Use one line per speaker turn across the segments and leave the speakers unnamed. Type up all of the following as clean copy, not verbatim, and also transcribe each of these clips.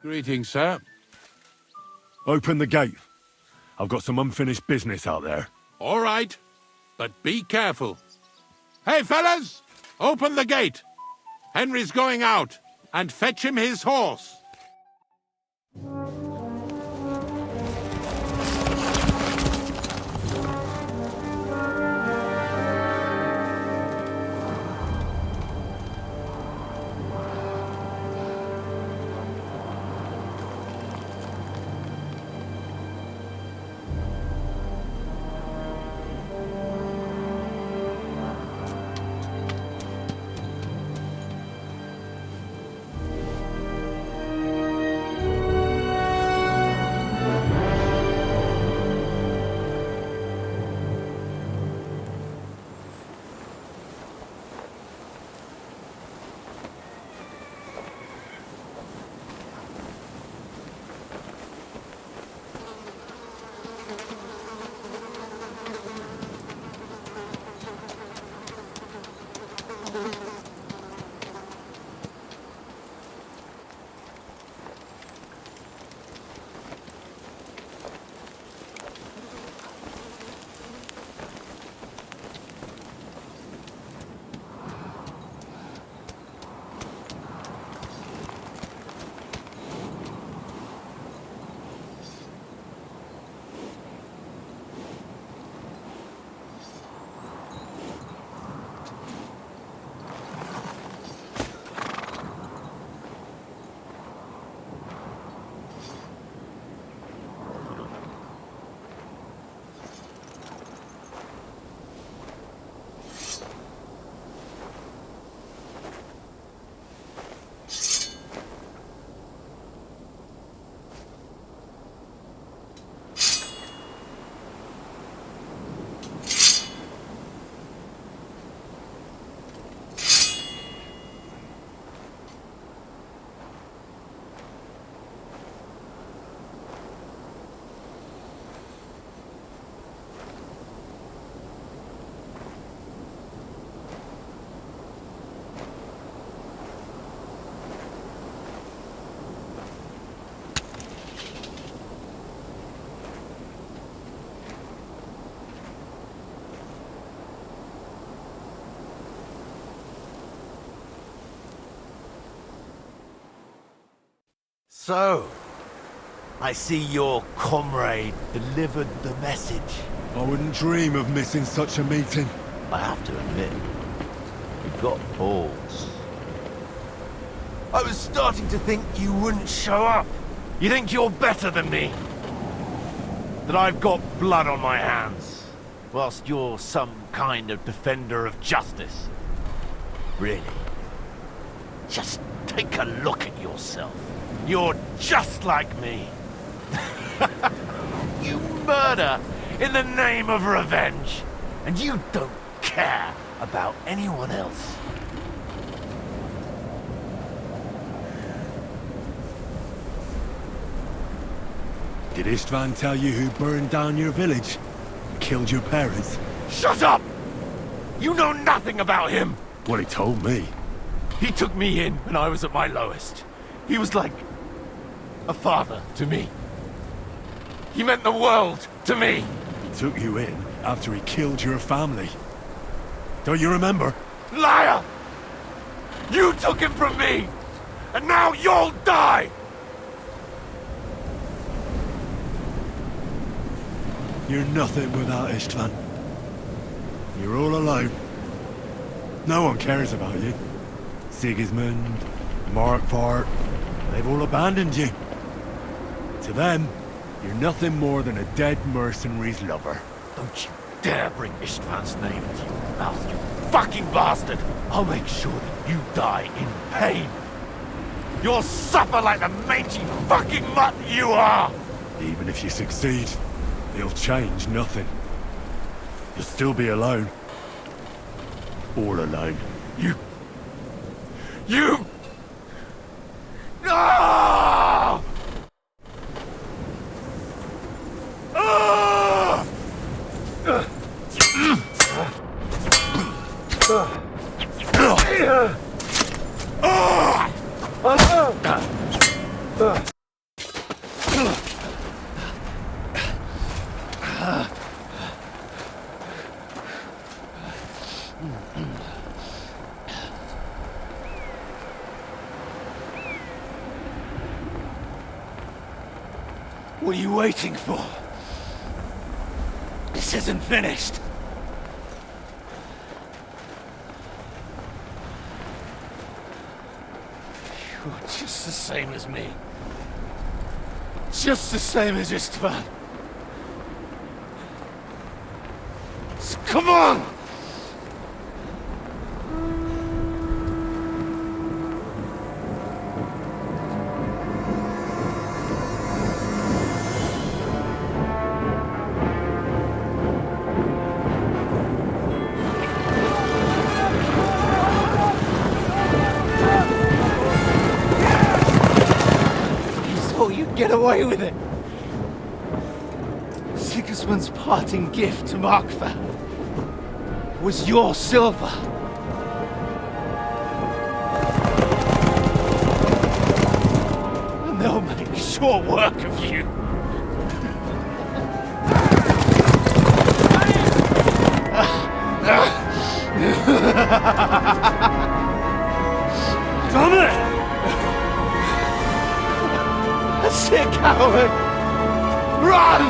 Greetings, sir.
Open the gate. I've got some unfinished business out there.
All right, but be careful. Hey, fellas! Open the gate! Henry's going out, and fetch him his horse.
So, I see your comrade delivered the message.
I wouldn't dream of missing such a meeting.
I have to admit, you've got balls. I was starting to think you wouldn't show up. You think you're better than me? That I've got blood on my hands, whilst you're some kind of defender of justice. Really? Just take a look at yourself. You're just like me. You murder in the name of revenge, and you don't care about anyone else.
Did Istvan tell you who burned down your village? Killed your parents?
Shut up! You know nothing about him!
Well, he told me.
He took me in when I was at my lowest. He was like a father to me. He meant the world to me.
He took you in after he killed your family. Don't you remember?
Liar! You took him from me, and now you'll die!
You're nothing without Istvan. You're all alone. No one cares about you. Sigismund, Markvart, they've all abandoned you. To them, you're nothing more than a dead mercenary's lover.
Don't you dare bring Istvan's name into your mouth, you fucking bastard! I'll make sure that you die in pain. You'll suffer like the mangy fucking mutt you are!
Even if you succeed, it'll change nothing. You'll still be alone. All alone.
You... Ah! Ah!
What are you waiting for? This isn't finished. You're just the same as me. Just the same as Istvan. So come on! Get away with it! Sigismund's parting gift to Markvar was your silver. And they'll make short work of you. Damn it! Sick coward! Run!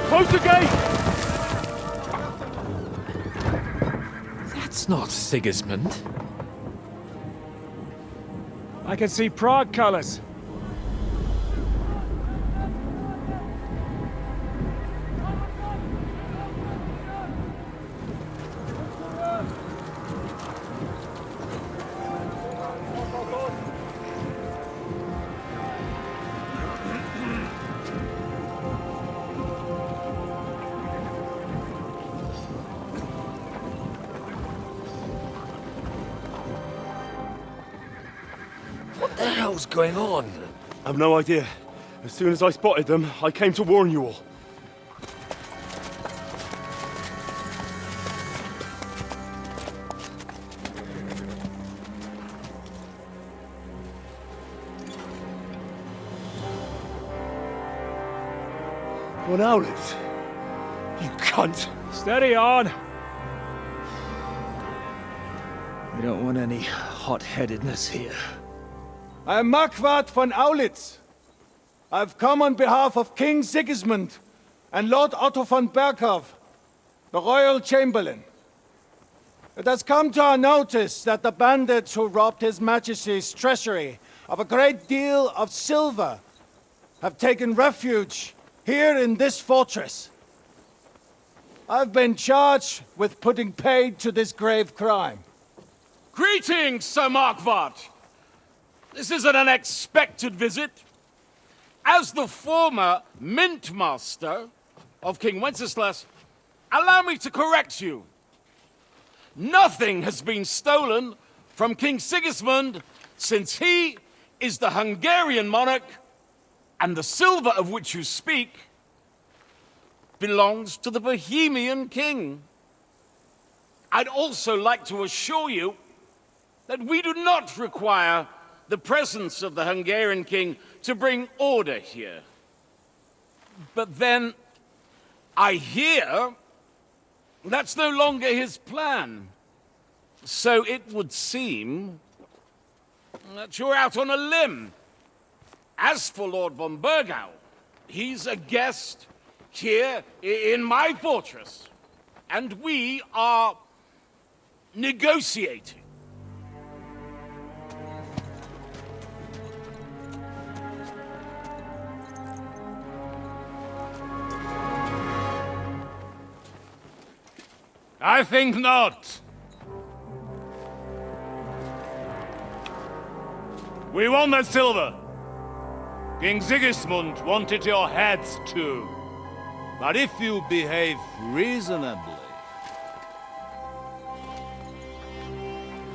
Close the gate!
That's not Sigismund.
I can see Prague colors.
What the hell's going on?
I've no idea. As soon as I spotted them, I came to warn you all. Von Owlets? You cunt!
Steady on! We don't want any hot-headedness here.
I am Markvart von Aulitz. I've come on behalf of King Sigismund and Lord Otto von Berghoff, the Royal Chamberlain. It has come to our notice that the bandits who robbed His Majesty's treasury of a great deal of silver have taken refuge here in this fortress. I've been charged with putting paid to this grave crime.
Greetings, Sir Markvart! This is an unexpected visit. As the former Mint Master of King Wenceslas, allow me to correct you. Nothing has been stolen from King Sigismund since he is the Hungarian monarch, and the silver of which you speak belongs to the Bohemian king. I'd also like to assure you that we do not require the presence of the Hungarian king to bring order here. But then, I hear that's no longer his plan. So it would seem that you're out on a limb. As for Lord von Bergau, he's a guest here in my fortress, and we are negotiating.
I think not.
We want that silver. King Sigismund wanted your heads too. But if you behave reasonably...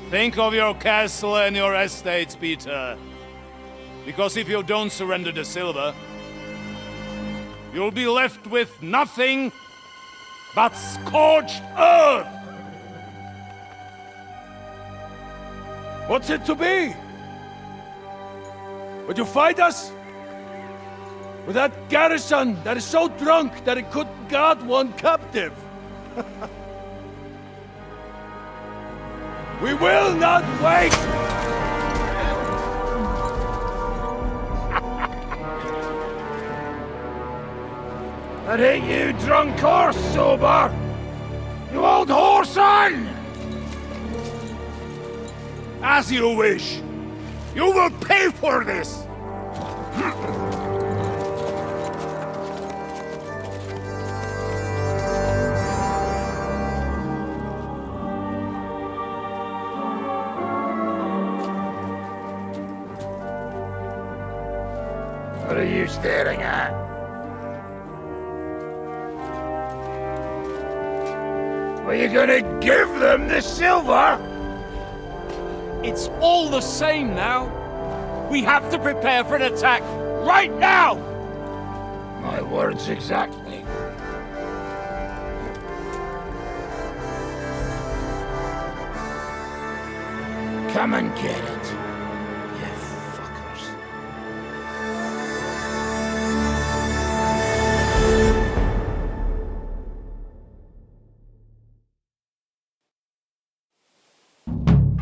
Think of your castle and your estates, Peter. Because if you don't surrender the silver, you'll be left with nothing but scorched earth!
What's it to be? Would you fight us? With that garrison that is so drunk that it couldn't guard one captive? We will not wait!
That ain't you, drunk or sober! You old whoreson!
As you wish. You will pay for this!
What are you staring at? Are you gonna give them the silver?
It's all the same now. We have to prepare for an attack right now!
My words exactly. Come and get it, you fuckers.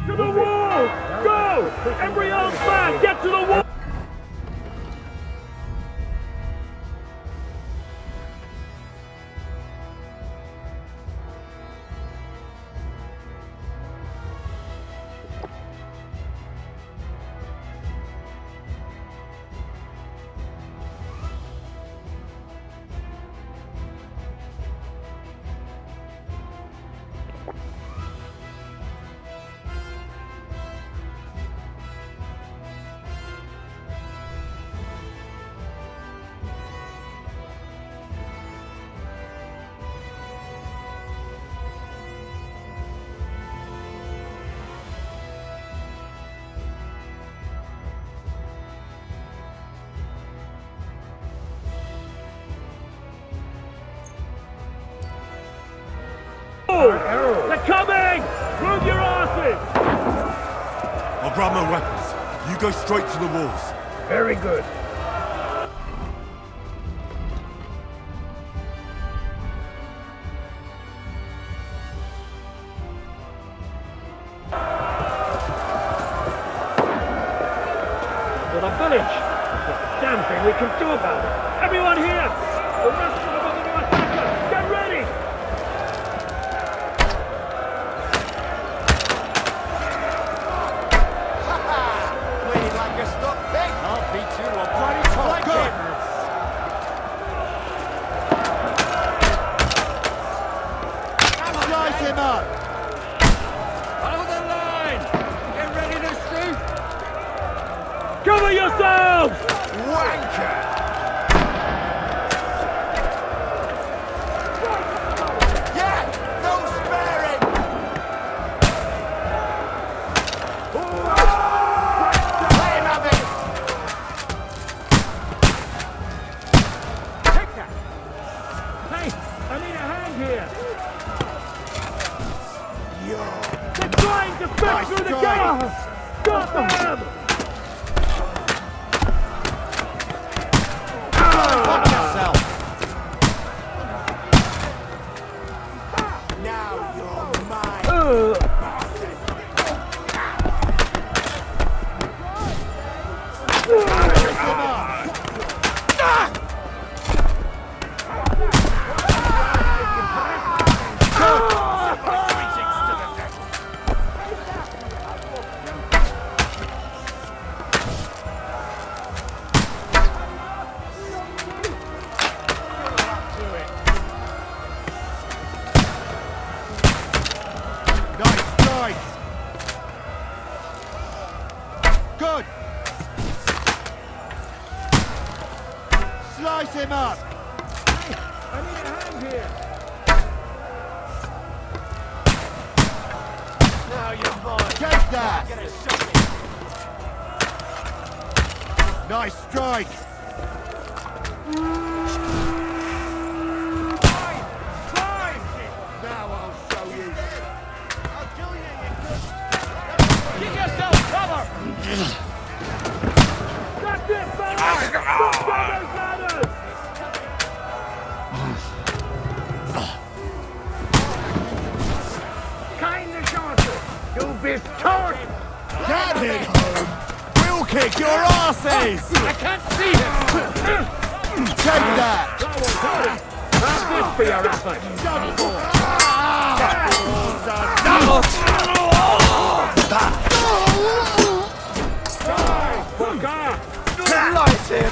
To the wall! Go! Every old man, get to the wall! They're coming! Move your asses!
I'll grab my weapons. You go straight to the walls.
Very good.
To the village! There's a damn thing we can do about it! Everyone here! The rest of them are going to attack us! Get ready! Cover yourselves!
Wanker! Yeah! No sparing! Let him have it!
Take that! Hey, I need a hand here! They're trying to fit through the gate! Stop them!
Good. Slice him up!
I need a hand here.
Now you're mine.
Take that!
Get a shot.
Nice strike! Now I'll show you!
I'll kill you, you good. Give yourself cover!
That's it, fellas! Don't grab those ladders! Keine Chance! Du bist tot!
Get it home! We'll kick your asses!
I can't see him!
Take that!
That was hard! How's this for your effort?
Light him!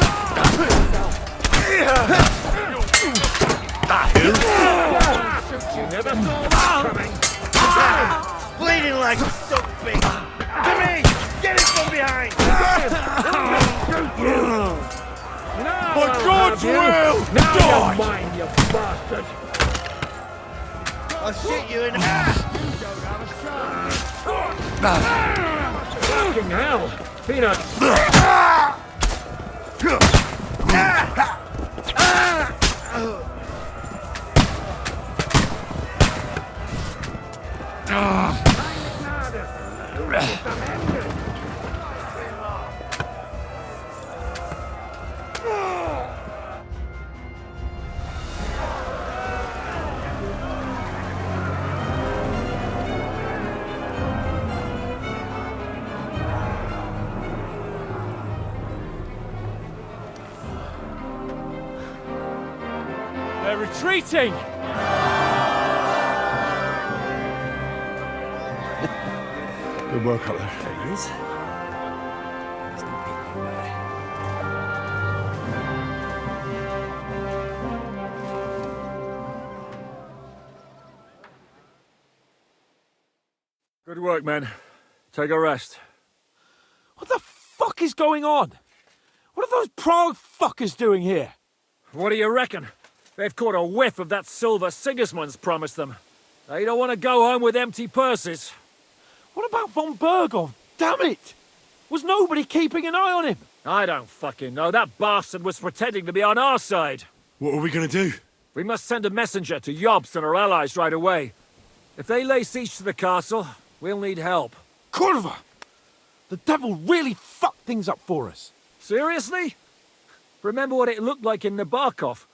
Never saw that coming!
Bleeding like something. To me! Get it from behind!
Now
For
I'll
God's
have you.
will,
Now
die!
you're mine, you bastard!
I'll shoot you in the
Fucking hell! Peanut!
They're retreating!
Good work up there.
There he is. There's no people there. Good work, men. Take a rest. What the fuck is going on? What are those Prague fuckers doing here? What do you reckon? They've caught a whiff of that silver Sigismund's promised them. They don't want to go home with empty purses. What about von Bergov? Damn it! Was nobody keeping an eye on him? I don't fucking know. That bastard was pretending to be on our side.
What are we gonna do?
We must send a messenger to Jobst and our allies right away. If they lay siege to the castle, we'll need help.
Kurva! The devil really fucked things up for us.
Seriously? Remember what it looked like in Nabokov.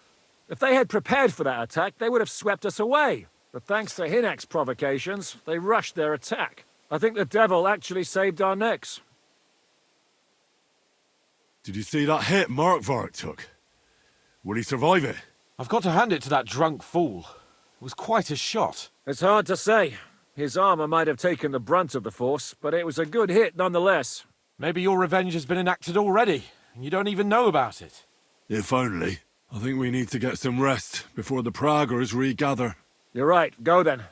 If they had prepared for that attack, they would have swept us away. But thanks to Hinek's provocations, they rushed their attack. I think the devil actually saved our necks.
Did you see that hit Markvart took? Will he survive it?
I've got to hand it to that drunk fool. It was quite a shot.
It's hard to say. His armor might have taken the brunt of the force, but it was a good hit nonetheless.
Maybe your revenge has been enacted already, and you don't even know about it.
If only. I think we need to get some rest before the Praggers regather.
You're right. Go then.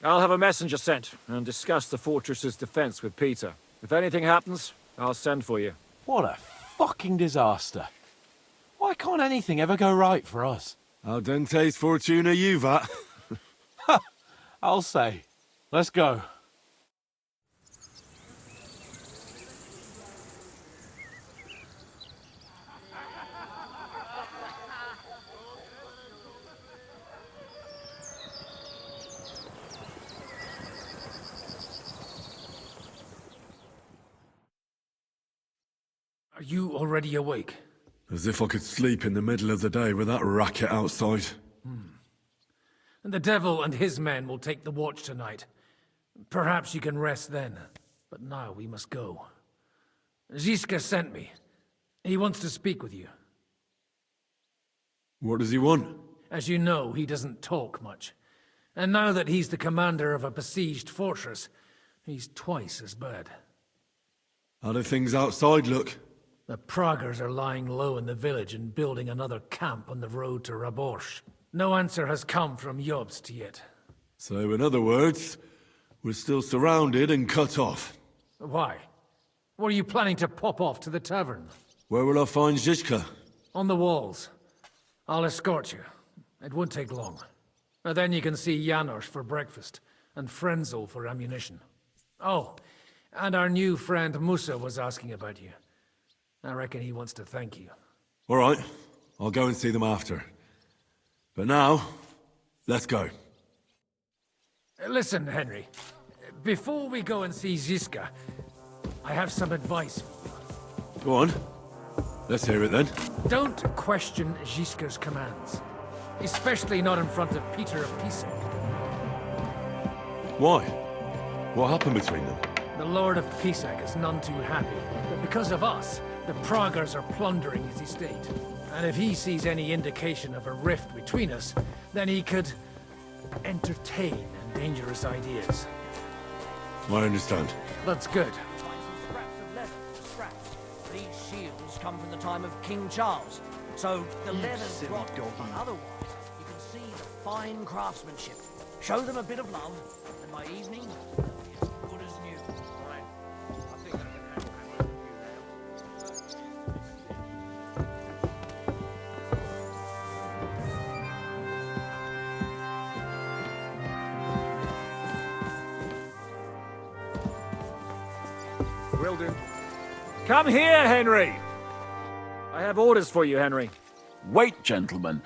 I'll have a messenger sent and discuss the fortress's defense with Peter. If anything happens, I'll send for you.
What a fucking disaster. Why can't anything ever go right for us?
Al dente's fortuna juvat.
I'll say. Let's go.
Are you already awake?
As if I could sleep in the middle of the day with that racket outside.
And the devil and his men will take the watch tonight. Perhaps you can rest then. But now we must go. Ziska sent me. He wants to speak with you.
What does he want?
As you know, he doesn't talk much. And now that he's the commander of a besieged fortress, he's twice as bad.
How do things outside look?
The Praggers are lying low in the village and building another camp on the road to Raborsh. No answer has come from Jobst yet.
So, in other words, we're still surrounded and cut off.
Why? Were you planning to pop off to the tavern?
Where will I find Zizka?
On the walls. I'll escort you. It won't take long. And then you can see Janos for breakfast, and Frenzel for ammunition. Oh, and our new friend Musa was asking about you. I reckon he wants to thank you.
All right, I'll go and see them after. But now, let's go.
Listen, Henry. Before we go and see Ziska, I have some advice for you.
Go on. Let's hear it then.
Don't question Ziska's commands. Especially not in front of Peter of Pisa.
Why? What happened between them?
The Lord of Pisac is none too happy, but because of us, the Praguers are plundering his estate. And if he sees any indication of a rift between us, then he could entertain dangerous ideas.
I understand.
That's good.
Scraps of leather for straps. These shields come from the time of King Charles, so the leather's rotten, but otherwise you can see the fine craftsmanship. Show them a bit of love, and by evening, they'll be as good as new.
Fine. I think I can handle that with you now. Will do. Come here, Henry! I have orders for you, Henry.
Wait, gentlemen.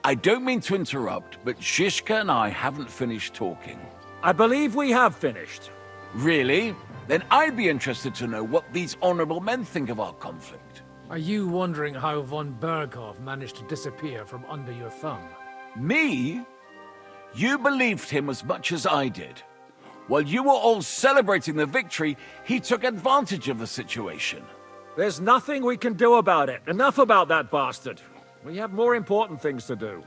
I don't mean to interrupt, but Zizka and I haven't finished talking.
I believe we have finished.
Really? Then I'd be interested to know what these honorable men think of our conflict.
Are you wondering how von Berghoff managed to disappear from under your thumb?
Me? You believed him as much as I did. While you were all celebrating the victory, he took advantage of the situation.
There's nothing we can do about it. Enough about that bastard. We have more important things to do.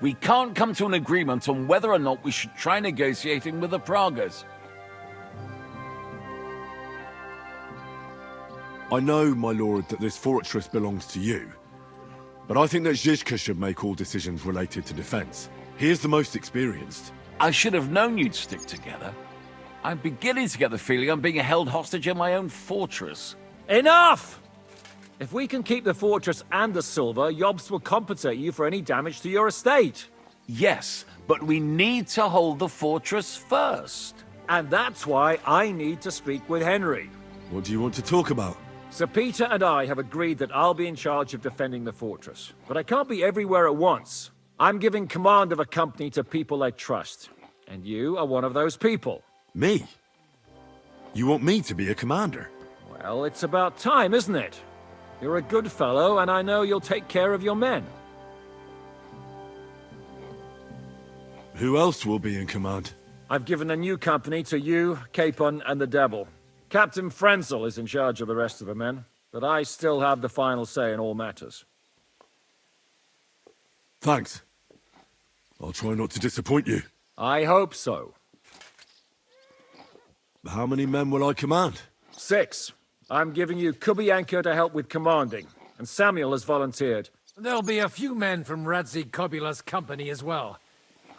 We can't come to an agreement on whether or not we should try negotiating with the Pragas.
I know, my lord, that this fortress belongs to you. But I think that Zizka should make all decisions related to defense. He is the most experienced.
I should have known you'd stick together. I'm beginning to get the feeling I'm being held hostage in my own fortress.
Enough! If we can keep the fortress and the silver, Yobst will compensate you for any damage to your estate.
Yes, but we need to hold the fortress first.
And that's why I need to speak with Henry.
What do you want to talk about?
Sir Peter and I have agreed that I'll be in charge of defending the fortress. But I can't be everywhere at once. I'm giving command of a company to people I trust. And you are one of those people.
Me? You want me to be a commander?
Well, it's about time, isn't it? You're a good fellow, and I know you'll take care of your men.
Who else will be in command?
I've given a new company to you, Capon, and the Devil. Captain Frenzel is in charge of the rest of the men, but I still have the final say in all matters.
Thanks. I'll try not to disappoint you.
I hope so.
How many men will I command?
6. I'm giving you Kubianka to help with commanding, and Samuel has volunteered.
There'll be a few men from Radzi Kobula's company as well.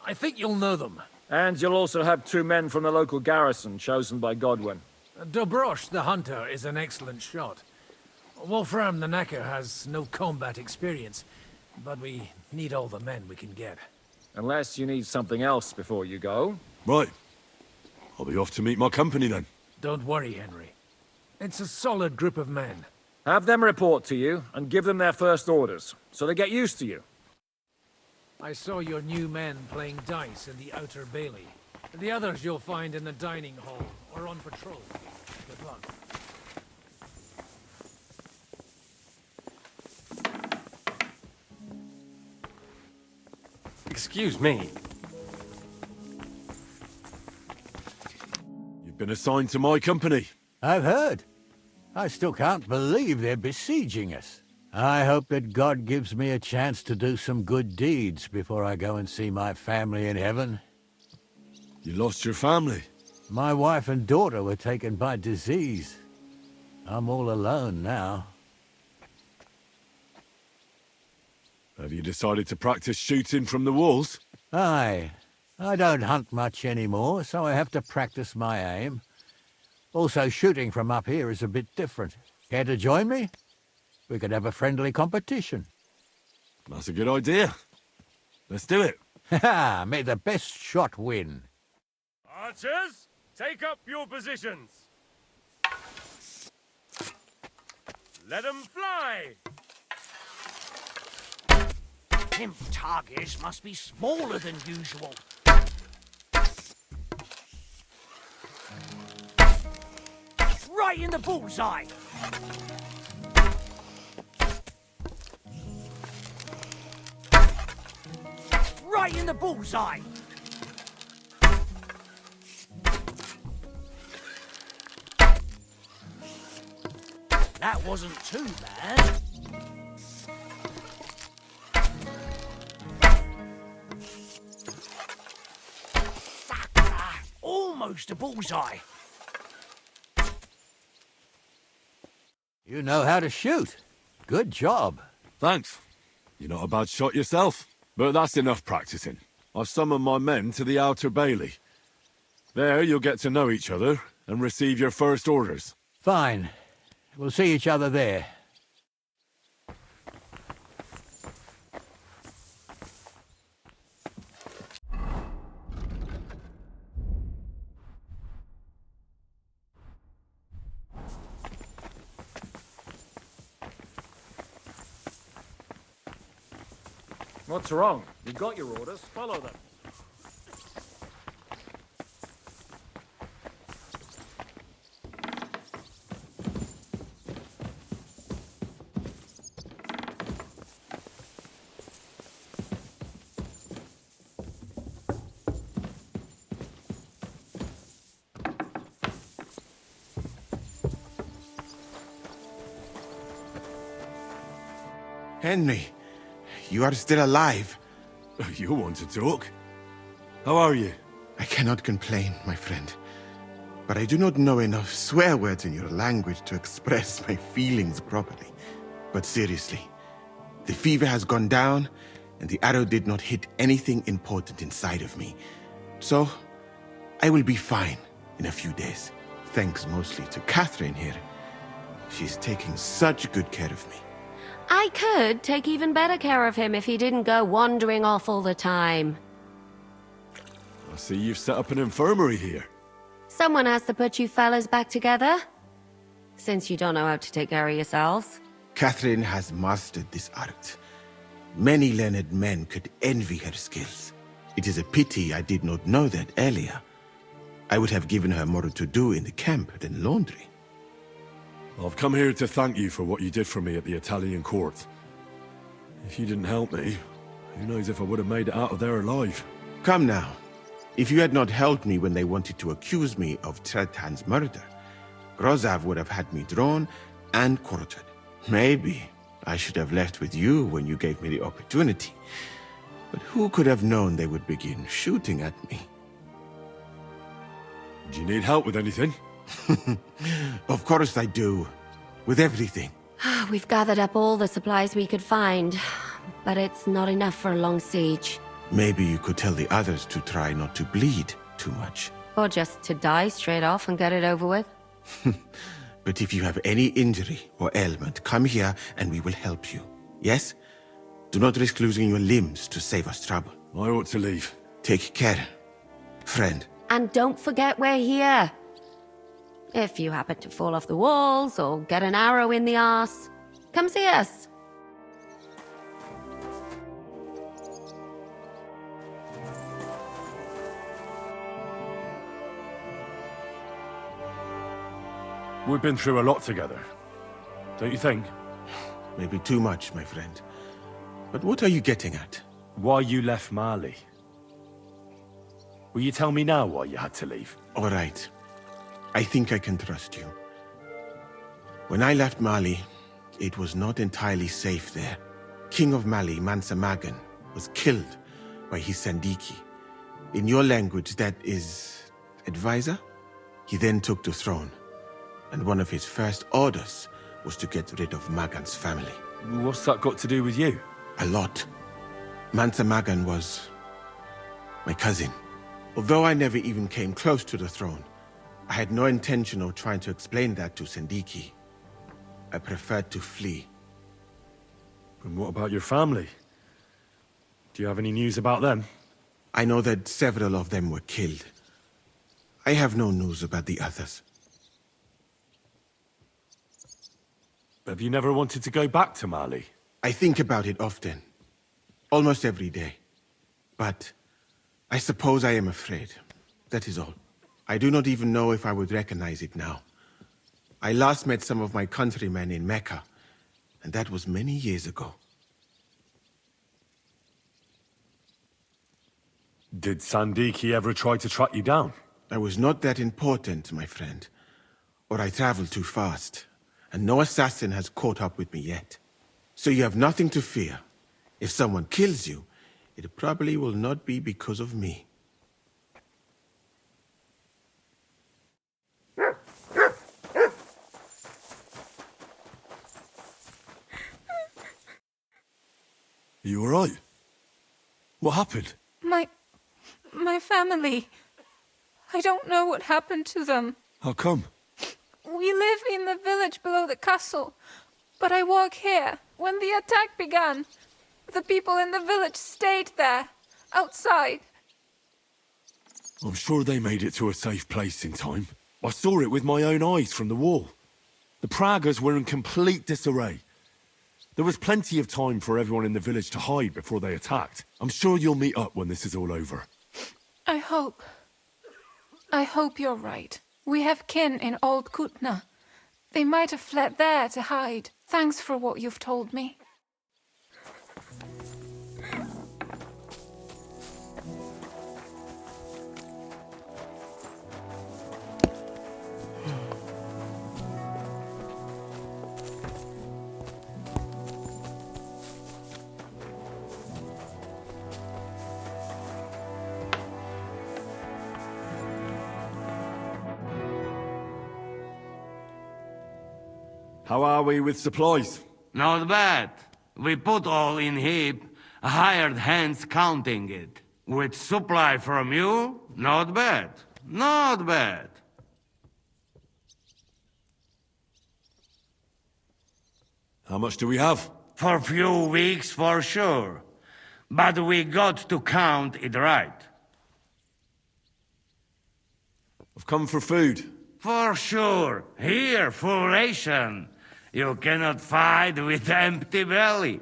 I think you'll know them.
And you'll also have 2 men from the local garrison, chosen by Godwin.
Dobrosh the hunter is an excellent shot. Wolfram the Knacker has no combat experience, but we need all the men we can get.
Unless you need something else before you go.
Right. I'll be off to meet my company then.
Don't worry, Henry. It's a solid group of men.
Have them report to you, and give them their first orders, so they get used to you.
I saw your new men playing dice in the outer bailey. The others you'll find in the dining hall, or on patrol. Good luck.
Excuse me.
You've been assigned to my company.
I've heard. I still can't believe they're besieging us. I hope that God gives me a chance to do some good deeds before I go and see my family in heaven.
You lost your family?
My wife and daughter were taken by disease. I'm all alone now.
Have you decided to practice shooting from the walls?
Aye. I don't hunt much anymore, so I have to practice my aim. Also, shooting from up here is a bit different. Care to join me? We could have a friendly competition.
That's a good idea. Let's do it.
Ha! May the best shot win.
Archers, take up your positions. Let them fly.
Them targets must be smaller than usual. Right in the bullseye. Right in the bullseye. That wasn't too bad. Almost a bullseye.
You know how to shoot. Good job.
Thanks. You're not a bad shot yourself. But that's enough practicing. I've summoned my men to the Outer Bailey. There you'll get to know each other and receive your first orders.
Fine. We'll see each other there.
What's wrong? You got your orders. Follow them.
Henry, you are still alive.
You want to talk? How are you?
I cannot complain, my friend. But I do not know enough swear words in your language to express my feelings properly. But seriously, the fever has gone down, and the arrow did not hit anything important inside of me. So, I will be fine in a few days. Thanks mostly to Catherine here. She's taking such good care of me.
I could take even better care of him if he didn't go wandering off all the time.
I see you've set up an infirmary here.
Someone has to put you fellas back together. Since you don't know how to take care of yourselves.
Catherine has mastered this art. Many learned men could envy her skills. It is a pity I did not know that earlier. I would have given her more to do in the camp than laundry.
I've come here to thank you for what you did for me at the Italian court. If you didn't help me, who knows if I would have made it out of there alive.
Come now. If you had not helped me when they wanted to accuse me of Tretan's murder, Grozav would have had me drawn and quartered. Maybe I should have left with you when you gave me the opportunity. But who could have known they would begin shooting at me?
Do you need help with anything?
Of course I do. With everything.
We've gathered up all the supplies we could find, but it's not enough for a long siege.
Maybe you could tell the others to try not to bleed too much.
Or just to die straight off and get it over with.
But if you have any injury or ailment, come here and we will help you. Yes? Do not risk losing your limbs to save us trouble.
I ought to leave.
Take care, friend.
And don't forget we're here. If you happen to fall off the walls or get an arrow in the arse, come see us.
We've been through a lot together. Don't you think?
Maybe too much, my friend. But what are you getting at?
Why you left Mali. Will you tell me now why you had to leave?
All right. I think I can trust you. When I left Mali, it was not entirely safe there. King of Mali, Mansa Magan, was killed by his Sandiki. In your language, that is... advisor? He then took the throne, and one of his first orders was to get rid of Magan's family.
What's that got to do with you?
A lot. Mansa Magan was... my cousin. Although I never even came close to the throne, I had no intention of trying to explain that to Sandiki. I preferred to flee.
And what about your family?
Do you have any news about them?
I know that several of them were killed. I have no news about the others.
Have you never wanted to go back to Mali?
I think about it often. Almost every day. But I suppose I am afraid. That is all. I do not even know if I would recognize it now. I last met some of my countrymen in Mecca, and that was many years ago.
Did Sandiki ever try to track you down?
I was not that important, my friend. Or I traveled too fast, and no assassin has caught up with me yet. So you have nothing to fear. If someone kills you, it probably will not be because of me.
Are you alright? What happened?
My family. I don't know what happened to them.
How come?
We live in the village below the castle, but I work here. When the attack began, the people in the village stayed there, outside.
I'm sure they made it to a safe place in time. I saw it with my own eyes from the wall. The Pragas were in complete disarray. There was plenty of time for everyone in the village to hide before they attacked. I'm sure you'll meet up when this is all over.
I hope you're right. We have kin in Old Kutna. They might have fled there to hide. Thanks for what you've told me.
How are we with supplies?
Not bad. We put all in heap, hired hands counting it. With supply from you, not bad. Not bad.
How much do we have?
For few weeks, for sure. But we got to count it right.
I've come for food.
For sure. Here, full ration. You cannot fight with empty belly.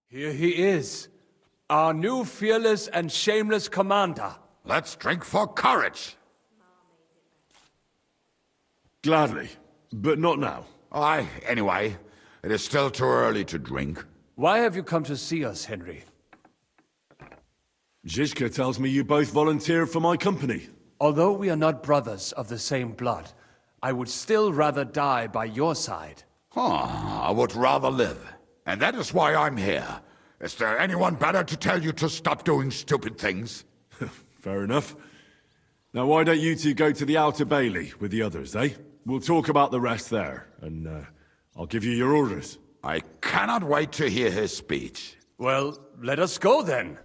Here he is, our new fearless and shameless commander.
Let's drink for courage.
Gladly, but not now.
Aye, anyway, it is still too early to drink.
Why have you come to see us, Henry?
Zizka tells me you both volunteered for my company.
Although we are not brothers of the same blood, I would still rather die by your side.
I would rather live. And that is why I'm here. Is there anyone better to tell you to stop doing stupid things?
Fair enough. Now why don't you two go to the Outer Bailey with the others, eh? We'll talk about the rest there, and I'll give you your orders.
I cannot wait to hear his speech.
Well, let us go then.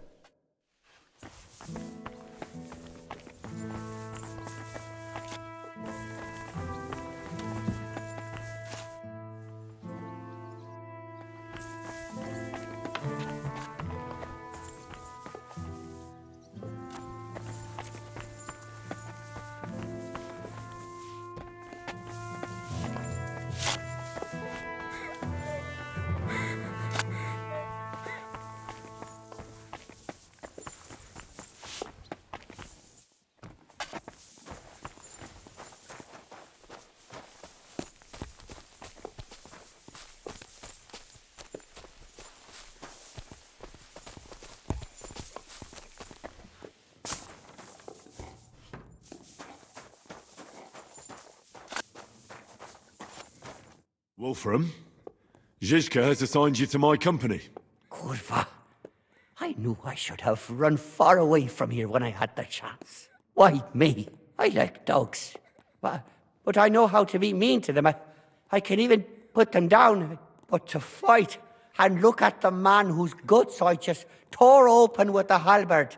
Wolfram, Zizka has assigned you to my company.
Kurva. I knew I should have run far away from here when I had the chance. Why me? I like dogs. But I know how to be mean to them. I can even put them down. But to fight and look at the man whose guts I just tore open with the halberd.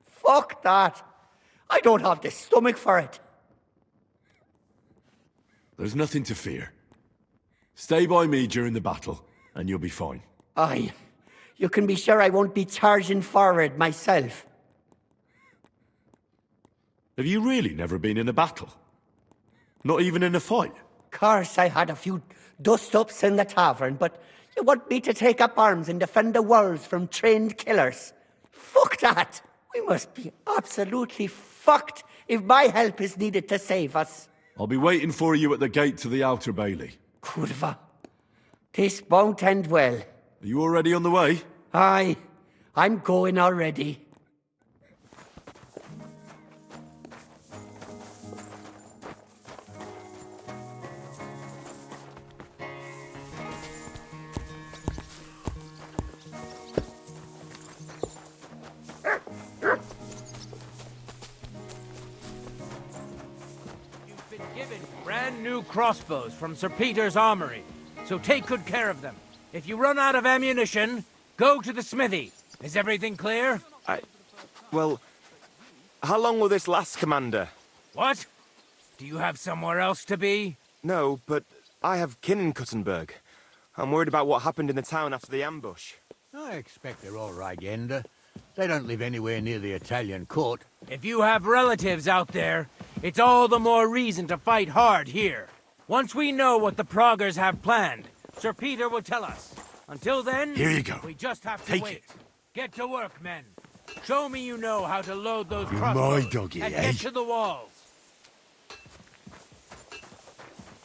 Fuck that. I don't have the stomach for it.
There's nothing to fear. Stay by me during the battle, and you'll be fine.
Aye. You can be sure I won't be charging forward myself.
Have you really never been in a battle? Not even in a fight?
Course, I had a few dust-ups in the tavern, but you want me to take up arms and defend the walls from trained killers? Fuck that! We must be absolutely fucked if my help is needed to save us.
I'll be waiting for you at the gate to the outer bailey.
Kurva. This won't end well.
Are you already on the way?
Aye. I'm going already.
Brand new crossbows from Sir Peter's armory, so take good care of them. If you run out of ammunition, go to the smithy. Is everything clear?
Well, how long will this last, Commander?
What? Do you have somewhere else to be?
No, but I have kin in Kuttenberg. I'm worried about what happened in the town after the ambush.
I expect they're all right, Yenda. They don't live anywhere near the Italian court.
If you have relatives out there, it's all the more reason to fight hard here. Once we know what the Proggers have planned, Sir Peter will tell us. Until then,
here you go.
We just have to
Take
wait.
it.
Get to work, men. Show me you know how to load those
You're
crossbows
my doggy,
and
eh?
get to the walls.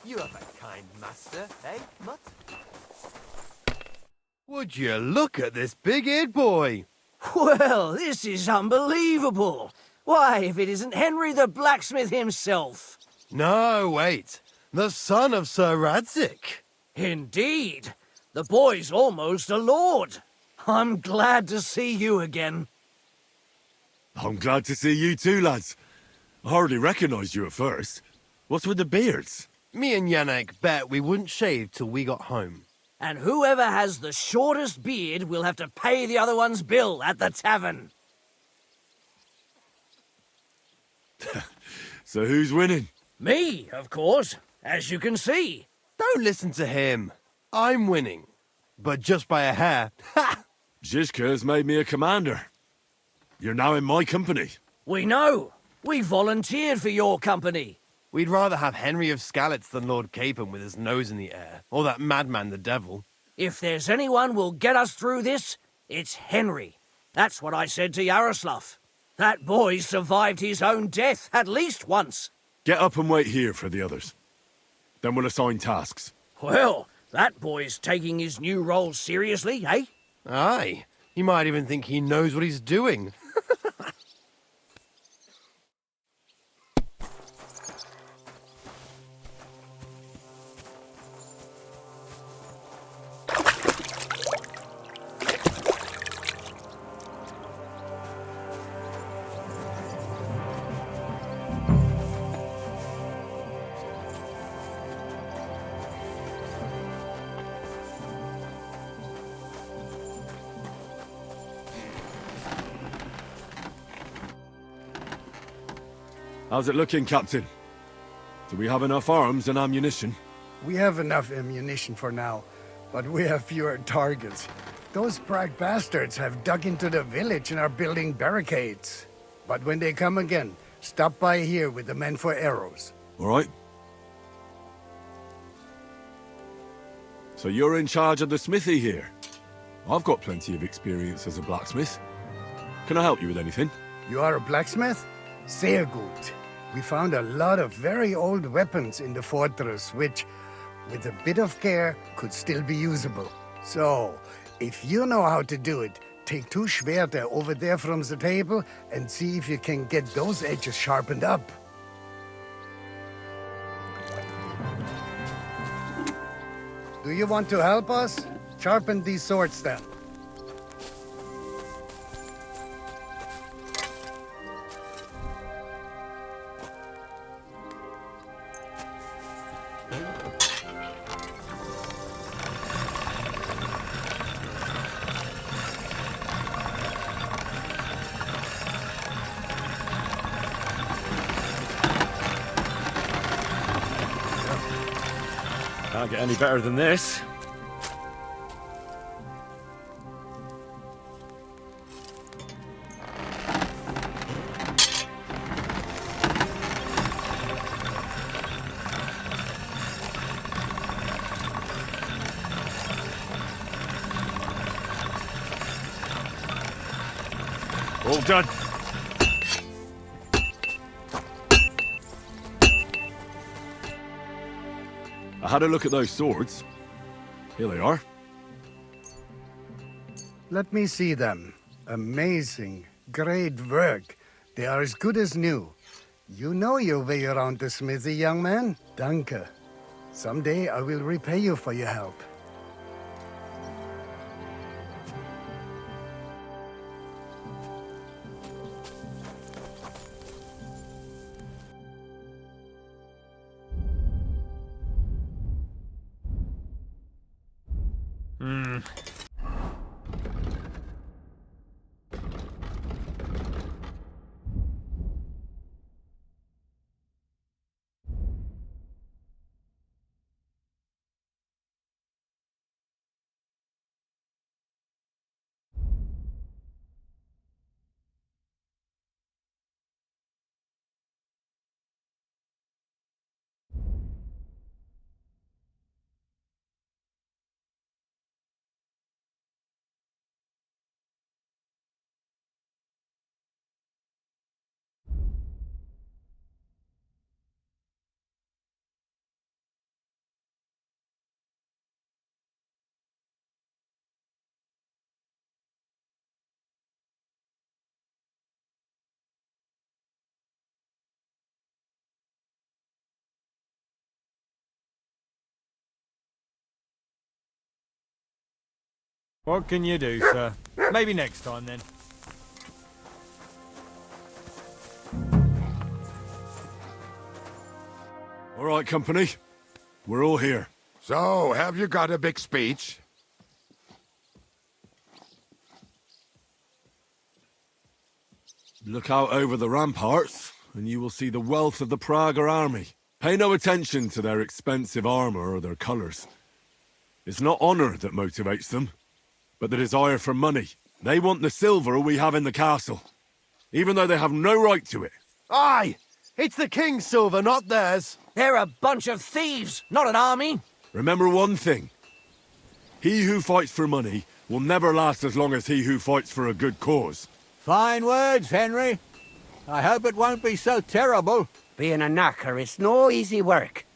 You have a kind master, eh, Mutt?
Would you look at this big-eared boy?
Well, this is unbelievable. Why, if it isn't Henry the blacksmith himself.
No, wait. The son of Sir Radzik.
Indeed. The boy's almost a lord. I'm glad to see you again.
I'm glad to see you too, lads. I hardly recognised you at first. What's with the beards?
Me and Yannick bet we wouldn't shave till we got home.
And whoever has the shortest beard will have to pay the other one's bill at the tavern.
So who's winning?
Me, of course, as you can see.
Don't listen to him. I'm winning. But just by a hair. Ha!
Zizka's made me a commander. You're now in my company.
We know. We volunteered for your company.
We'd rather have Henry of Skalitz than Lord Capon with his nose in the air, or that madman the devil.
If there's anyone will get us through this, it's Henry. That's what I said to Yaroslav. That boy survived his own death at least once.
Get up and wait here for the others. Then we'll assign tasks.
Well, that boy's taking his new role seriously, eh?
Aye. He might even think he knows what he's doing.
How's it looking, Captain? Do we have enough arms and ammunition?
We have enough ammunition for now, but we have fewer targets. Those Prague bastards have dug into the village and are building barricades. But when they come again, stop by here with the men for arrows.
All right. So you're in charge of the smithy here? I've got plenty of experience as a blacksmith. Can I help you with anything?
You are a blacksmith? Sehr gut. We found a lot of very old weapons in the fortress, which, with a bit of care, could still be usable. So, if you know how to do it, take 2 Schwerter over there from the table and see if you can get those edges sharpened up. Do you want to help us? Sharpen these swords then.
Can't get any better than this. All done.
I had a look at those swords. Here they are.
Let me see them. Amazing. Great work. They are as good as new. You know your way around the smithy, young man. Danke. Someday I will repay you for your help.
What can you do, sir? Maybe next time, then.
All right, company. We're all here.
So, have you got a big speech?
Look out over the ramparts, and you will see the wealth of the Prager army. Pay no attention to their expensive armor or their colors. It's not honor that motivates them, but the desire for money. They want the silver we have in the castle, even though they have no right to it.
Aye! It's the king's silver, not theirs.
They're a bunch of thieves, not an army.
Remember one thing. He who fights for money will never last as long as he who fights for a good cause.
Fine words, Henry. I hope it won't be so terrible.
Being a knacker is no easy work.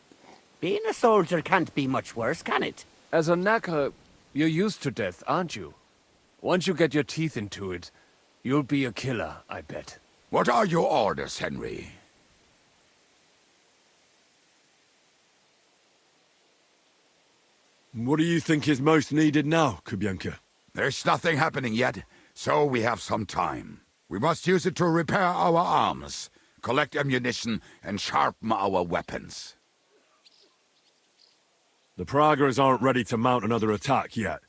Being a soldier can't be much worse, can it?
As a knacker, you're used to death, aren't you? Once you get your teeth into it, you'll be a killer, I bet.
What are your orders, Henry?
What do you think is most needed now, Kubienka?
There's nothing happening yet, so we have some time. We must use it to repair our arms, collect ammunition, and sharpen our weapons.
The Pragers aren't ready to mount another attack yet,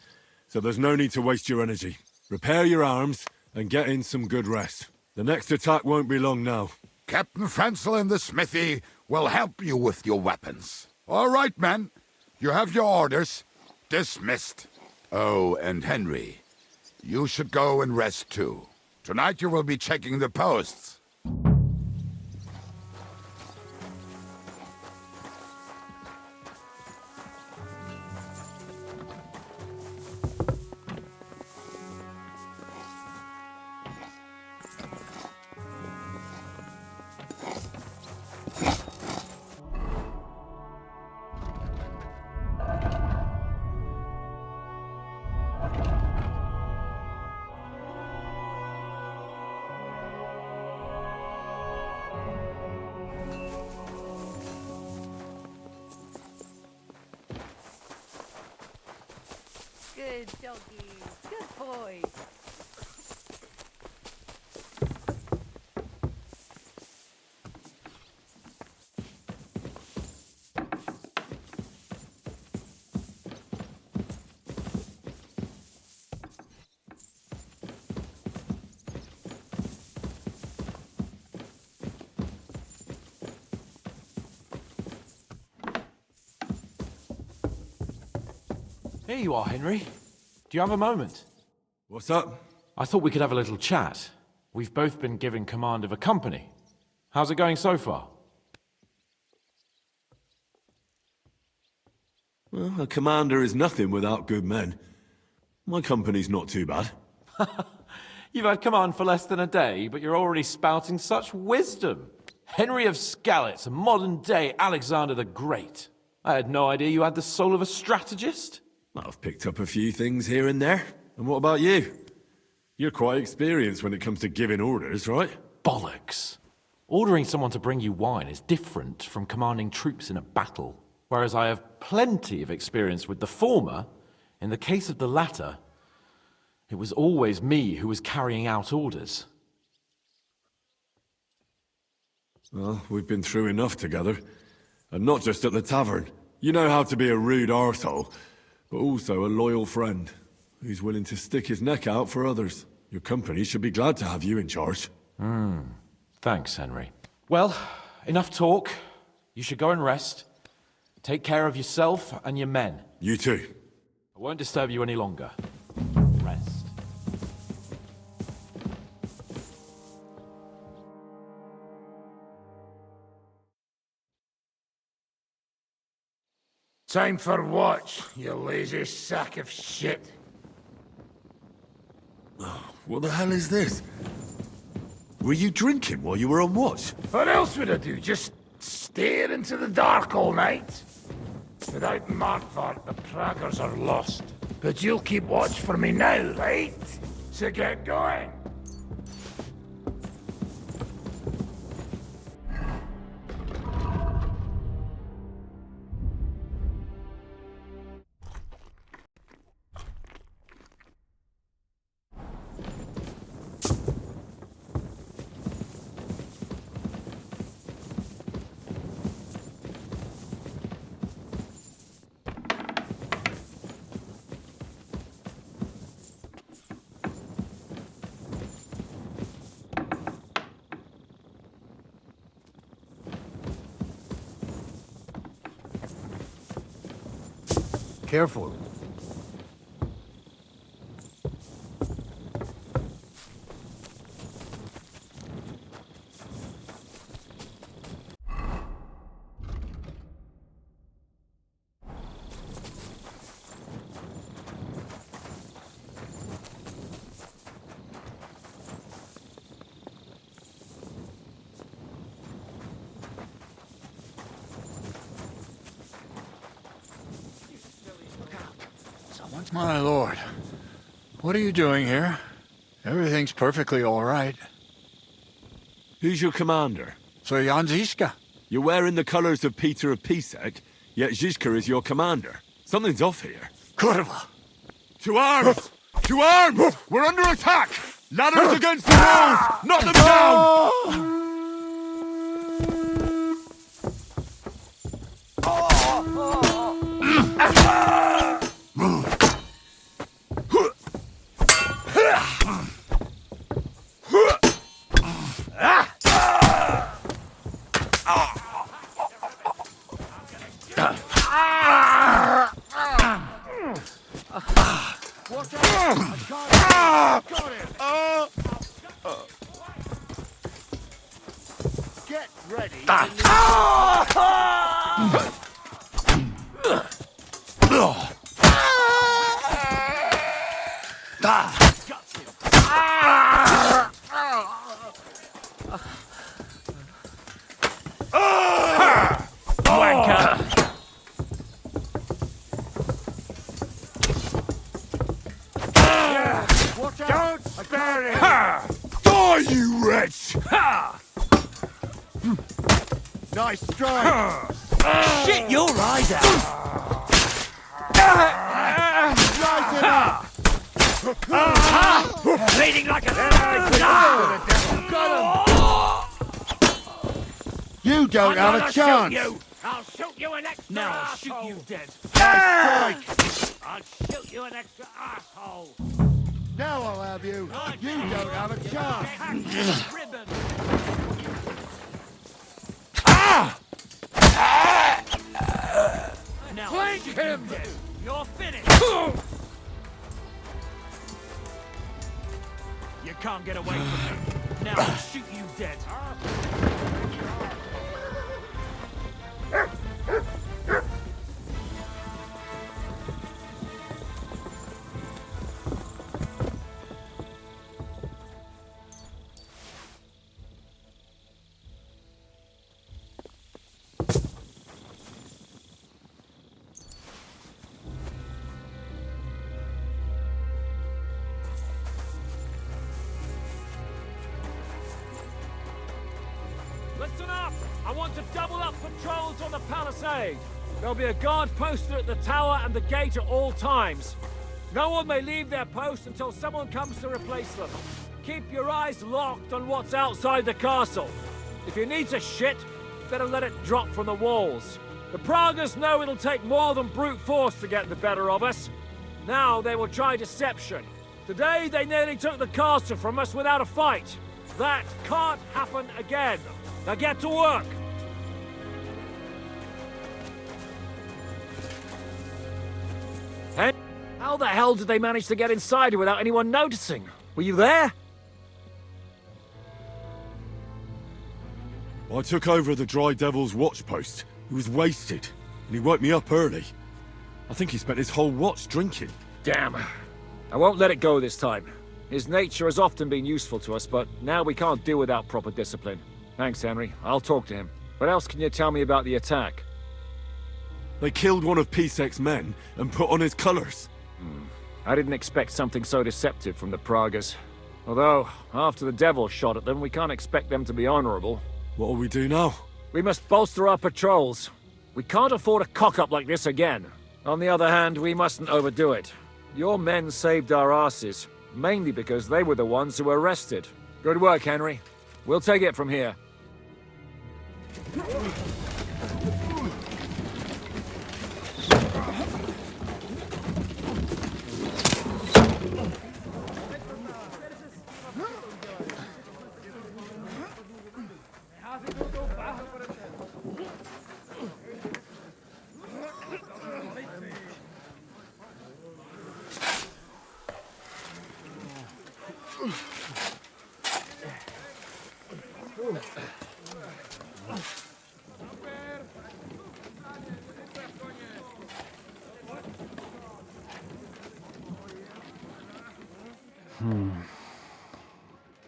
so there's no need to waste your energy. Repair your arms and get in some good rest. The next attack won't be long now.
Captain Frenzel in the smithy will help you with your weapons. All right, men. You have your orders. Dismissed. Oh, and Henry, you should go and rest too. Tonight you will be checking the posts.
Good doggies. Good boys.
Here you are, Henry. Do you have a moment?
What's up?
I thought we could have a little chat. We've both been given command of a company. How's it going so far?
Well, a commander is nothing without good men. My company's not too bad.
You've had command for less than a day, but you're already spouting such wisdom. Henry of Skalitz, a modern-day Alexander the Great. I had no idea you had the soul of a strategist.
I've picked up a few things here and there. And what about you? You're quite experienced when it comes to giving orders, right?
Bollocks. Ordering someone to bring you wine is different from commanding troops in a battle. Whereas I have plenty of experience with the former, in the case of the latter, it was always me who was carrying out orders.
Well, we've been through enough together. And not just at the tavern. You know how to be a rude arsehole, but also a loyal friend who's willing to stick his neck out for others. Your company should be glad to have you in charge.
Thanks, Henry. Well, enough talk. You should go and rest. Take care of yourself and your men.
You too.
I won't disturb you any longer. Rest.
Time for watch, you lazy sack of shit.
What the hell is this? Were you drinking while you were on watch?
What else would I do? Just stare into the dark all night? Without Markvart, the Praggers are lost. But you'll keep watch for me now, right? So get going.
Careful.
My lord, what are you doing here? Everything's perfectly all right.
Who's your commander?
Sir Jan Žižka.
You're wearing the colors of Peter of Pisek, yet Žižka is your commander. Something's off here.
Kurva!
To arms! To arms! We're under attack! Ladders against the walls! Knock them down!
Get ready.
Don't spare him!
Die, you wretch!
Nice strike.
Shit your eyes out!
Slice it up.
Bleeding like a
You don't have a chance.
I'll shoot you an extra
Now I'll
asshole.
shoot you dead.
Nice strike.
I'll shoot you an extra asshole.
Now I'll have you. You don't have a chance.
Now
Flank him!
you're finished.
can't get away from me. Now I'll shoot you dead. Listen up! I want to double up patrols on the palisade. There'll be a guard posted at the tower and the gate at all times. No one may leave their post until someone comes to replace them. Keep your eyes locked on what's outside the castle. If you need to shit, better let it drop from the walls. The Pragas know it'll take more than brute force to get the better of us. Now they will try deception. Today they nearly took the castle from us without a fight. That can't happen again. Now get to work! Hey, how the hell did they manage to get inside without anyone noticing? Were you there?
I took over the Dry Devil's watch post. He was wasted, and he woke me up early. I think he spent his whole watch drinking.
Damn. I won't let it go this time. His nature has often been useful to us, but now we can't do without proper discipline. Thanks, Henry. I'll talk to him. What else can you tell me about the attack?
They killed one of Pisek's men and put on his colors.
I didn't expect something so deceptive from the Pragas. Although, after the devil shot at them, we can't expect them to be honorable.
What will we do now?
We must bolster our patrols. We can't afford a cock-up like this again. On the other hand, we mustn't overdo it. Your men saved our asses, mainly because they were the ones who were arrested. Good work, Henry. We'll take it from here.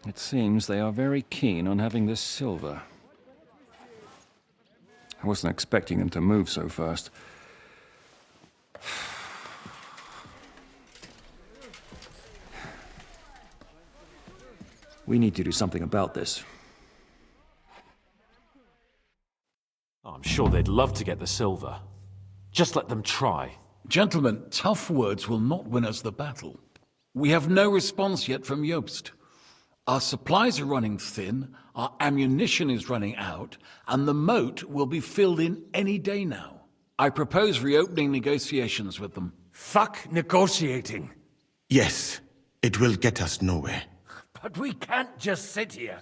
It seems they are very keen on having this silver. I wasn't expecting them to move so fast. We need to do something about this.
I'm sure they'd love to get the silver. Just let them try.
Gentlemen, tough words will not win us the battle. We have no response yet from Jobst. Our supplies are running thin, our ammunition is running out, and the moat will be filled in any day now. I propose reopening negotiations with them.
Fuck negotiating.
Yes, it will get us nowhere.
But we can't just sit here.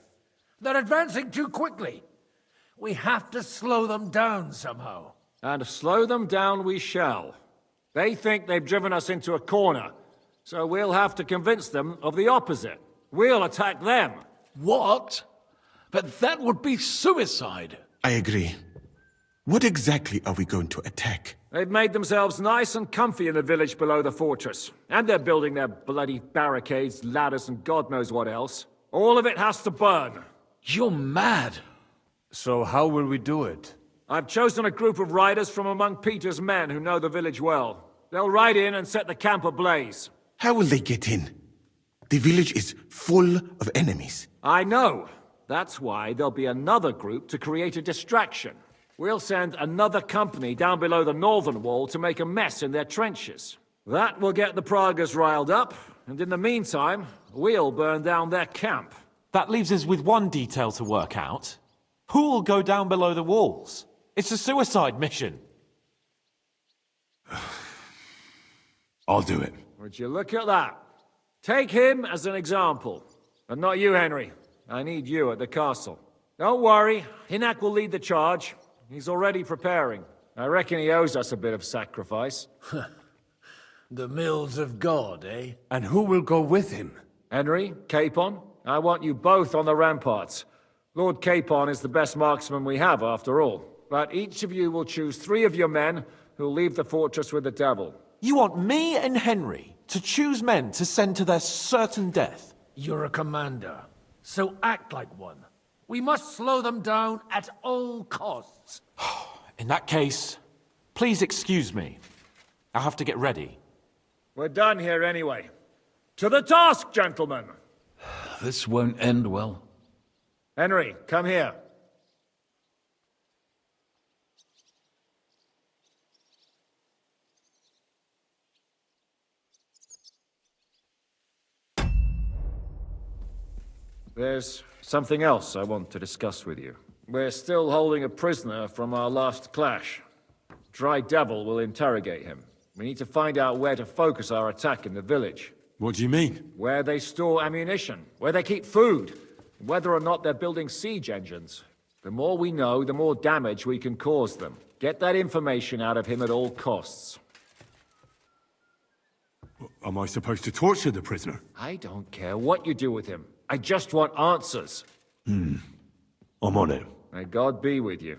They're advancing too quickly. We have to slow them down somehow.
And slow them down we shall. They think they've driven us into a corner, so we'll have to convince them of the opposite. We'll attack them.
What? But that would be suicide.
I agree. What exactly are we going to attack?
They've made themselves nice and comfy in the village below the fortress. And they're building their bloody barricades, ladders, and God knows what else. All of it has to burn.
You're mad.
So how will we do it?
I've chosen a group of riders from among Peter's men who know the village well. They'll ride in and set the camp ablaze.
How will they get in? The village is full of enemies.
I know. That's why there'll be another group to create a distraction. We'll send another company down below the northern wall to make a mess in their trenches. That will get the Pragas riled up, and in the meantime, we'll burn down their camp.
That leaves us with one detail to work out. Who will go down below the walls? It's a suicide mission.
I'll do it.
Would you look at that? Take him as an example. And not you, Henry. I need you at the castle. Don't worry, Hinak will lead the charge. He's already preparing. I reckon he owes us a bit of sacrifice.
The mills of God, eh?
And who will go with him?
Henry, Capon, I want you both on the ramparts. Lord Capon is the best marksman we have, after all. But each of you will choose 3 of your men who'll leave the fortress with the devil.
You want me and Henry to choose men to send to their certain death?
You're a commander, so act like one. We must slow them down at all costs.
In that case, please excuse me. I'll have to get ready.
We're done here anyway. To the task, gentlemen!
This won't end well.
Henry, come here. There's something else I want to discuss with you. We're still holding a prisoner from our last clash. Dry Devil will interrogate him. We need to find out where to focus our attack in the village.
What do you mean?
Where they store ammunition, where they keep food, whether or not they're building siege engines. The more we know, the more damage we can cause them. Get that information out of him at all costs.
Am I supposed to torture the prisoner?
I don't care what you do with him. I just want answers.
I'm on it.
May God be with you.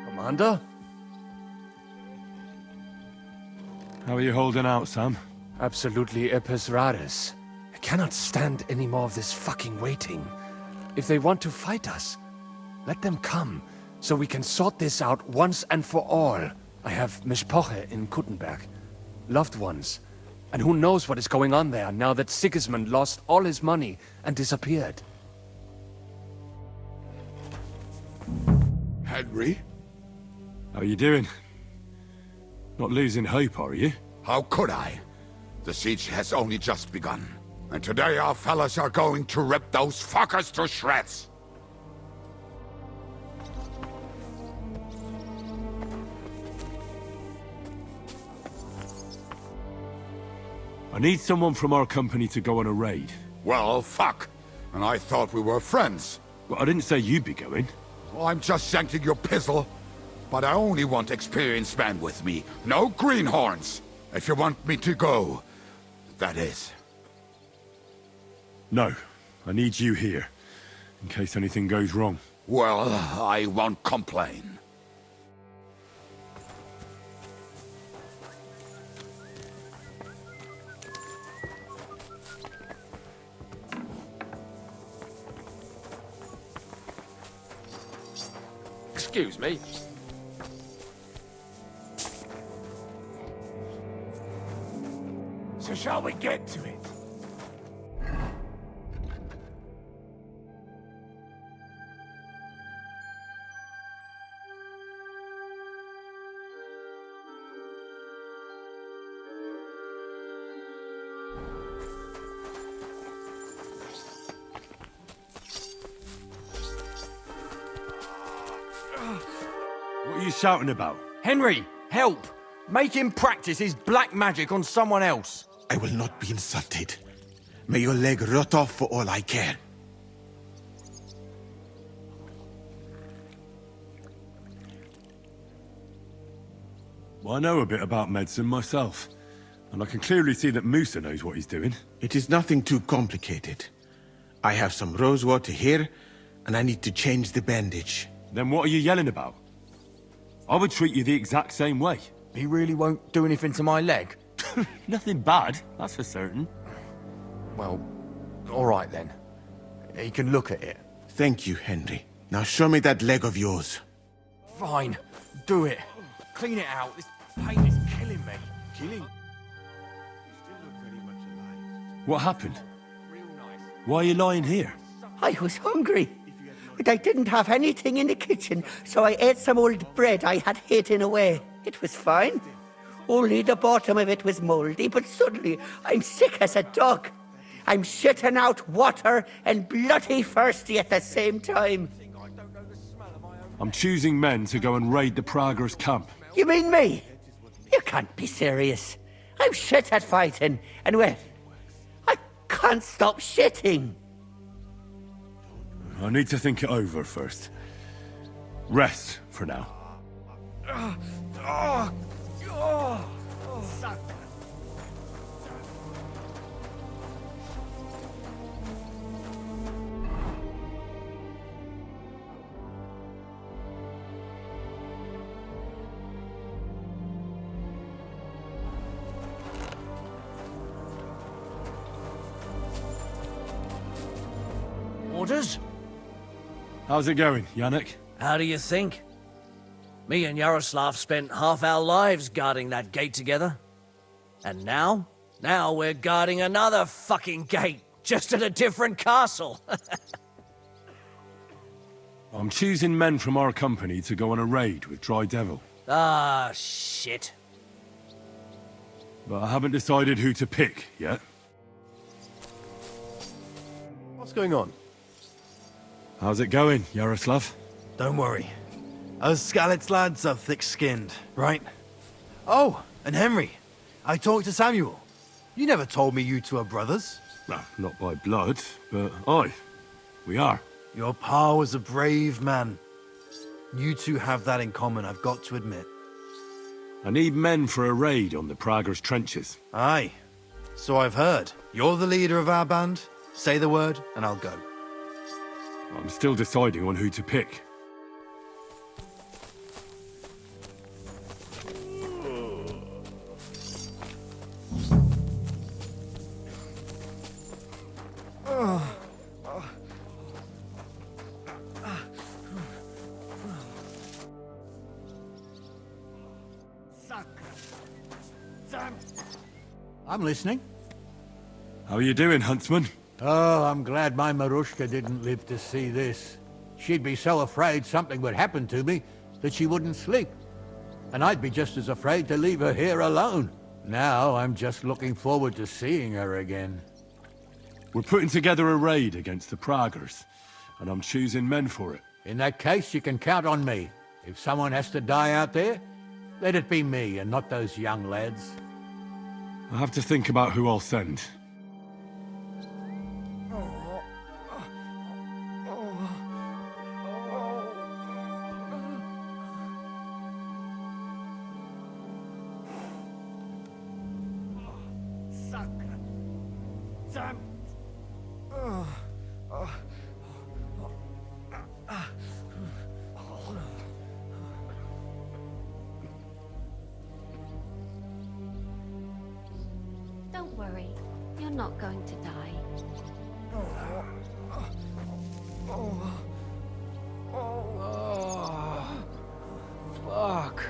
Commander?
How are you holding out, Sam?
Absolutely epis raris. I cannot stand any more of this fucking waiting. If they want to fight us, let them come, so we can sort this out once and for all. I have Mishpoche in Kuttenberg, loved ones. And who knows what is going on there now that Sigismund lost all his money and disappeared.
Henry?
How are you doing? Not losing hope, are you?
How could I? The siege has only just begun. And today our fellas are going to rip those fuckers to shreds.
I need someone from our company to go on a raid.
Well, fuck. And I thought we were friends.
Well, I didn't say you'd be going.
Well, I'm just scenting your pizzle. But I only want experienced men with me. No greenhorns. If you want me to go, that is.
No. I need you here. In case anything goes wrong.
Well, I won't complain.
Excuse me.
So shall we get to it?
What are you shouting about?
Henry, help! Make him practice his black magic on someone else.
I will not be insulted. May your leg rot off for all I care.
Well, I know a bit about medicine myself. And I can clearly see that Musa knows what he's doing.
It is nothing too complicated. I have some rosewater here, and I need to change the bandage.
Then what are you yelling about? I would treat you the exact same way.
He really won't do anything to my leg?
Nothing bad, that's for certain.
Well, all right then. He can look at it.
Thank you, Henry. Now show me that leg of yours.
Fine. Do it. Clean it out. This pain is killing me.
Killing? What happened? Why are you lying here?
I was hungry. But I didn't have anything in the kitchen, so I ate some old bread I had hidden away. It was fine. Only the bottom of it was mouldy, but suddenly I'm sick as a dog. I'm shitting out water and bloody thirsty at the same time.
I'm choosing men to go and raid the Praguers' camp.
You mean me? You can't be serious. I'm shit at fighting, and well, I can't stop shitting.
I need to think it over first. Rest for now.
Orders?
How's it going, Yannick?
How do you think? Me and Yaroslav spent half our lives guarding that gate together. And now? Now we're guarding another fucking gate, just at a different castle.
I'm choosing men from our company to go on a raid with Dry Devil.
Ah, shit.
But I haven't decided who to pick yet.
What's going on?
How's it going, Yaroslav?
Don't worry. Us Skalitz lads are thick-skinned, right? Oh, and Henry. I talked to Samuel. You never told me you two are brothers.
No, not by blood, but aye, we are.
Your pa was a brave man. You two have that in common, I've got to admit.
I need men for a raid on the Praguers' trenches.
Aye. So I've heard. You're the leader of our band. Say the word, and I'll go.
I'm still deciding on who to pick.
I'm listening.
How are you doing, Huntsman?
Oh, I'm glad my Marushka didn't live to see this. She'd be so afraid something would happen to me that she wouldn't sleep. And I'd be just as afraid to leave her here alone. Now I'm just looking forward to seeing her again.
We're putting together a raid against the Praguers, and I'm choosing men for it.
In that case, you can count on me. If someone has to die out there, let it be me and not those young lads.
I have to think about who I'll send.
Don't worry, you're not going to die.
Fuck.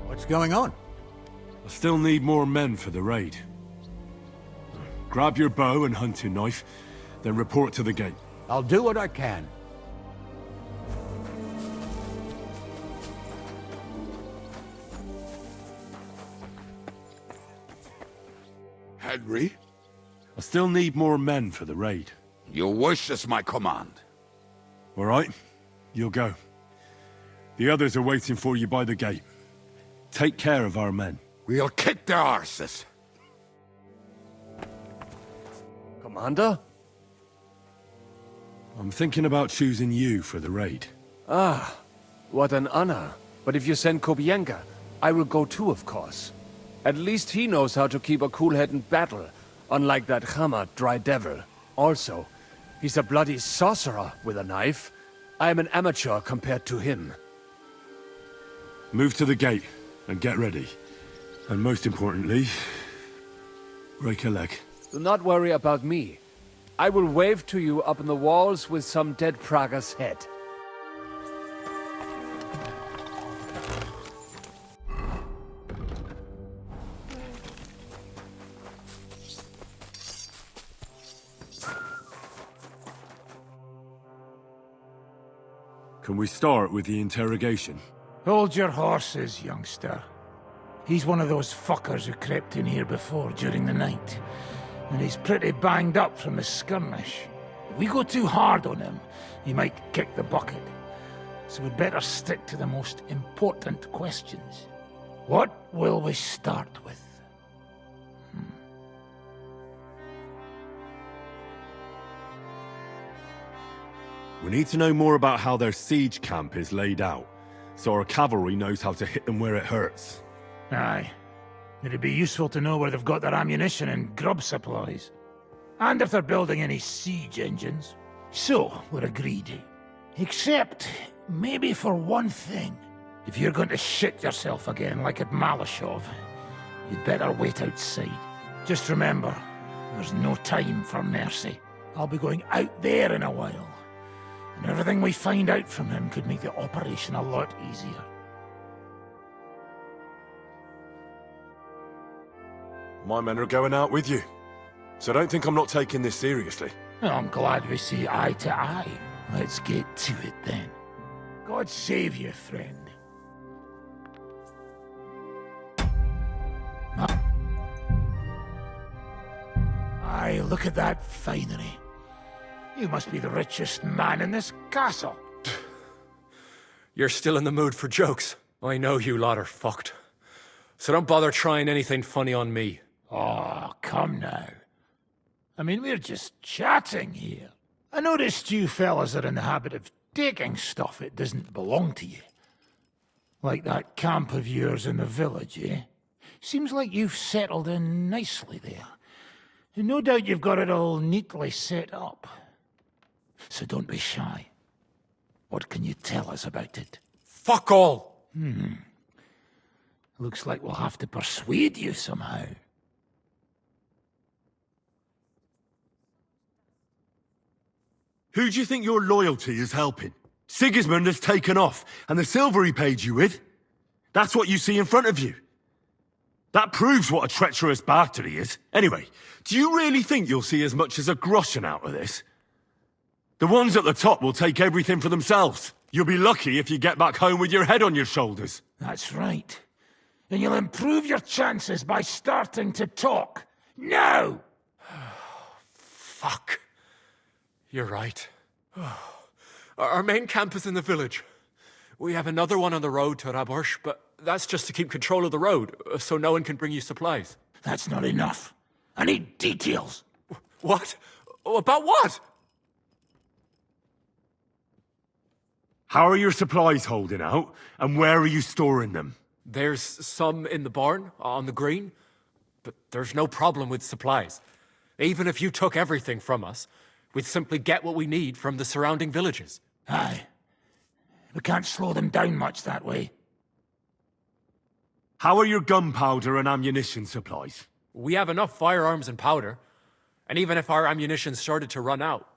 What's going on?
I still need more men for the raid. Grab your bow and hunting knife, then report to the gate.
I'll do what I can.
Henry?
I still need more men for the raid.
Your wish is my command.
All right, you'll go. The others are waiting for you by the gate. Take care of our men.
We'll kick their arses.
Commander?
I'm thinking about choosing you for the raid.
Ah, what an honor. But if you send Kobienka, I will go too, of course. At least he knows how to keep a cool head in battle, unlike that Chama Dry Devil. Also, he's a bloody sorcerer with a knife. I am an amateur compared to him.
Move to the gate and get ready. And most importantly, Break a leg.
Do not worry about me. I will wave to you up in the walls with some dead Praga's head.
Can we start with the interrogation?
Hold your horses, youngster. He's one of those fuckers who crept in here before during the night. And he's pretty banged up from the skirmish. If we go too hard on him, he might kick the bucket. So we'd better stick to the most important questions. What will we start with?
We need to know more about how their siege camp is laid out, so our cavalry knows how to hit them where it hurts.
Aye. It'd be useful to know where they've got their ammunition and grub supplies. And if they're building any siege engines. So, we're agreed. Except, maybe for one thing. If you're going to shit yourself again like at Malashov, you'd better wait outside. Just remember, there's no time for mercy. I'll be going out there in a while. And everything we find out from him could make the operation a lot easier.
My men are going out with you, so don't think I'm not taking this seriously.
Well, I'm glad we see eye to eye. Let's get to it then. God save you, friend. Aye, look at that finery. You must be the richest man in this castle.
You're still in the mood for jokes. I know you lot are fucked. So don't bother trying anything funny on me.
Oh, come now. I mean, we're just chatting here. I noticed you fellas are in the habit of taking stuff that doesn't belong to you. Like that camp of yours in the village, eh? Seems like you've settled in nicely there. And no doubt you've got it all neatly set up. So don't be shy. What can you tell us about it?
Fuck all!
Looks like we'll have to persuade you somehow.
Who do you think your loyalty is helping? Sigismund has taken off, and the silver he paid you with? That's what you see in front of you. That proves what a treacherous bastard he is. Anyway, do you really think you'll see as much as a groschen out of this? The ones at the top will take everything for themselves. You'll be lucky if you get back home with your head on your shoulders.
That's right. And you'll improve your chances by starting to talk. Now!
Fuck. You're right. Our main camp is in the village. We have another one on the road to Raborsh, but that's just to keep control of the road, so no one can bring you supplies.
That's not enough. I need details.
What? About what?
How are your supplies holding out, and where are you storing them?
There's some in the barn, on the green, but there's no problem with supplies. Even if you took everything from us, we'd simply get what we need from the surrounding villages.
Aye. We can't slow them down much that way.
How are your gunpowder and ammunition supplies?
We have enough firearms and powder, and even if our ammunition started to run out,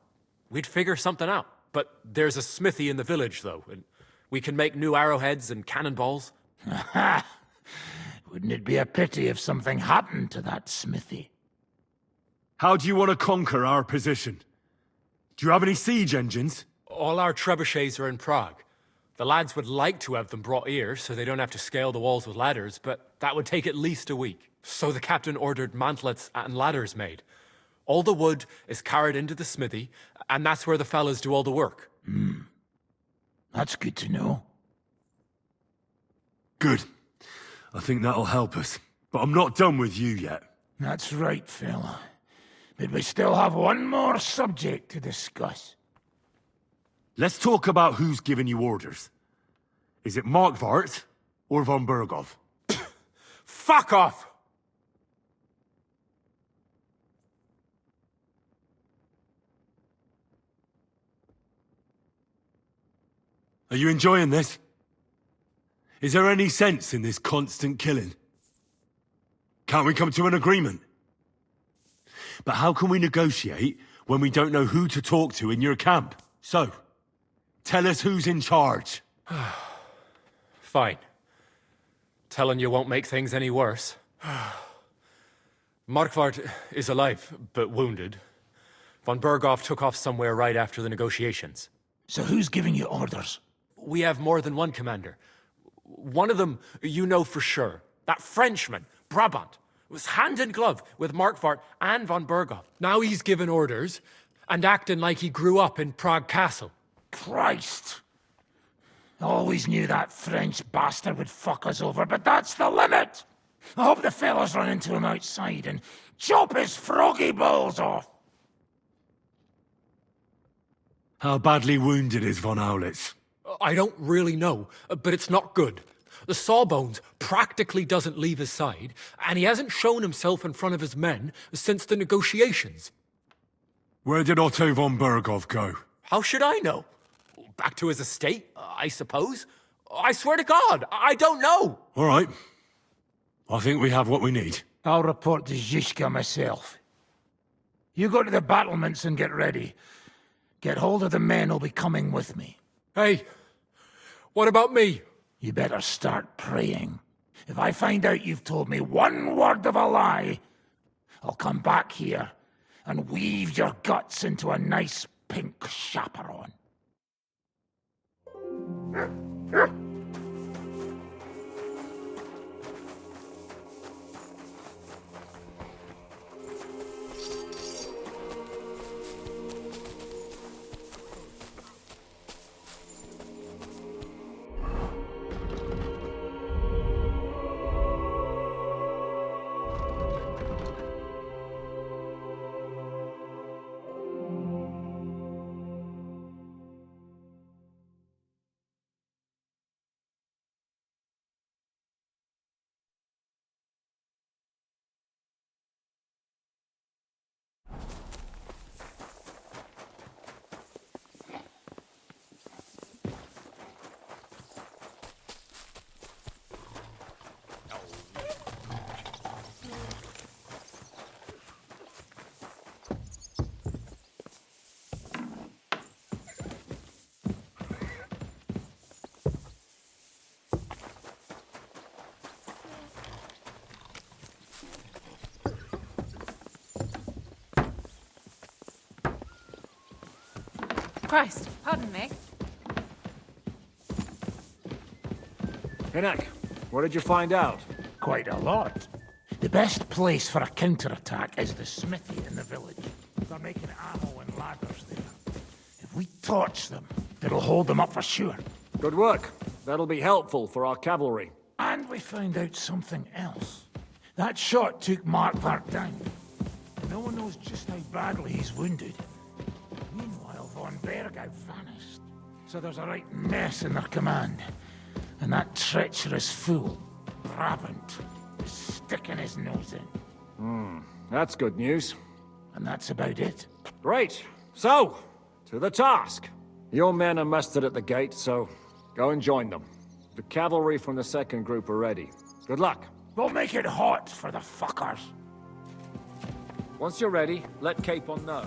we'd figure something out. But there's a smithy in the village, though, and we can make new arrowheads and cannonballs.
Aha! Wouldn't it be a pity if something happened to that smithy?
How do you want to conquer our position? Do you have any siege engines?
All our trebuchets are in Prague. The lads would like to have them brought here, so they don't have to scale the walls with ladders, but that would take at least a week. So the captain ordered mantlets and ladders made. All the wood is carried into the smithy, and that's where the fellas do all the work.
That's good to know.
Good. I think that'll help us. But I'm not done with you yet.
That's right, fella. But we still have one more subject to discuss.
Let's talk about who's giving you orders. Is it Markvart or von Bergov?
Fuck off!
Are you enjoying this? Is there any sense in this constant killing? Can't we come to an agreement? But how can we negotiate when we don't know who to talk to in your camp? So, tell us who's in charge.
Fine. Telling you won't make things any worse. Markvart is alive, but wounded. Von Berghoff took off somewhere right after the negotiations.
So who's giving you orders?
We have more than one commander. One of them you know for sure. That Frenchman, Brabant, was hand in glove with Markvart and von Berghoff. Now he's given orders and acting like he grew up in Prague Castle.
Christ! I always knew that French bastard would fuck us over, but that's the limit! I hope the fellas run into him outside and chop his froggy balls off!
How badly wounded is von Aulitz?
I don't really know, but it's not good. The sawbones practically doesn't leave his side, and he hasn't shown himself in front of his men since the negotiations.
Where did Otto von Berghoff go?
How should I know? Back to his estate, I suppose? I swear to God, I don't know!
All right. I think we have what we need.
I'll report to Zizka myself. You go to the battlements and get ready. Get hold of the men who'll be coming with me.
Hey, what about me?
You better start praying. If I find out you've told me one word of a lie, I'll come back here and weave your guts into a nice pink chaperon.
Christ, pardon me.
Hinak, what did you find out?
Quite a lot. The best place for a counterattack is the smithy in the village. They're making ammo and ladders there. If we torch them, it'll hold them up for sure.
Good work. That'll be helpful for our cavalry.
And we found out something else. That shot took Markvart down. No one knows just how badly he's wounded. Meanwhile, von Berghoff vanished. So there's a right mess in their command. And that treacherous fool, Brabant, is sticking his nose in.
That's good news.
And that's about it.
Great. So, to the task. Your men are mustered at the gate, so go and join them. The cavalry from the second group are ready. Good luck.
We'll make it hot for the fuckers.
Once you're ready, let Capon know.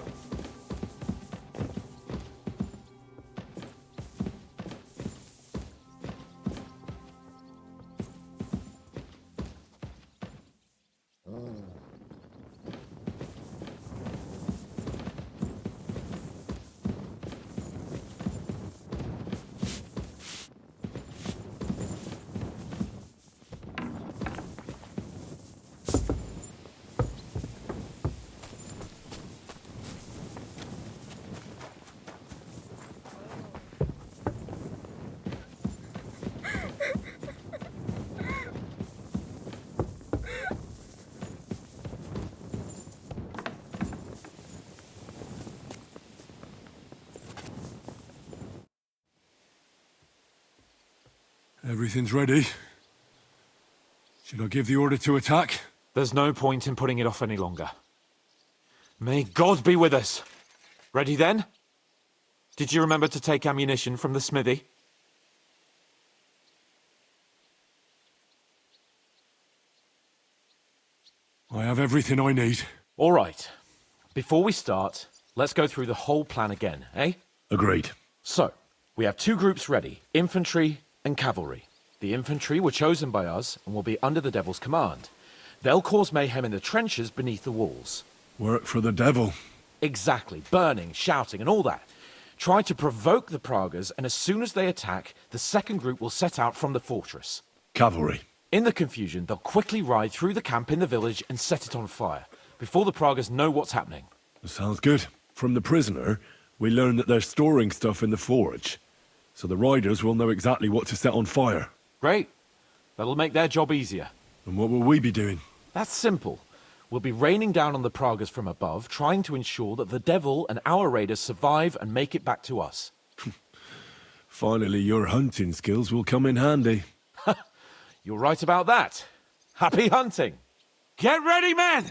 Everything's ready. Should I give the order to attack?
There's no point in putting it off any longer. May God be with us. Ready then? Did you remember to take ammunition from the smithy?
I have everything I need.
All right. Before we start, let's go through the whole plan again, eh?
Agreed.
So, we have two groups ready, infantry and cavalry. The infantry were chosen by us and will be under the Devil's command. They'll cause mayhem in the trenches beneath the walls.
Work for the devil.
Exactly, burning, shouting and all that. Try to provoke the Pragas, and as soon as they attack, the second group will set out from the fortress.
Cavalry.
In the confusion, they'll quickly ride through the camp in the village and set it on fire, before the Pragas know what's happening.
Sounds good. From the prisoner, we learned that they're storing stuff in the forge, so the riders will know exactly what to set on fire.
Great. That'll make their job easier.
And what will we be doing?
That's simple. We'll be raining down on the Pragas from above, trying to ensure that the Devil and our raiders survive and make it back to us.
Finally, your hunting skills will come in handy.
You're right about that. Happy hunting.
Get ready, men!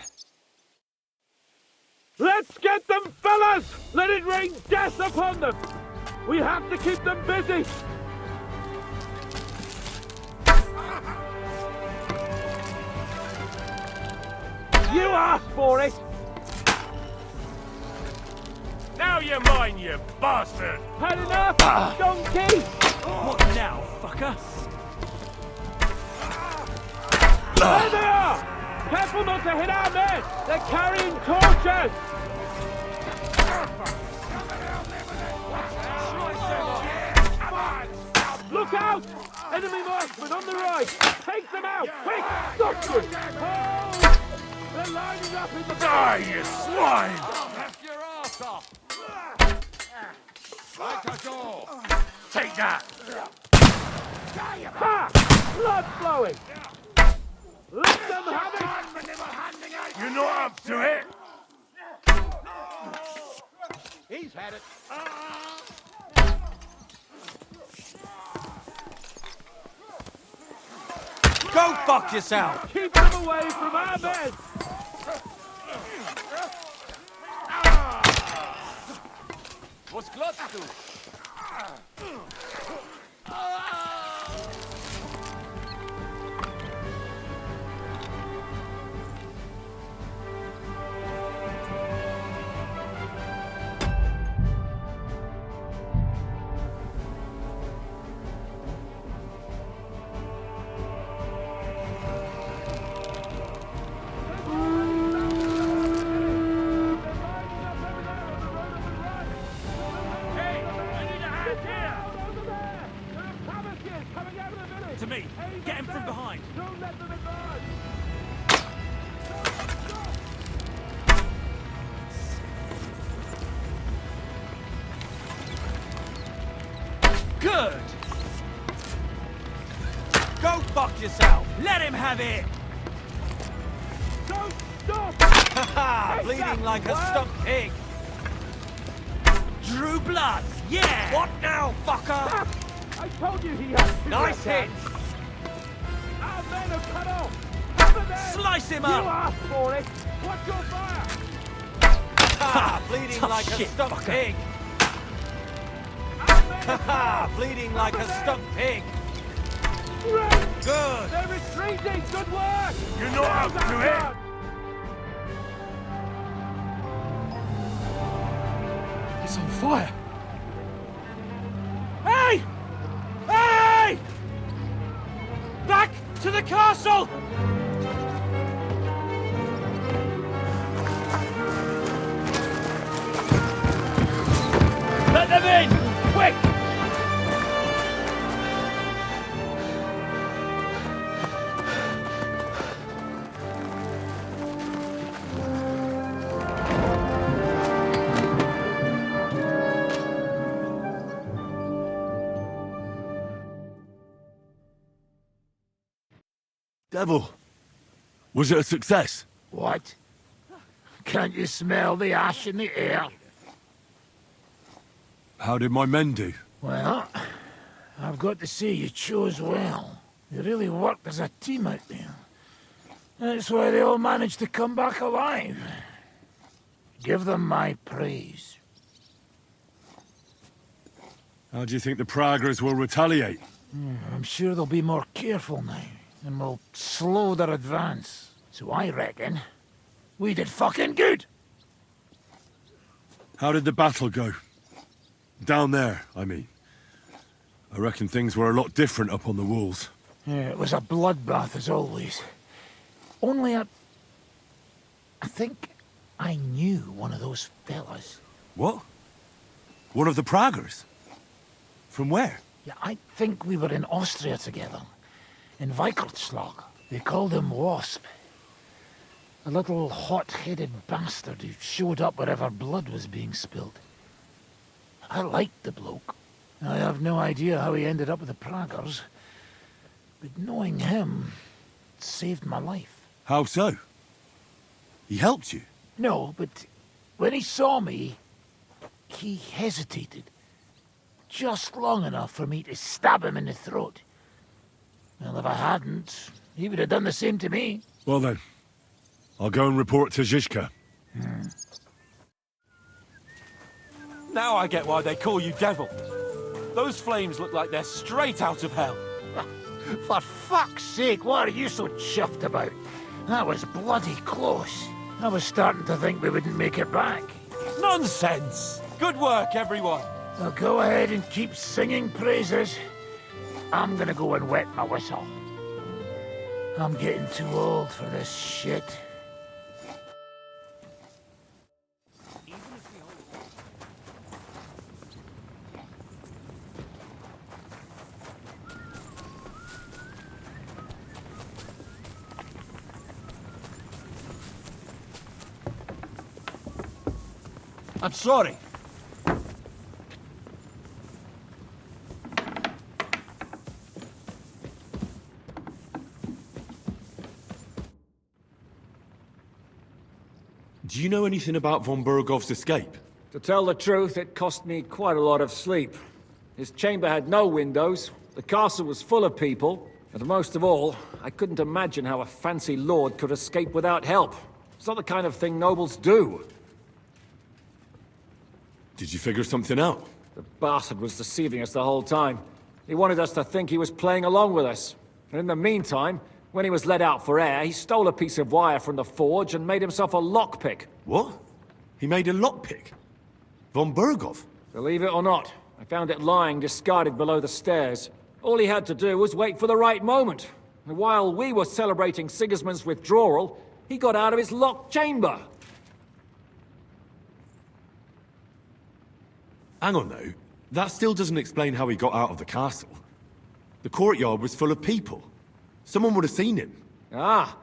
Let's get them, fellas! Let it rain death upon them! We have to keep them busy! You asked for it!
Now you're mine, you bastard!
Had enough, donkey! What now, fucker? There they are! Careful not to hit our men! They're carrying torches! Look out! Enemy marksmen on the right! Take them out! Quick! Stop them! Hold! They're lining up in the...
Die, you swine!
Left your ass off!
Like us all! Take that!
Ha! Blood flowing! Let them have it!
You're not up to it!
He's had it.
Go fuck yourself!
Keep them away from our men!
Was glotzt du?
To me! Get him from behind! Don't let them advance!
Good! Go fuck yourself!
Let him have it! Don't stop!
Haha! Bleeding like a stuck pig!
Drew blood! Yeah!
What now, fucker?
I told you he had two
Nice hit!
Our men are cut off! Cover them!
Slice him
You
up!
asked for it! Watch your fire!
Ha! Bleeding
Tough
like
shit,
a stuck
fucker.
pig!
Our men are
Haha! Bleeding like a stuck pig!
Great!
Good!
They're retreating! Good work!
You're not up to it!
It's on fire! Hey! Hey! Back to the castle! Let them in! Quick!
Devil! Was it a success?
What? Can't you smell the ash in the air?
How did my men do?
Well, I've got to say you chose well. You really worked as a team out there. That's why they all managed to come back alive. Give them my praise.
How do you think the Praggers will retaliate?
I'm sure they'll be more careful now, and will slow their advance. So I reckon we did fucking good.
How did the battle go? Down there, I mean. I reckon things were a lot different up on the walls.
Yeah, it was a bloodbath as always. Only I think I knew one of those fellas.
What? One of the Praggers? From where?
Yeah, I think we were in Austria together. In Weikertslag. They called him Wasp. A little hot-headed bastard who showed up wherever blood was being spilled. I liked the bloke. I have no idea how he ended up with the Praggers. But knowing him saved my life.
How so? He helped you?
No, but when he saw me, he hesitated. Just long enough for me to stab him in the throat. Well, if I hadn't, he would have done the same to me.
Well then, I'll go and report to Zizka.
Now I get why they call you Devil. Those flames look like they're straight out of hell.
For fuck's sake, what are you so chuffed about? That was bloody close. I was starting to think we wouldn't make it back.
Nonsense! Good work, everyone.
Now go ahead and keep singing praises. I'm gonna go and wet my whistle. I'm getting too old for this shit.
I'm sorry.
Do you know anything about von Bergov's escape?
To tell the truth, it cost me quite a lot of sleep. His chamber had no windows, the castle was full of people, and most of all, I couldn't imagine how a fancy lord could escape without help. It's not the kind of thing nobles do.
Did you figure something out?
The bastard was deceiving us the whole time. He wanted us to think he was playing along with us. And in the meantime, when he was let out for air, he stole a piece of wire from the forge and made himself a lockpick.
What? He made a lockpick? Von Bergov?
Believe it or not, I found it lying discarded below the stairs. All he had to do was wait for the right moment. And while we were celebrating Sigismund's withdrawal, he got out of his locked chamber.
Hang on though, that still doesn't explain how he got out of the castle. The courtyard was full of people. Someone would have seen him.
Ah,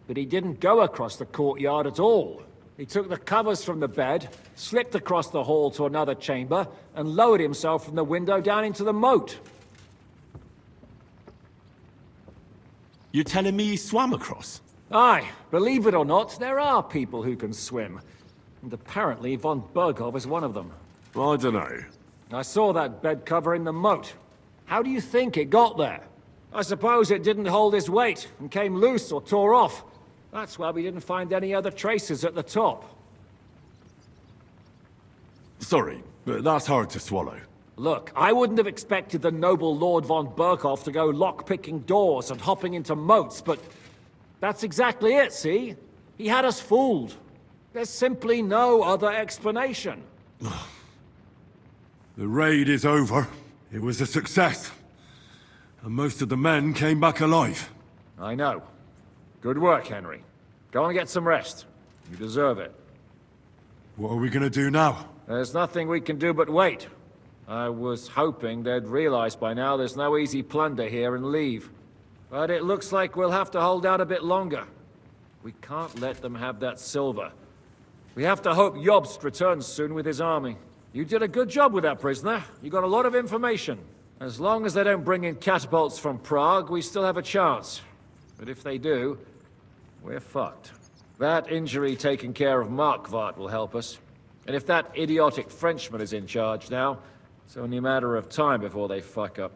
but he didn't go across the courtyard at all. He took the covers from the bed, slipped across the hall to another chamber, and lowered himself from the window down into the moat.
You're telling me he swam across?
Aye, believe it or not, there are people who can swim. And apparently von Bergov is one of them.
I don't know.
I saw that bed cover in the moat. How do you think it got there? I suppose it didn't hold his weight and came loose or tore off. That's why we didn't find any other traces at the top.
Sorry, but that's hard to swallow.
Look, I wouldn't have expected the noble Lord von Berkhoff to go lock-picking doors and hopping into moats, but that's exactly it, see? He had us fooled. There's simply no other explanation.
The raid is over. It was a success. And most of the men came back alive.
I know. Good work, Henry. Go and get some rest. You deserve it.
What are we gonna do now?
There's nothing we can do but wait. I was hoping they'd realize by now there's no easy plunder here and leave. But it looks like we'll have to hold out a bit longer. We can't let them have that silver. We have to hope Jobst returns soon with his army. You did a good job with that prisoner. You got a lot of information. As long as they don't bring in catapults from Prague, we still have a chance. But if they do, we're fucked. That injury taking care of Markvart will help us. And if that idiotic Frenchman is in charge now, it's only a matter of time before they fuck up.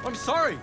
I'm sorry.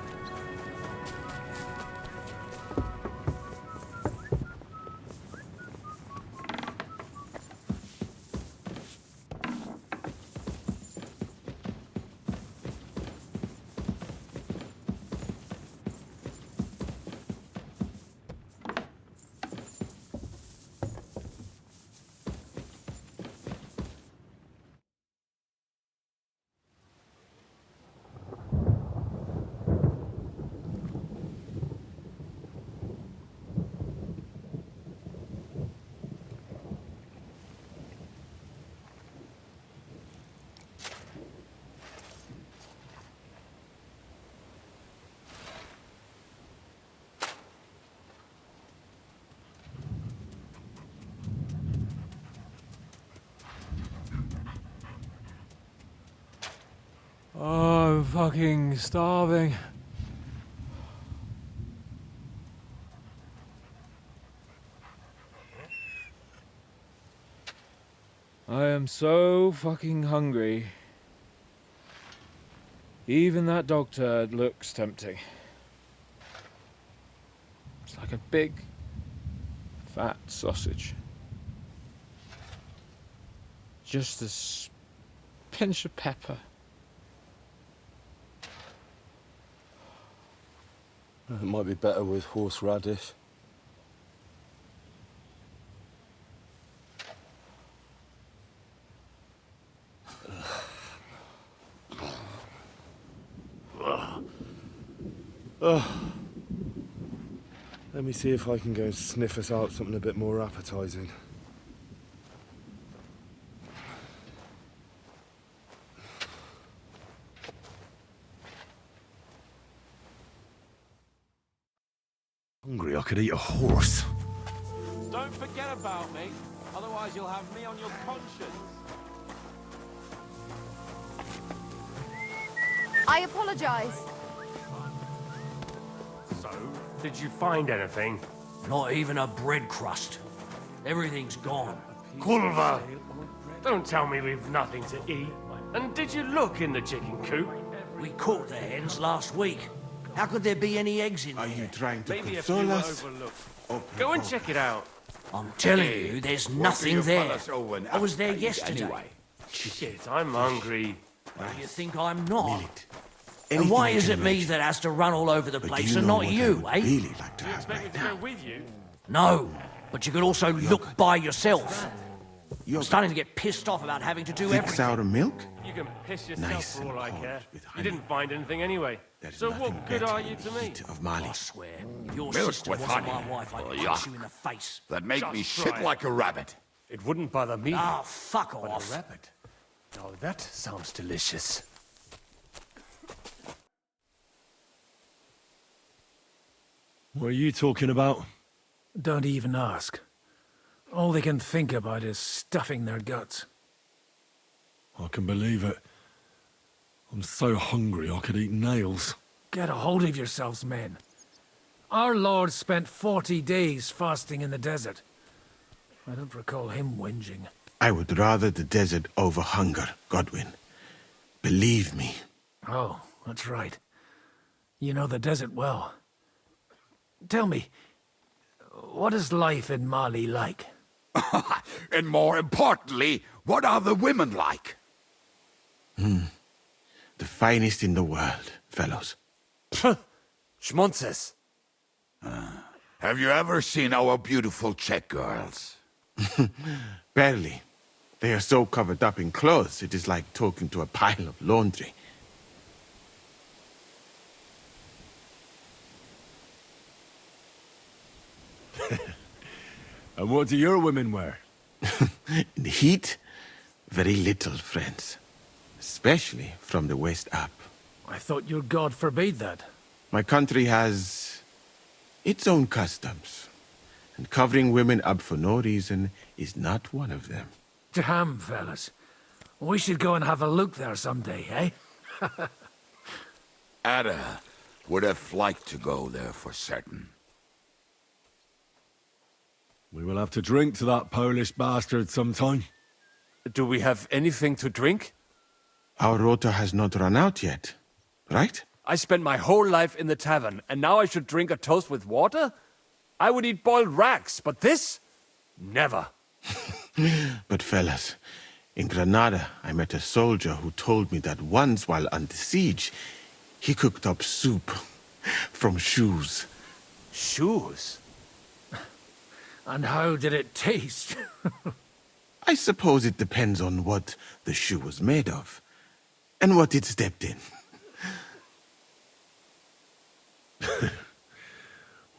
Oh, I'm fucking starving. I am so fucking hungry. Even that dog turd looks tempting. It's like a big, fat sausage. Just a pinch of pepper.
It might be better with horseradish. Let me see if I can go and sniff us out something a bit more appetizing. Hungry, I could eat a horse.
Don't forget about me, otherwise you'll have me on your conscience.
I apologize.
So, did you find anything?
Not even a bread crust. Everything's gone.
Culver! Don't tell me we've nothing to eat. And did you look in the chicken coop?
We cooked the hens last week. How could there be any eggs in there?
Are you trying to
Maybe a few
console
were
us?
overlooked. Go and check it out.
I'm telling you, there's nothing there. I was there yesterday.
Anyway. Shit, I'm hungry.
Well, you think I'm not? And
Anything
why
you
is
can
it me
imagine.
that has to run all over the
But
place
do
and
know
not
what I
you,
would
eh?
really like to
You
have
expect me
right
to
now?
go with you?
No, but you could also look by yourself. I'm
Yogurt.
starting to get pissed off about having to do
Thick
everything.
sour milk?
You can piss yourself
Nice
for all
and
I
hard
care.
with
You
honey.
didn't find anything anyway.
There's
So
nothing
what good
better
are
than
you
the
to me?
heat of Mali.
I swear, if your
Milk
sister
with
wasn't
honey.
my wife, I'd
Oh,
punch
yuck.
you in the face.
That make me
Just
shit
try it.
like a rabbit.
It wouldn't bother me.
Ah, fuck
But
off.
a rabbit. Now that sounds delicious.
What are you talking about?
Don't even ask. All they can think about is stuffing their guts.
I can believe it. I'm so hungry I could eat nails.
Get a hold of yourselves, men. Our Lord spent 40 days fasting in the desert. I don't recall him whinging.
I would rather the desert over hunger, Godwin. Believe me.
Oh, that's right. You know the desert well. Tell me, what is life in Mali like?
And more importantly, what are the women like?
The finest in the world, fellows.
Schmonzes.
Have you ever seen our beautiful Czech girls?
Barely. They are so covered up in clothes, it is like talking to a pile of laundry.
And what do your women wear?
In the heat, very little, friends. Especially from the west up.
I thought your god forbade that.
My country has its own customs. And covering women up for no reason is not one of them.
Damn, fellas. We should go and have a look there someday, eh?
Ada would have liked to go there for certain.
We will have to drink to that Polish bastard sometime.
Do we have anything to drink?
Our rota has not run out yet, right?
I spent my whole life in the tavern, and now I should drink a toast with water? I would eat boiled rags, but this? Never.
But fellas, in Granada, I met a soldier who told me that once while under siege, he cooked up soup from shoes.
Shoes?
And how did it taste?
I suppose it depends on what the shoe was made of, and what it stepped in.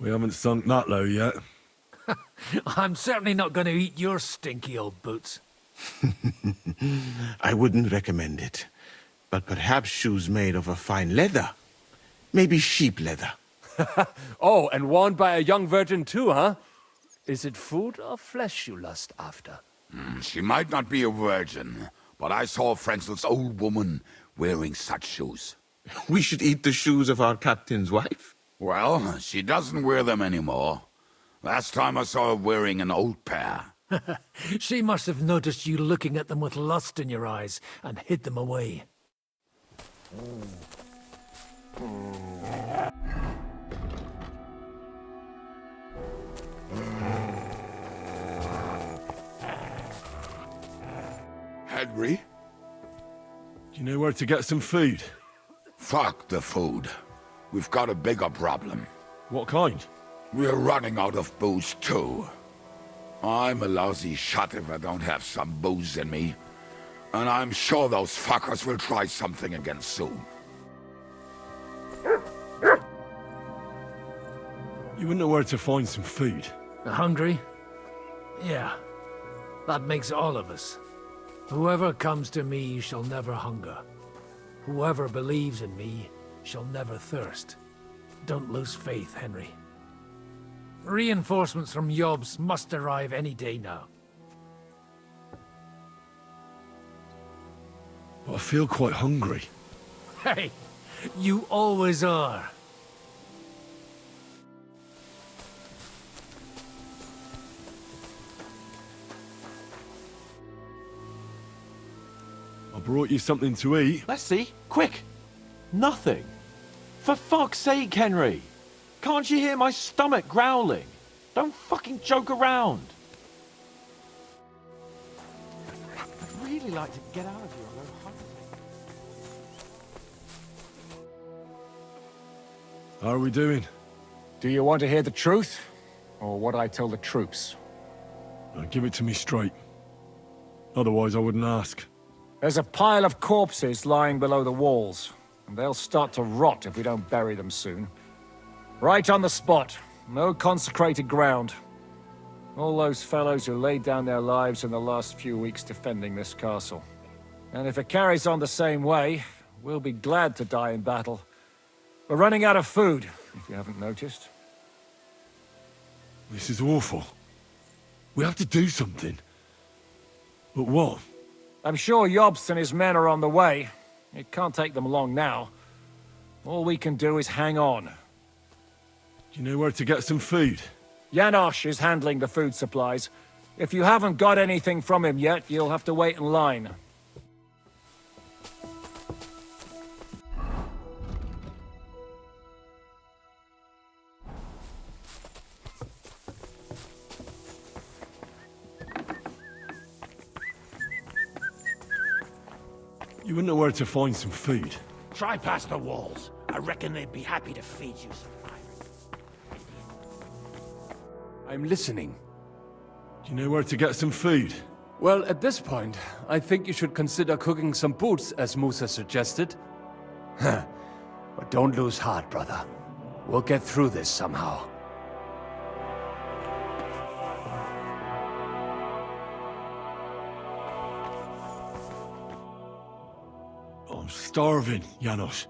We haven't sunk that low yet.
I'm certainly not going to eat your stinky old boots.
I wouldn't recommend it, but perhaps shoes made of a fine leather. Maybe sheep leather.
Oh, and worn by a young virgin too, huh? Is it food or flesh you lust after?
She might not be a virgin, but I saw Frenzel's old woman wearing such shoes?
We should eat the shoes of our captain's wife.
Well, she doesn't wear them anymore. Last time I saw her wearing an old pair.
She must have noticed you looking at them with lust in your eyes and hid them away.
Henry?
Do you know where to get some food?
Fuck the food. We've got a bigger problem.
What kind?
We're running out of booze too. I'm a lousy shot if I don't have some booze in me. And I'm sure those fuckers will try something again soon.
You wouldn't know where to find some food.
Hungry? Yeah. That makes all of us. Whoever comes to me shall never hunger. Whoever believes in me shall never thirst. Don't lose faith, Henry. Reinforcements from Yobs must arrive any day now.
But I feel quite hungry.
Hey, you always are.
I brought you something to eat.
Let's see. Quick! Nothing. For fuck's sake, Henry! Can't you hear my stomach growling? Don't fucking joke around. I'd really like to get out of here and go hunting.
How are we doing?
Do you want to hear the truth? Or what I tell the troops?
Give it to me straight. Otherwise I wouldn't ask.
There's a pile of corpses lying below the walls, and they'll start to rot if we don't bury them soon. Right on the spot. No consecrated ground. All those fellows who laid down their lives in the last few weeks defending this castle. And if it carries on the same way, we'll be glad to die in battle. We're running out of food, if you haven't noticed.
This is awful. We have to do something. But what?
I'm sure Yobst and his men are on the way. It can't take them long now. All we can do is hang on.
Do you know where to get some food?
Janosch is handling the food supplies. If you haven't got anything from him yet, you'll have to wait in line.
You wouldn't know where to find some food.
Try past the walls. I reckon they'd be happy to feed you some.
I'm listening.
Do you know where to get some food?
Well, at this point, I think you should consider cooking some boots, as Musa suggested. But don't lose heart, brother. We'll get through this somehow.
I'm starving, Janosch.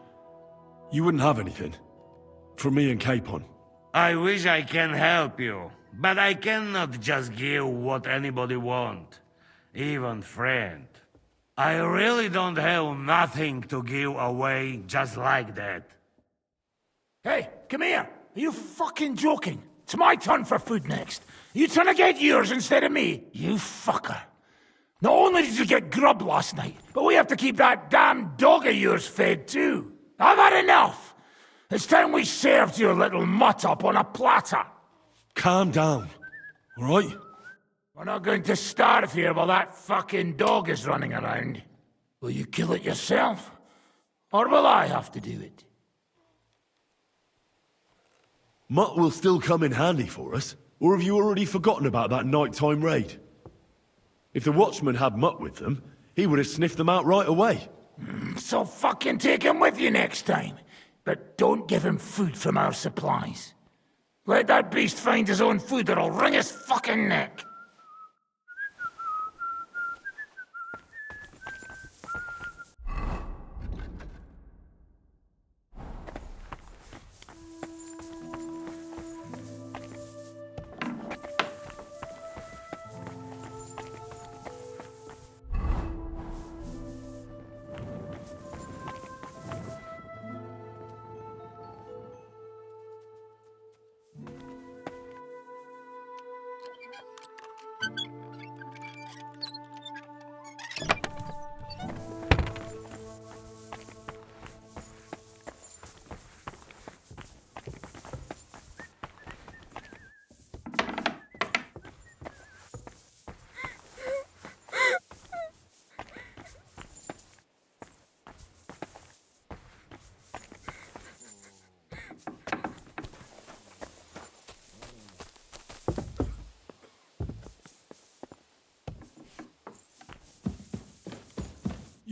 You wouldn't have anything? For me and Capon.
I wish I can help you, but I cannot just give what anybody want, even friend. I really don't have nothing to give away just like that.
Hey, come here. Are you fucking joking? It's my turn for food next. You trying to get yours instead of me? You fucker. Not only did you get grub last night, but we have to keep that damn dog of yours fed too. I've had enough. It's time we served your little mutt up on a platter.
Calm down, all right?
We're not going to starve here while that fucking dog is running around. Will you kill it yourself? Or will I have to do it?
Mutt will still come in handy for us, or have you already forgotten about that nighttime raid? If the watchman had Mutt with them, he would have sniffed them out right away.
So fucking take him with you next time. But don't give him food from our supplies. Let that beast find his own food or I'll wring his fucking neck.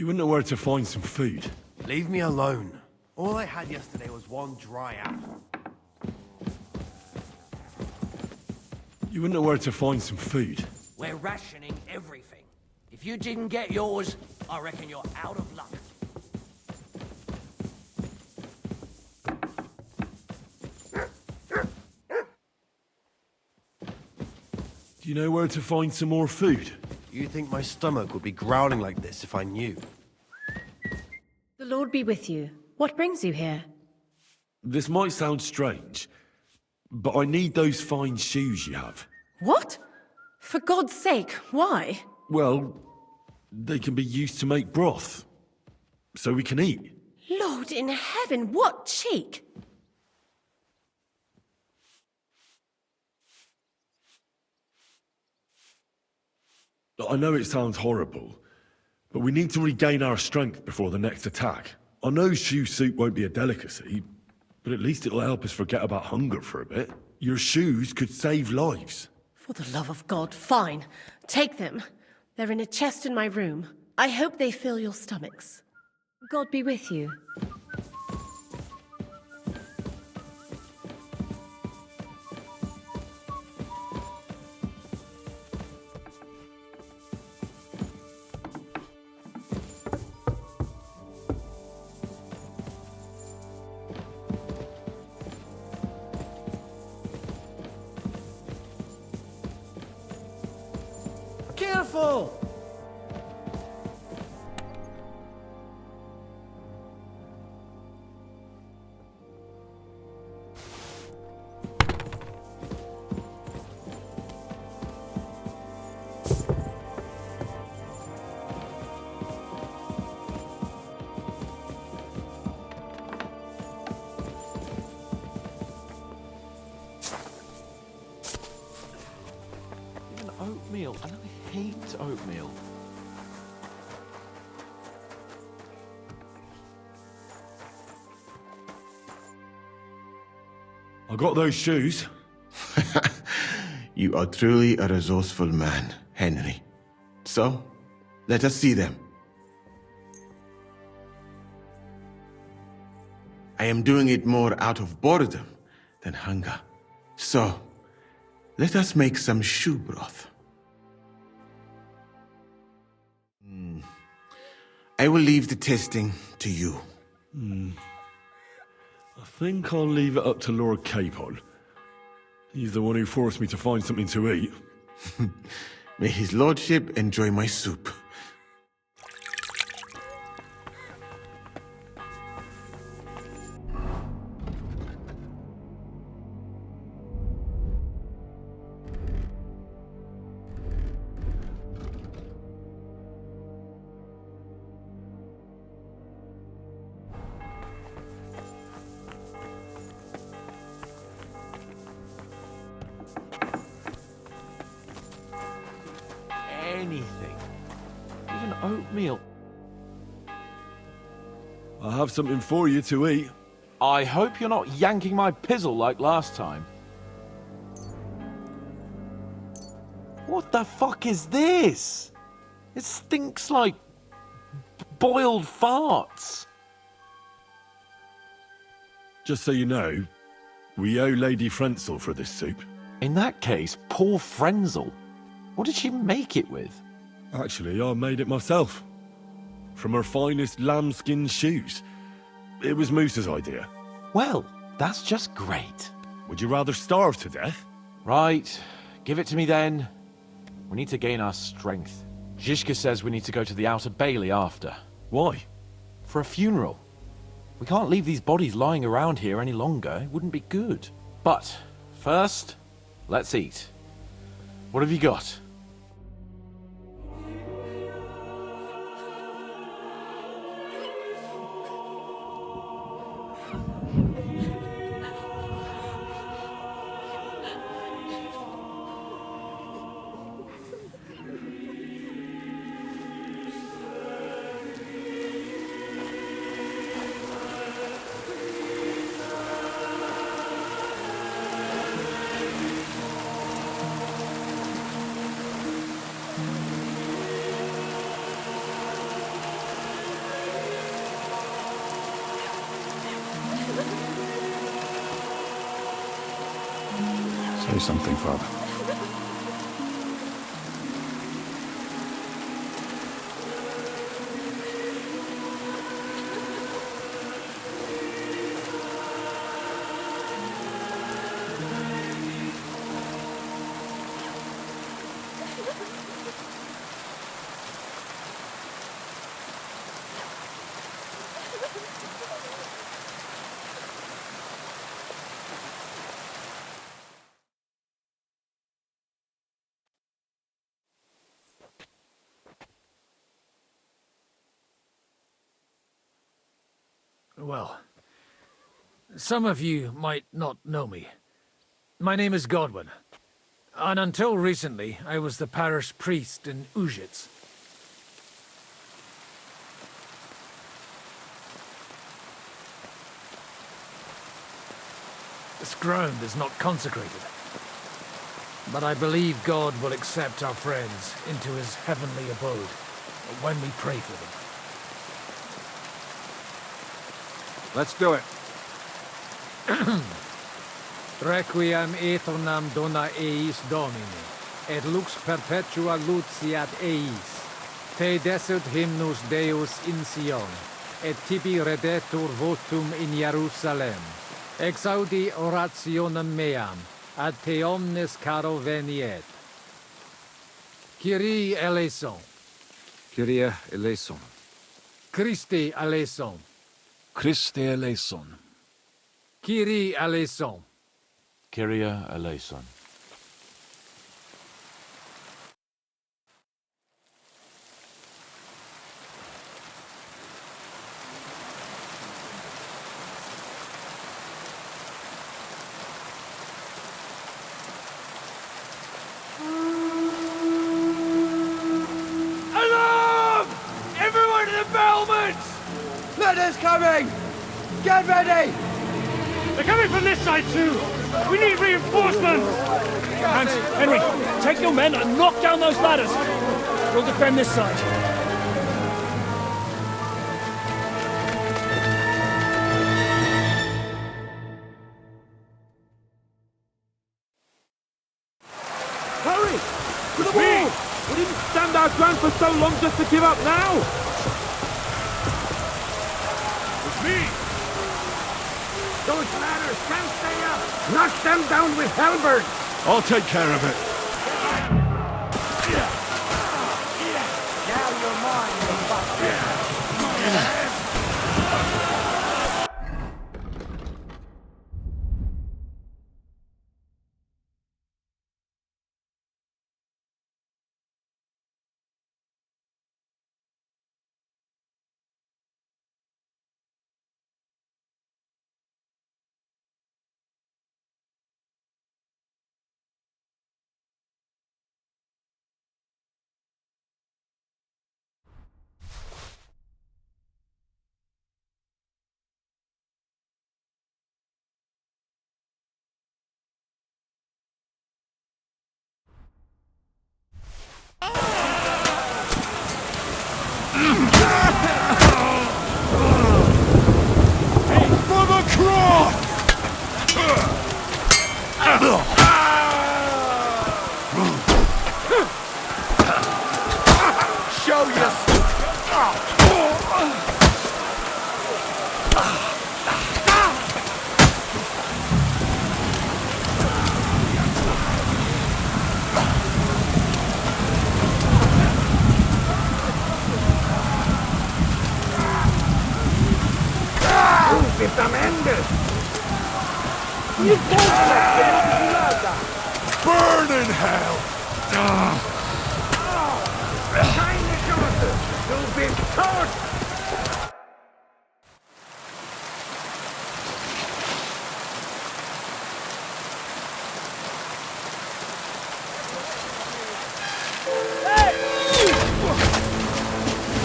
You wouldn't know where to find some food.
Leave me alone. All I had yesterday was one dry apple.
You wouldn't know where to find some food.
We're rationing everything. If you didn't get yours, I reckon you're out of luck.
Do you know where to find some more food?
You think my stomach would be growling like this if I knew?
The Lord be with you. What brings you here?
This might sound strange, but I need those fine shoes you have.
What? For God's sake, why?
Well, they can be used to make broth, so we can eat.
Lord in heaven, what cheek!
I know it sounds horrible, but we need to regain our strength before the next attack. I know shoe soup won't be a delicacy, but at least it'll help us forget about hunger for a bit. Your shoes could save lives.
For the love of God, fine. Take them. They're in a chest in my room. I hope they fill your stomachs.
God be with you.
Careful!
Even oatmeal, and I hate oatmeal.
I got those shoes.
You are truly a resourceful man, Henry. So, let us see them. I am doing it more out of boredom than hunger. So, let us make some shoe broth. I will leave the testing to you.
I think I'll leave it up to Lord Capon. He's the one who forced me to find something to eat.
May his lordship enjoy my soup.
Anything. Even oatmeal.
I have something for you to eat.
I hope you're not yanking my pizzle like last time. What the fuck is this? It stinks like boiled farts.
Just so you know, we owe Lady Frenzel for this soup.
In that case, poor Frenzel. What did she make it with?
Actually, I made it myself. From her finest lambskin shoes. It was Moose's idea.
Well, that's just great.
Would you rather starve to death?
Right, give it to me then. We need to gain our strength. Zizka says we need to go to the Outer Bailey after.
Why?
For a funeral. We can't leave these bodies lying around here any longer. It wouldn't be good. But, first, let's eat. What have you got?
Say something, Father.
Well, some of you might not know me. My name is Godwin, and until recently, I was the parish priest in Ujits. This ground is not consecrated, but I believe God will accept our friends into his heavenly abode when we pray for them.
Let's do it.
Requiem aeternam dona eis Domine, et lux perpetua luciat eis. Te desert hymnus Deus in Sion, et tibi redetur votum in Jerusalem. Exaudi orationem meam, ad te omnes caro veniet. Kyrie eleison.
Kyrie eleison.
Christe eleison.
Christe eleison.
Kyrie eleison.
Kyrie eleison.
Alarm! Everyone to the battlements! Letters coming! Get ready!
They're coming from this side too! We need reinforcements! Hans, Henry, take your men and knock down those ladders! We'll defend this side. Hurry! To the wall! We didn't stand our ground for so long just to give up now! It's me! Those ladders can't stay up! Knock them down with halberds!
I'll take care of it.
Now you're mine, you fucker.
For the cross!
Show
Burn in hell!
Keine Chance! Du bist tot!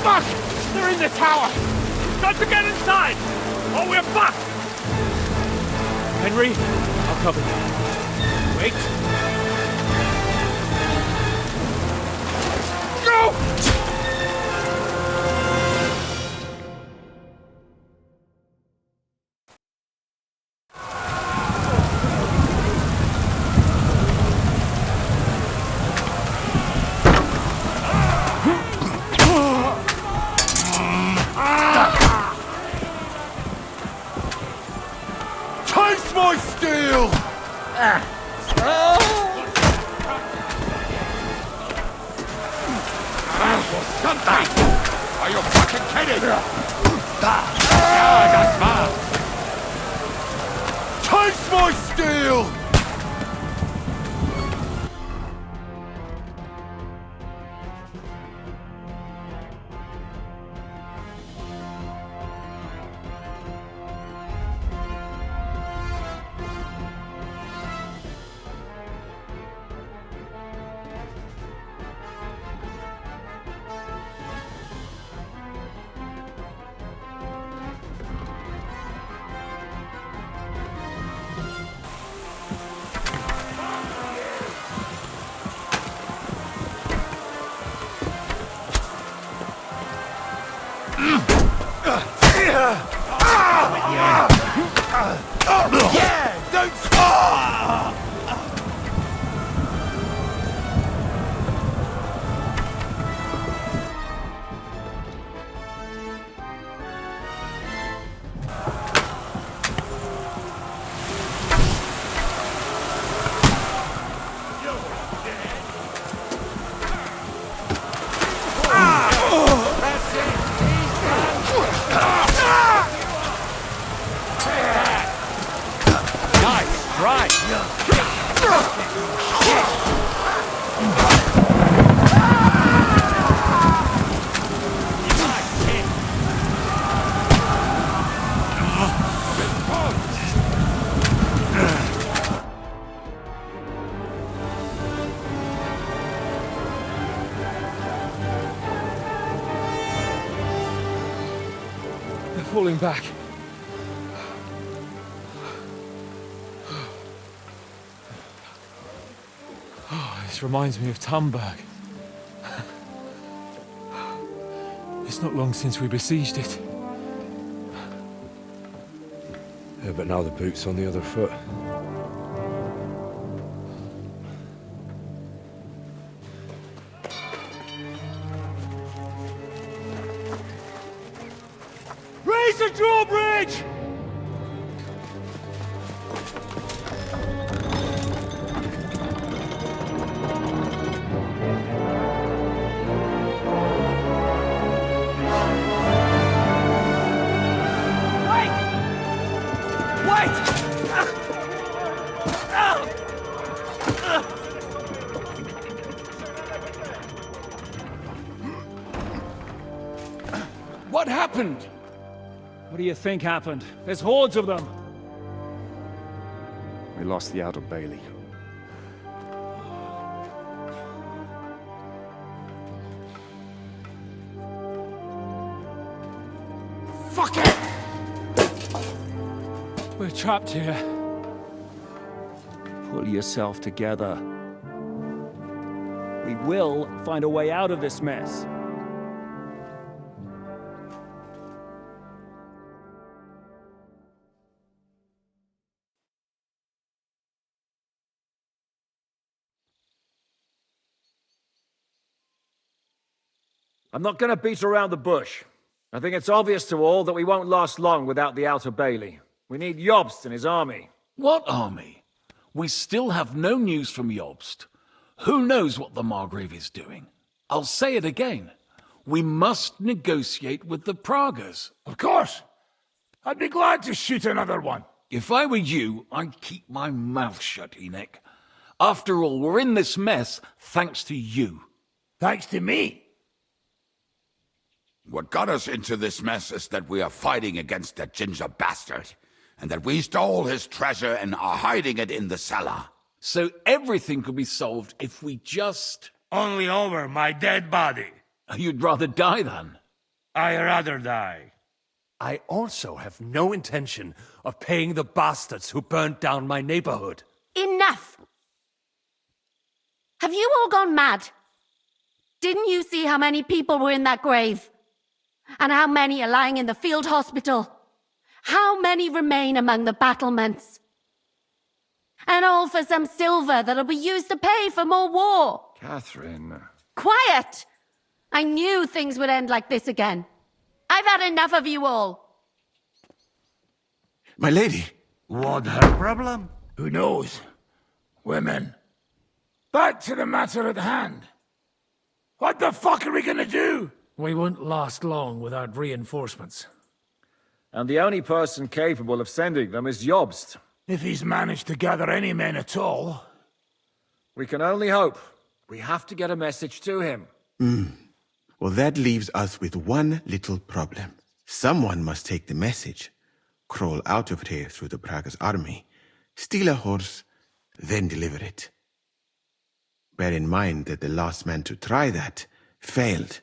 Fuck! They're in the tower! Got to get inside! Or we're fucked! Henry, I'll cover you. Wait. Go!
Are you fucking kidding?
Ja, das war.
Taste my steel!
Yeah, don't stop!
Nice, right. They're falling back. This reminds me of Tamberg. It's not long since we besieged it.
Yeah, but now the boot's on the other foot.
Raise the drawbridge!
What happened?
What do you think happened? There's hordes of them.
We lost the outer bailey.
Fuck it! We're trapped here. Pull yourself together. We will find a way out of this mess. I'm not going to beat around the bush. I think it's obvious to all that we won't last long without the outer bailey. We need Jobst and his army.
What army? We still have no news from Jobst. Who knows what the Margrave is doing? I'll say it again. We must negotiate with the Pragas.
Of course. I'd be glad to shoot another one.
If I were you, I'd keep my mouth shut, Enoch. After all, we're in this mess thanks to you.
Thanks to me?
What got us into this mess is that we are fighting against that ginger bastard, and that we stole his treasure and are hiding it in the cellar.
So everything could be solved if we just...
Only over my dead body.
You'd rather die then?
I'd rather die.
I also have no intention of paying the bastards who burnt down my neighborhood.
Enough! Have you all gone mad? Didn't you see how many people were in that grave? And how many are lying in the field hospital? How many remain among the battlements? And all for some silver that'll be used to pay for more war.
Catherine.
Quiet! I knew things would end like this again. I've had enough of you all.
My lady.
What her problem?
Who knows? Women. Back to the matter at hand. What the fuck are we gonna do?
We won't last long without reinforcements.
And the only person capable of sending them is Jobst.
If he's managed to gather any men at all.
We can only hope. We have to get a message to him.
Well, that leaves us with one little problem. Someone must take the message, crawl out of here through the Prager's army, steal a horse, then deliver it. Bear in mind that the last man to try that failed,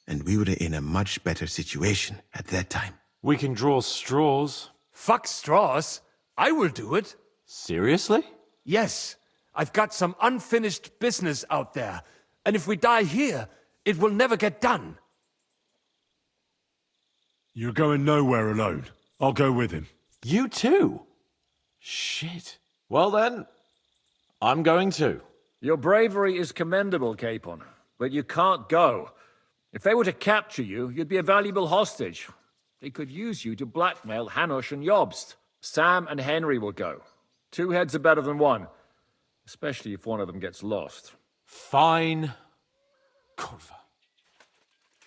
and we were in a much better situation at that time.
We can draw straws.
Fuck straws. I will do it.
Seriously?
Yes. I've got some unfinished business out there. And if we die here, it will never get done.
You're going nowhere alone. I'll go with him.
You too? Shit. Well then, I'm going too.
Your bravery is commendable, Capon, but you can't go. If they were to capture you, you'd be a valuable hostage. They could use you to blackmail Hanush and Jobst. Sam and Henry will go. 2 heads are better than 1, especially if one of them gets lost.
Fine. Kurva.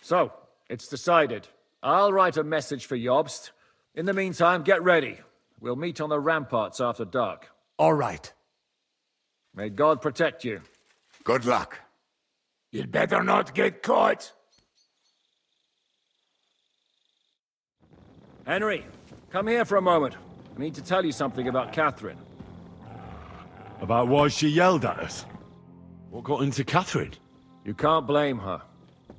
So, it's decided. I'll write a message for Jobst. In the meantime, get ready. We'll meet on the ramparts after dark.
All right.
May God protect you.
Good luck.
You'd better not get caught.
Henry, come here for a moment. I need to tell you something about Catherine.
About why she yelled at us? What got into Catherine?
You can't blame her.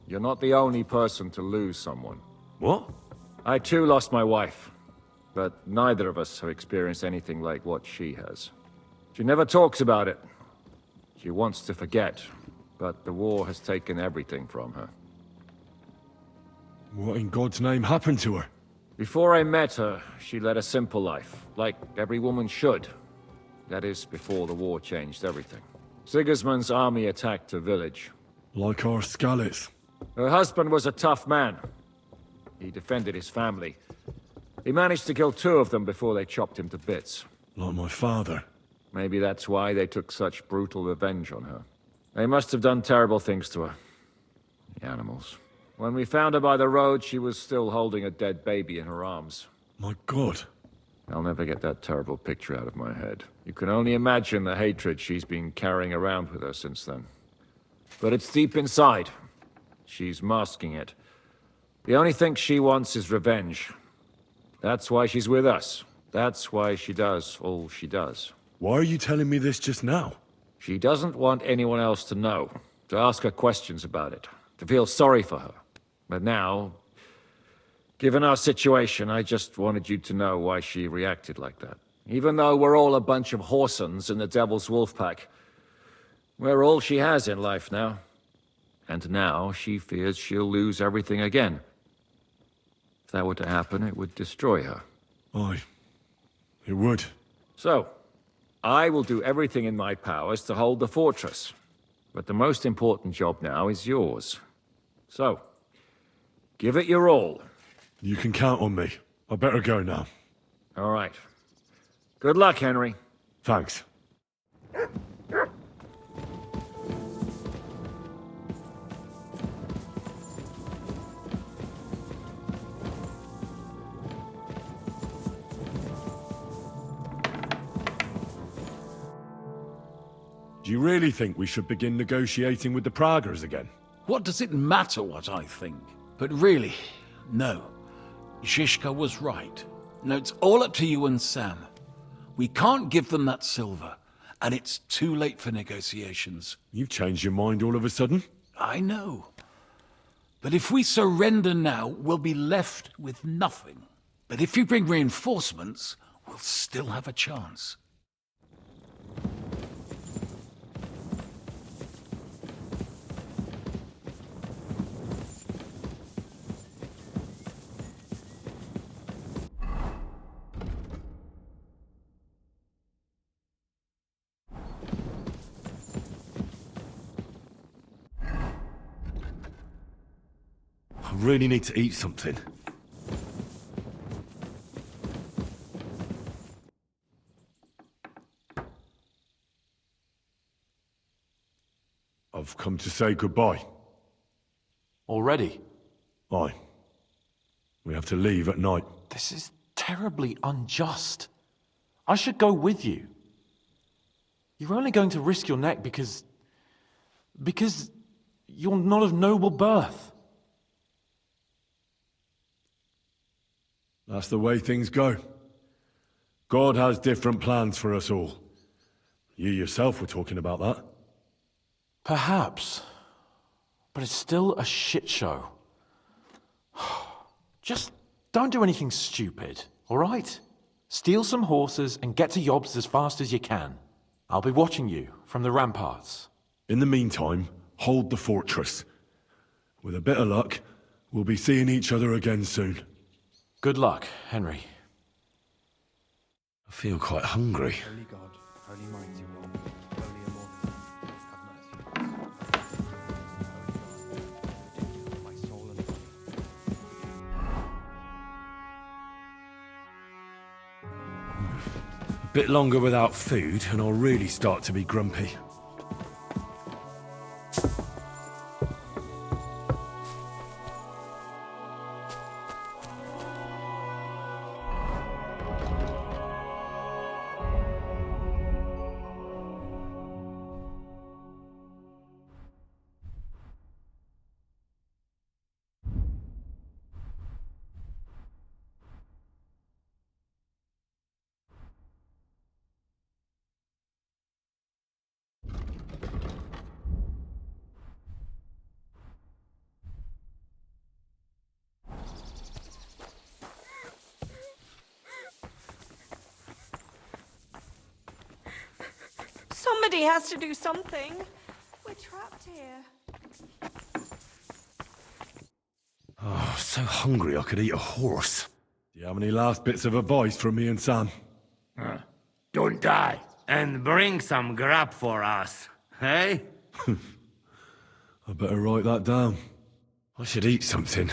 You're not the only person to lose someone.
What?
I too lost my wife, but neither of us have experienced anything like what she has. She never talks about it. She wants to forget, but the war has taken everything from her.
What in God's name happened to her?
Before I met her, she led a simple life, like every woman should. That is, before the war changed everything. Sigismund's army attacked her village.
Like our Skalitz.
Her husband was a tough man. He defended his family. He managed to kill 2 of them before they chopped him to bits.
Like my father.
Maybe that's why they took such brutal revenge on her. They must have done terrible things to her. The animals. When we found her by the road, she was still holding a dead baby in her arms.
My God.
I'll never get that terrible picture out of my head. You can only imagine the hatred she's been carrying around with her since then. But it's deep inside. She's masking it. The only thing she wants is revenge. That's why she's with us. That's why she does all she does.
Why are you telling me this just now?
She doesn't want anyone else to know, to ask her questions about it, to feel sorry for her. But now, given our situation, I just wanted you to know why she reacted like that. Even though we're all a bunch of whoresons in the Devil's Wolf Pack, we're all she has in life now. And now she fears she'll lose everything again. If that were to happen, it would destroy her.
Aye, it would.
So, I will do everything in my powers to hold the fortress. But the most important job now is yours. So, give it your all.
You can count on me. I better go now.
All right. Good luck, Henry.
Thanks. Do you really think we should begin negotiating with the Pragers again?
What does it matter what I think? But really, no. Zizka was right. No, it's all up to you and Sam. We can't give them that silver, and it's too late for negotiations.
You've changed your mind all of a sudden?
I know. But if we surrender now, we'll be left with nothing. But if you bring reinforcements, we'll still have a chance.
I really need to eat something. I've come to say goodbye.
Already?
Aye. We have to leave at night.
This is terribly unjust. I should go with you. You're only going to risk your neck because you're not of noble birth.
That's the way things go. God has different plans for us all. You yourself were talking about that.
Perhaps. But it's still a shit show. Just don't do anything stupid, all right? Steal some horses and get to Yobs as fast as you can. I'll be watching you from the ramparts.
In the meantime, hold the fortress. With a bit of luck, we'll be seeing each other again soon.
Good luck, Henry.
I feel quite hungry.
Holy God, holy mighty one, holy immortal, have mercy. Holy God, my soul and
A bit longer without food, and I'll really start to be grumpy.
Somebody has to do something. We're trapped here.
Oh, so hungry I could eat a horse. Do you have any last bits of advice from me and Sam?
Don't die. And bring some grub for us, hey?
I better write that down. I should eat something.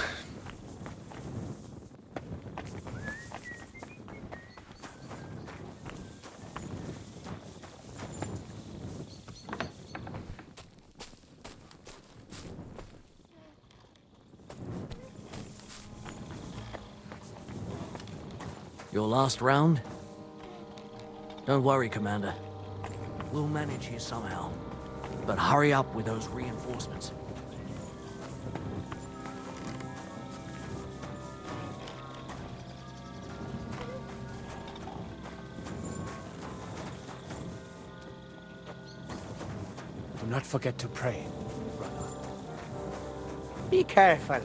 Your last round? Don't worry, Commander. We'll manage here somehow. But hurry up with those reinforcements.
Do not forget to pray.
Be careful.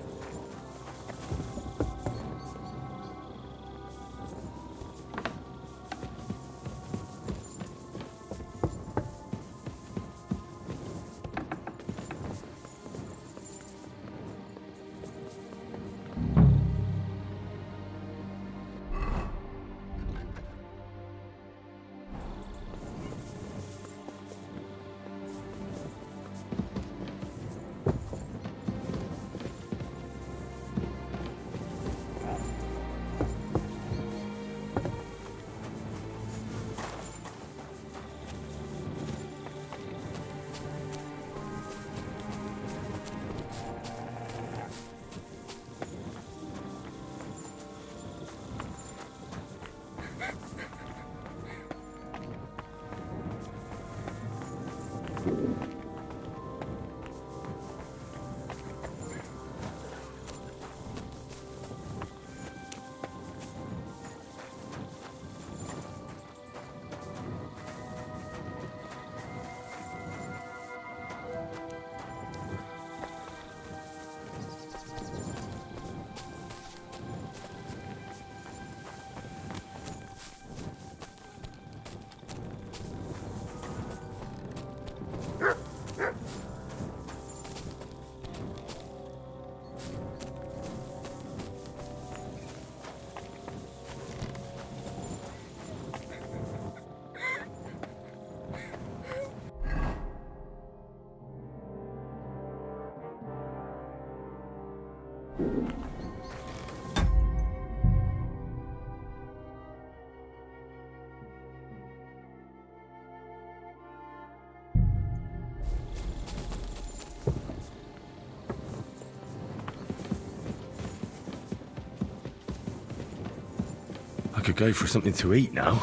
I could go for something to eat now.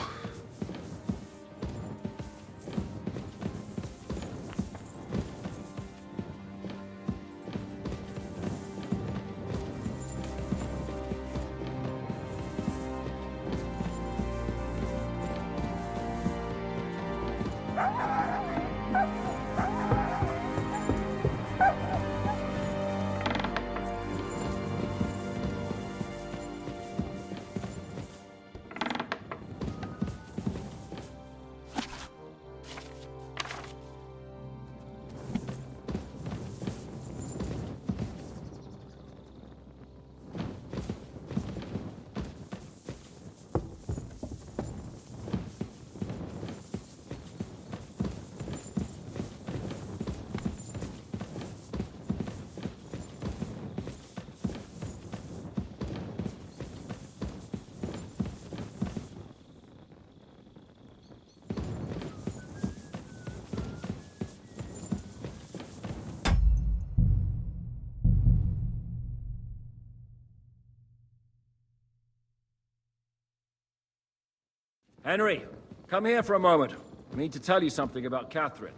Henry, come here for a moment. I need to tell you something about Catherine.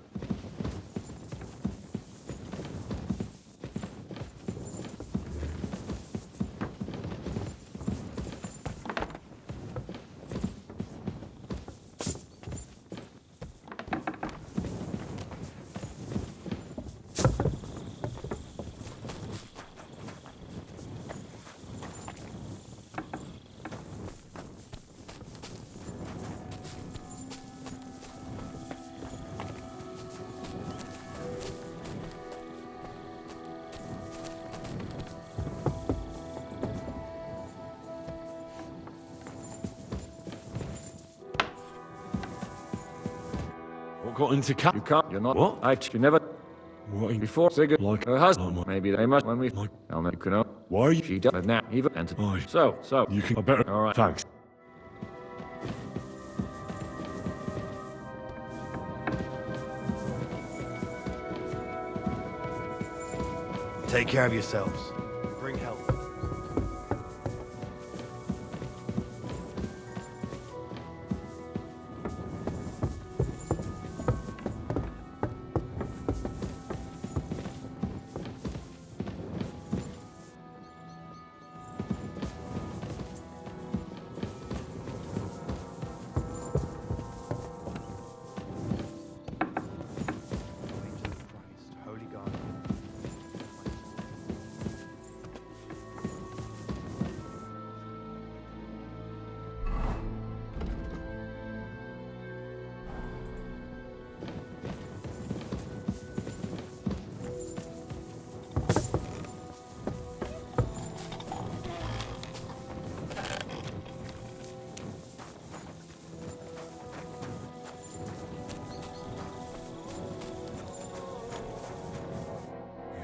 What got into Cat?
You can't, you're not.
What?
You never.
What?
Before Sigurd,
Like
her husband.
like-
Maybe they must when we.
Like-
I'll make you know.
Why are you?
She does now, even and
Aye.
so.
You can. I better.
All right.
Thanks.
Take care of yourselves. Bring help. Holy God.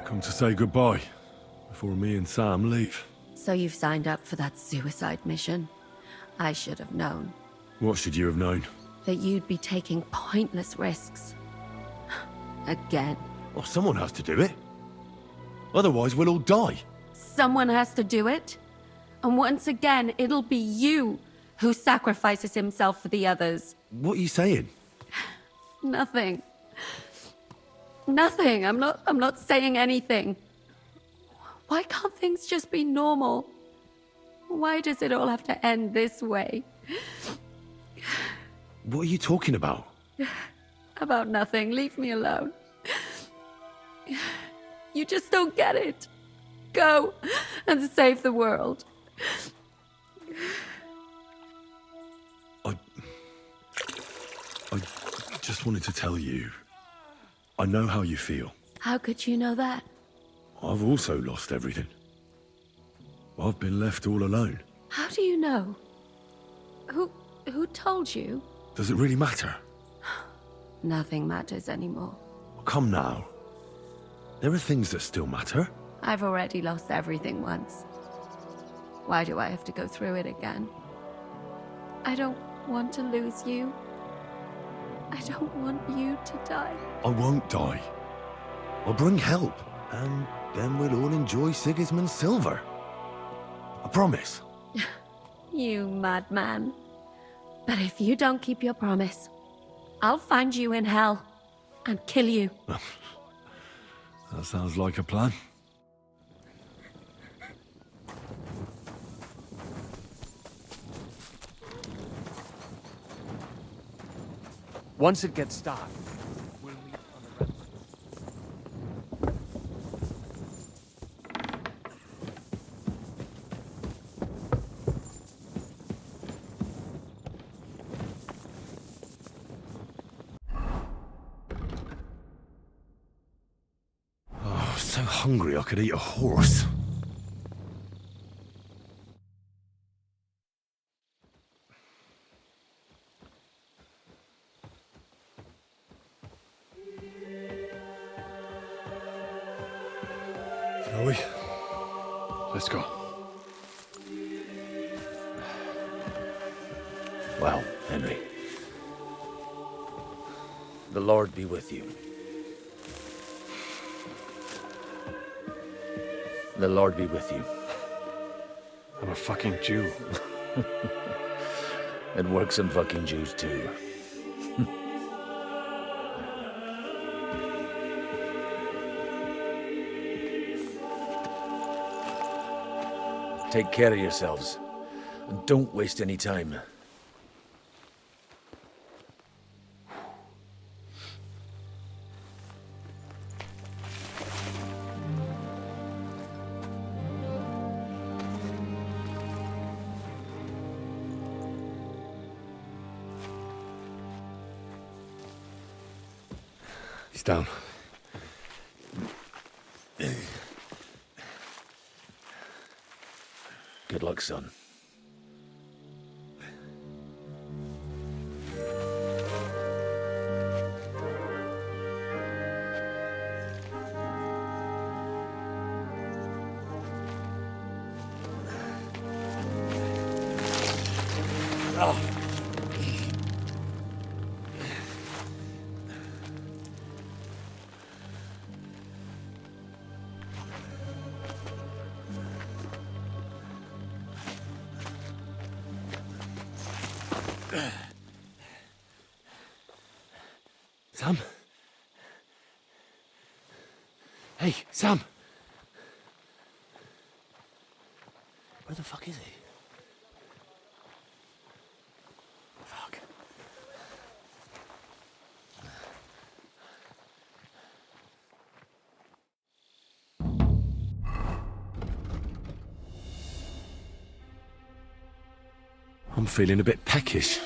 Come to say goodbye before me and Sam leave.
So you've signed up for that suicide mission? I should have known
What should you have known?
that you'd be taking pointless risks. Again.
Well, someone has to do it. Otherwise, we'll all die.
Someone has to do it. And once again, it'll be you who sacrifices himself for the others.
What are you saying?
Nothing. Nothing. I'm not saying anything. Why can't things just be normal? Why does it all have to end this way?
What are you talking about?
About nothing. Leave me alone. You just don't get it. Go and save the world.
I just wanted to tell you. I know how you feel.
How could you know that?
I've also lost everything. I've been left all alone.
How do you know? Who told you?
Does it really matter?
Nothing matters anymore.
Come now. There are things that still matter.
I've already lost everything once. Why do I have to go through it again? I don't want to lose you. I don't want you to die.
I won't die. I'll bring help, and then we'll all enjoy Sigismund's silver. I promise.
You madman. But if you don't keep your promise, I'll find you in hell and kill you.
That sounds like a plan.
Once it gets dark, we'll meet on the ramparts.
Oh, so hungry I could eat a horse. Shall we? Let's go.
Well, Henry. The Lord be with you. The Lord be with you.
I'm a fucking Jew.
It works on fucking Jews too. Take care of yourselves, and don't waste any time.
He's down.
Good luck, son.
Sam? Hey, Sam! Where the fuck is he? Fuck. I'm feeling a bit peckish.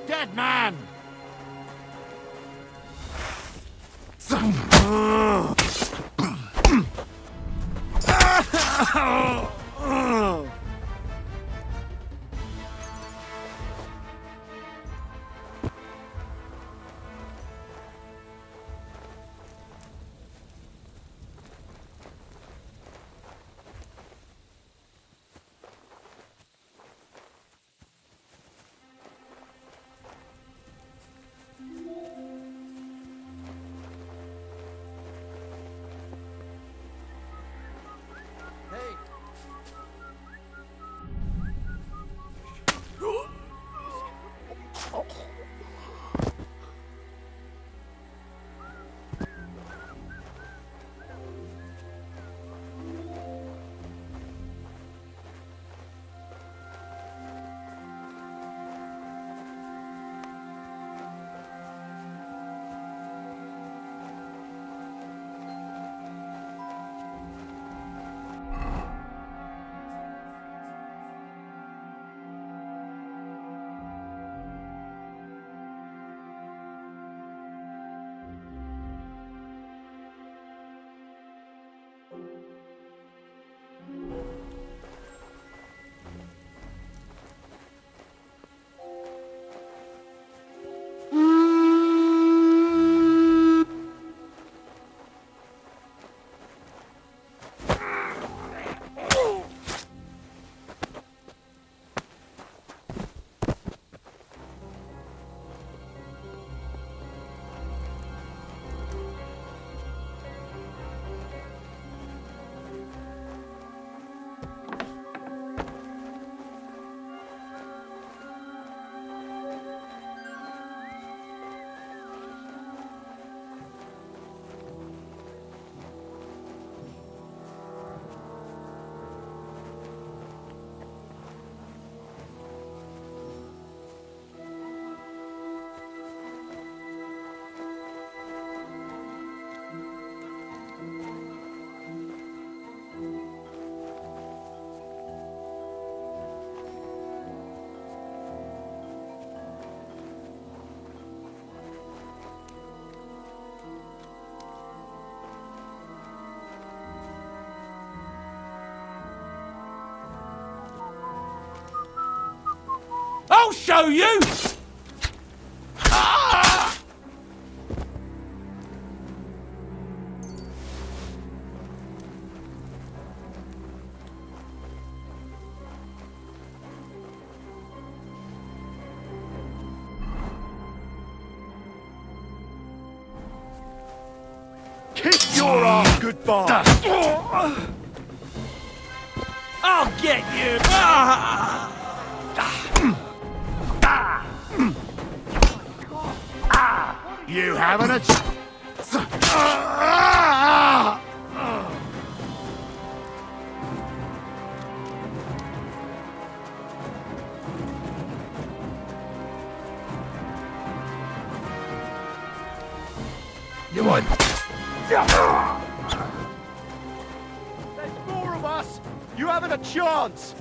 dead man!
I'll show you!
Kiss your ass goodbye!
I'll get you!
You having a
You want?
There's
more of us! You haven't a chance!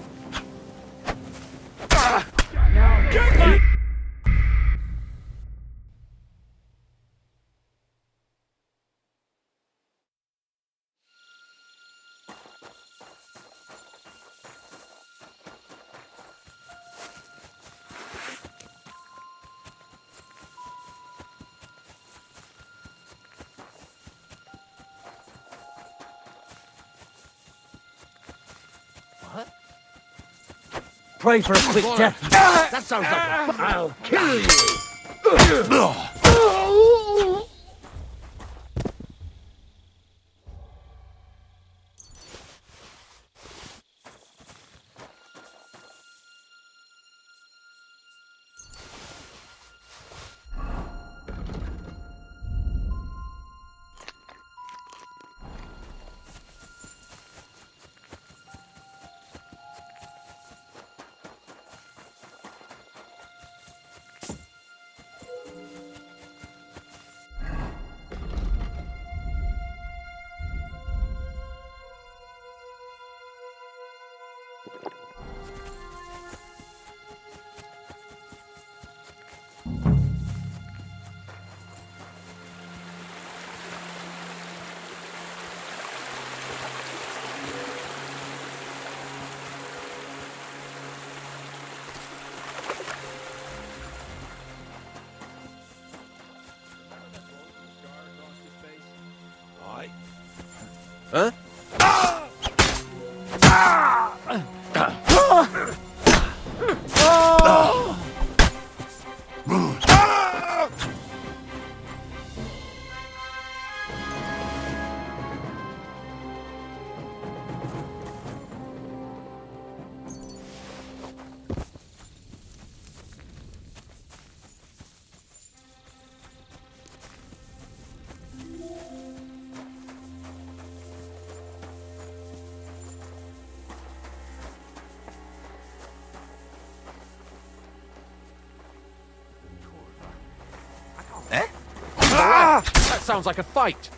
Pray for a quick death.
That sounds like I'll kill you!
sounds like a fight.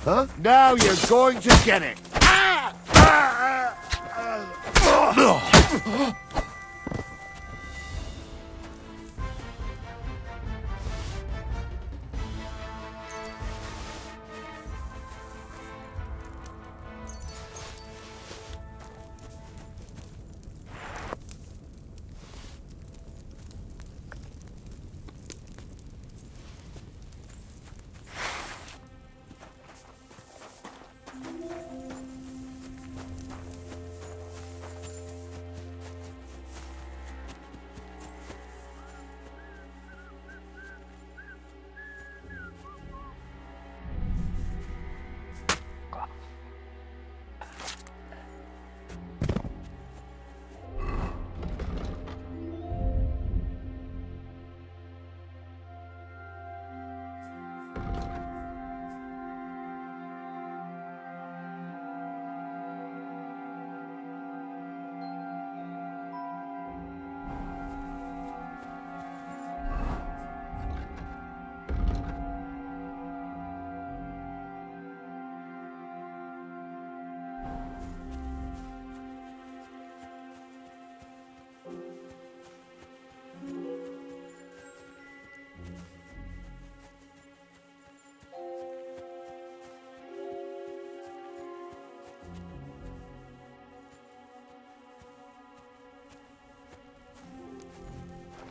Huh? Now you're going to get it.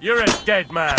You're a dead man.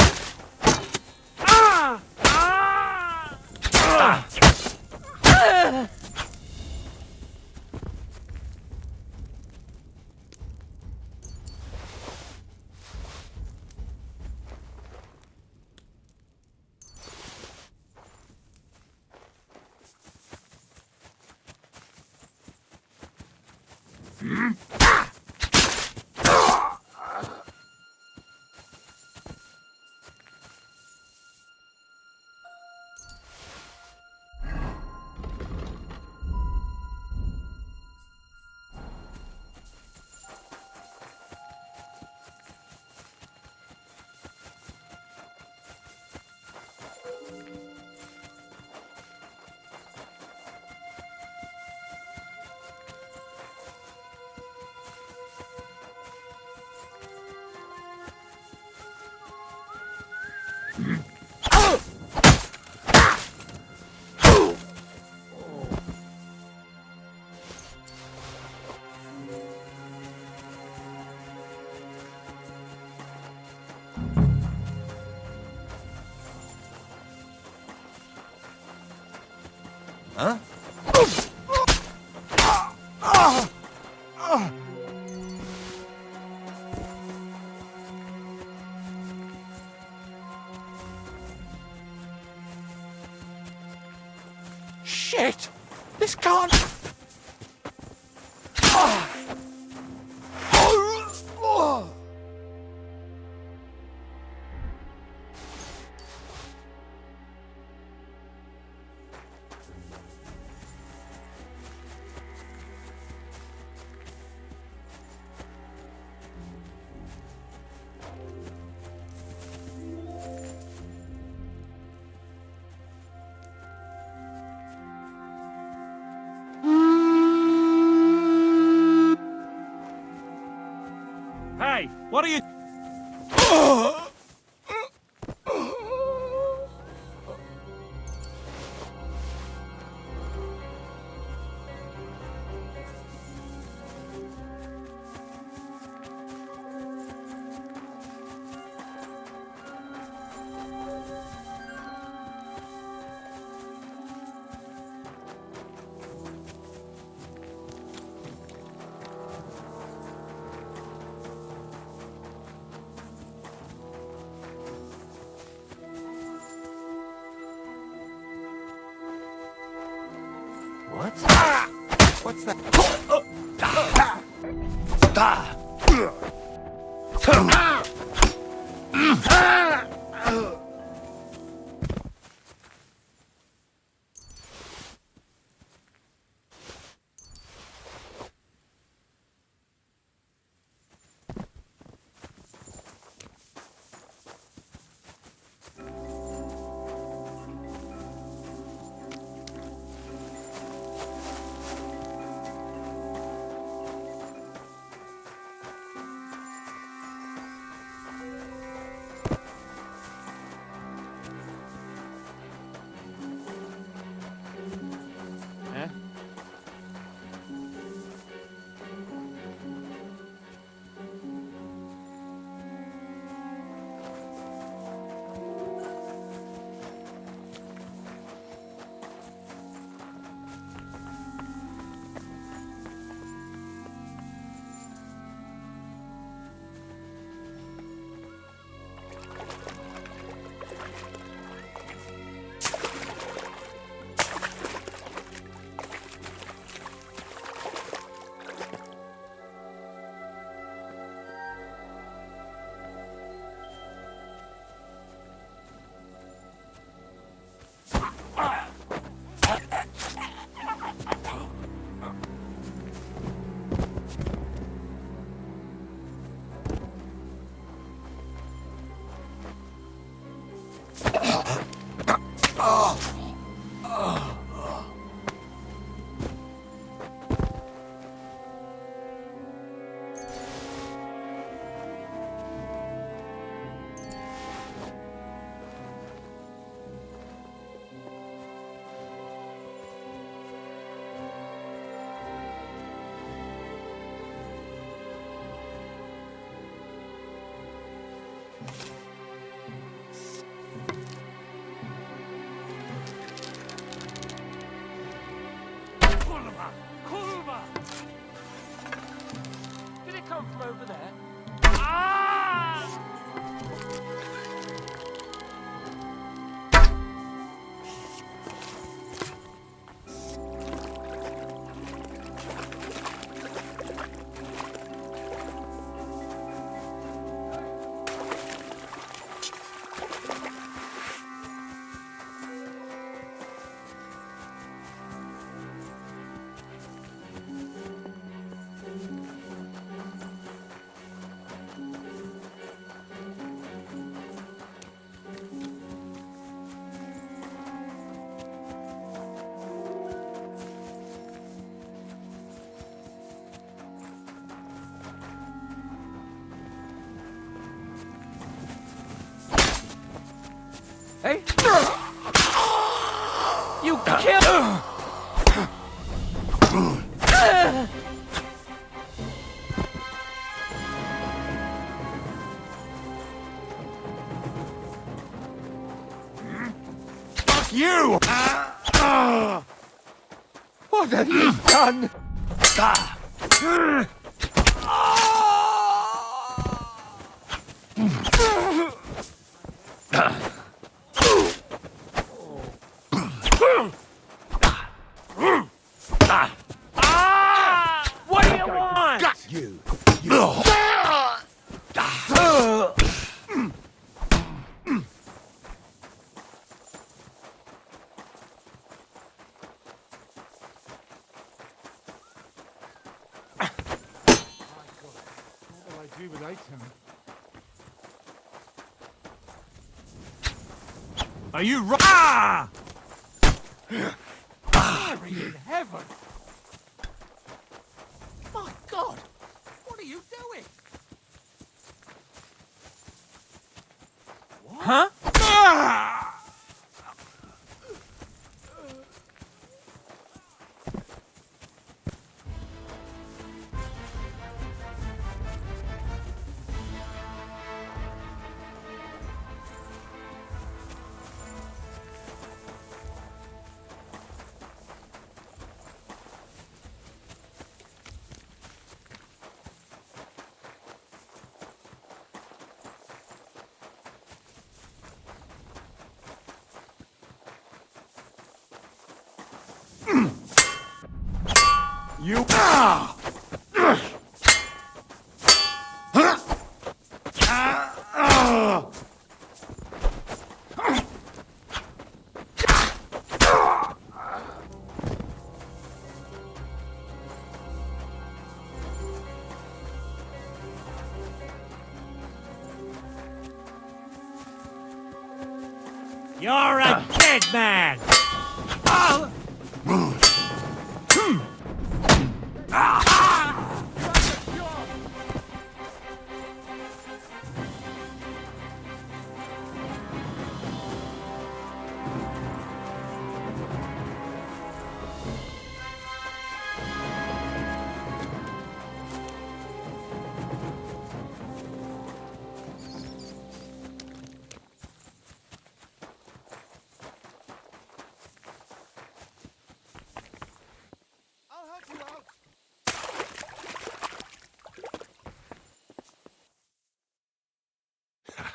Huh?
Shit! This can't... Hey, what are you...
What? What's that?
Did it come from over there? Hey! You killed!
Fuck you!
What have you done? What do you want?
Got you!
Are you right? Mary in heaven! My God! What are you doing? What? Huh? You...
You're a dead man!